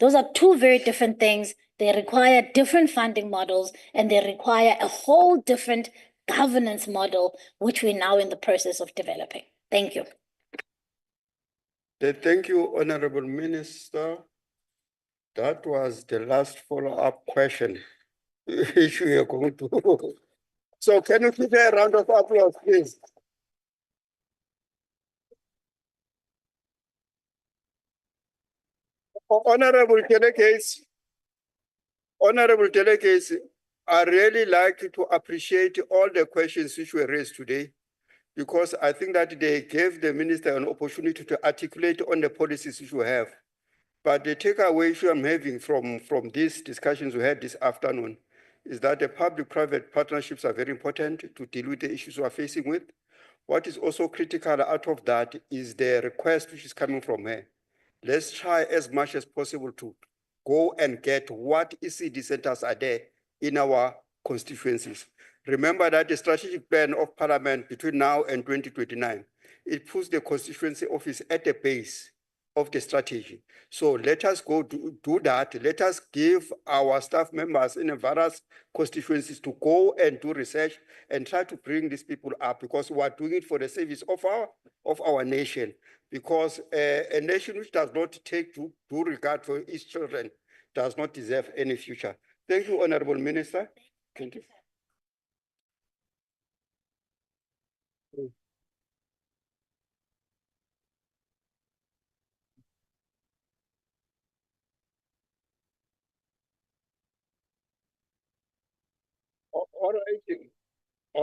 Speaker 3: those are two very different things. They require different funding models, and they require a whole different governance model, which we're now in the process of developing. Thank you.
Speaker 16: Thank you, Honorable Minister. That was the last follow-up question issue you're going to. So can you give a round of applause, please? Honorable delegates, I really like to appreciate all the questions which were raised today, because I think that they gave the minister an opportunity to articulate on the policies which we have. But the takeaway issue I'm having from these discussions we had this afternoon is that the public-private partnerships are very important to deal with the issues we are facing with. What is also critical out of that is the request which is coming from her. Let's try as much as possible to go and get what ECD centers are there in our constituencies. Remember that the strategic plan of Parliament between now and 2029, it puts the constituency office at the base of the strategy. So let us go do that. Let us give our staff members in the various constituencies to go and do research and try to bring these people up, because we are doing it for the service of our nation. Because a nation which does not take due regard for its children does not deserve any future. Thank you, Honorable Minister. Thank you.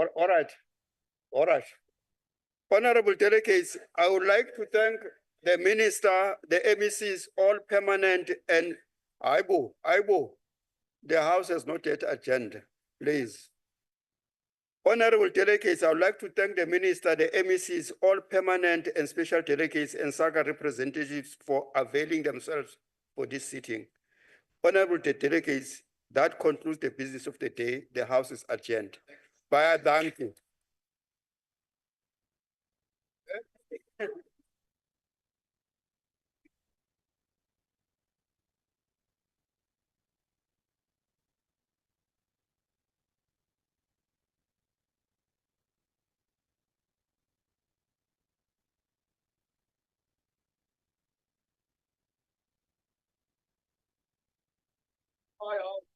Speaker 16: All right. Honorable delegates, I would like to thank the minister, the MECs, all permanent, and Aibo. The House has not yet adjourned, please. Honorable delegates, I would like to thank the minister, the MECs, all permanent and special delegates, and SAGA representatives for availing themselves for this sitting. Honorable delegates, that concludes the business of the day. The House is adjourned. Bye, thank you. Bye all.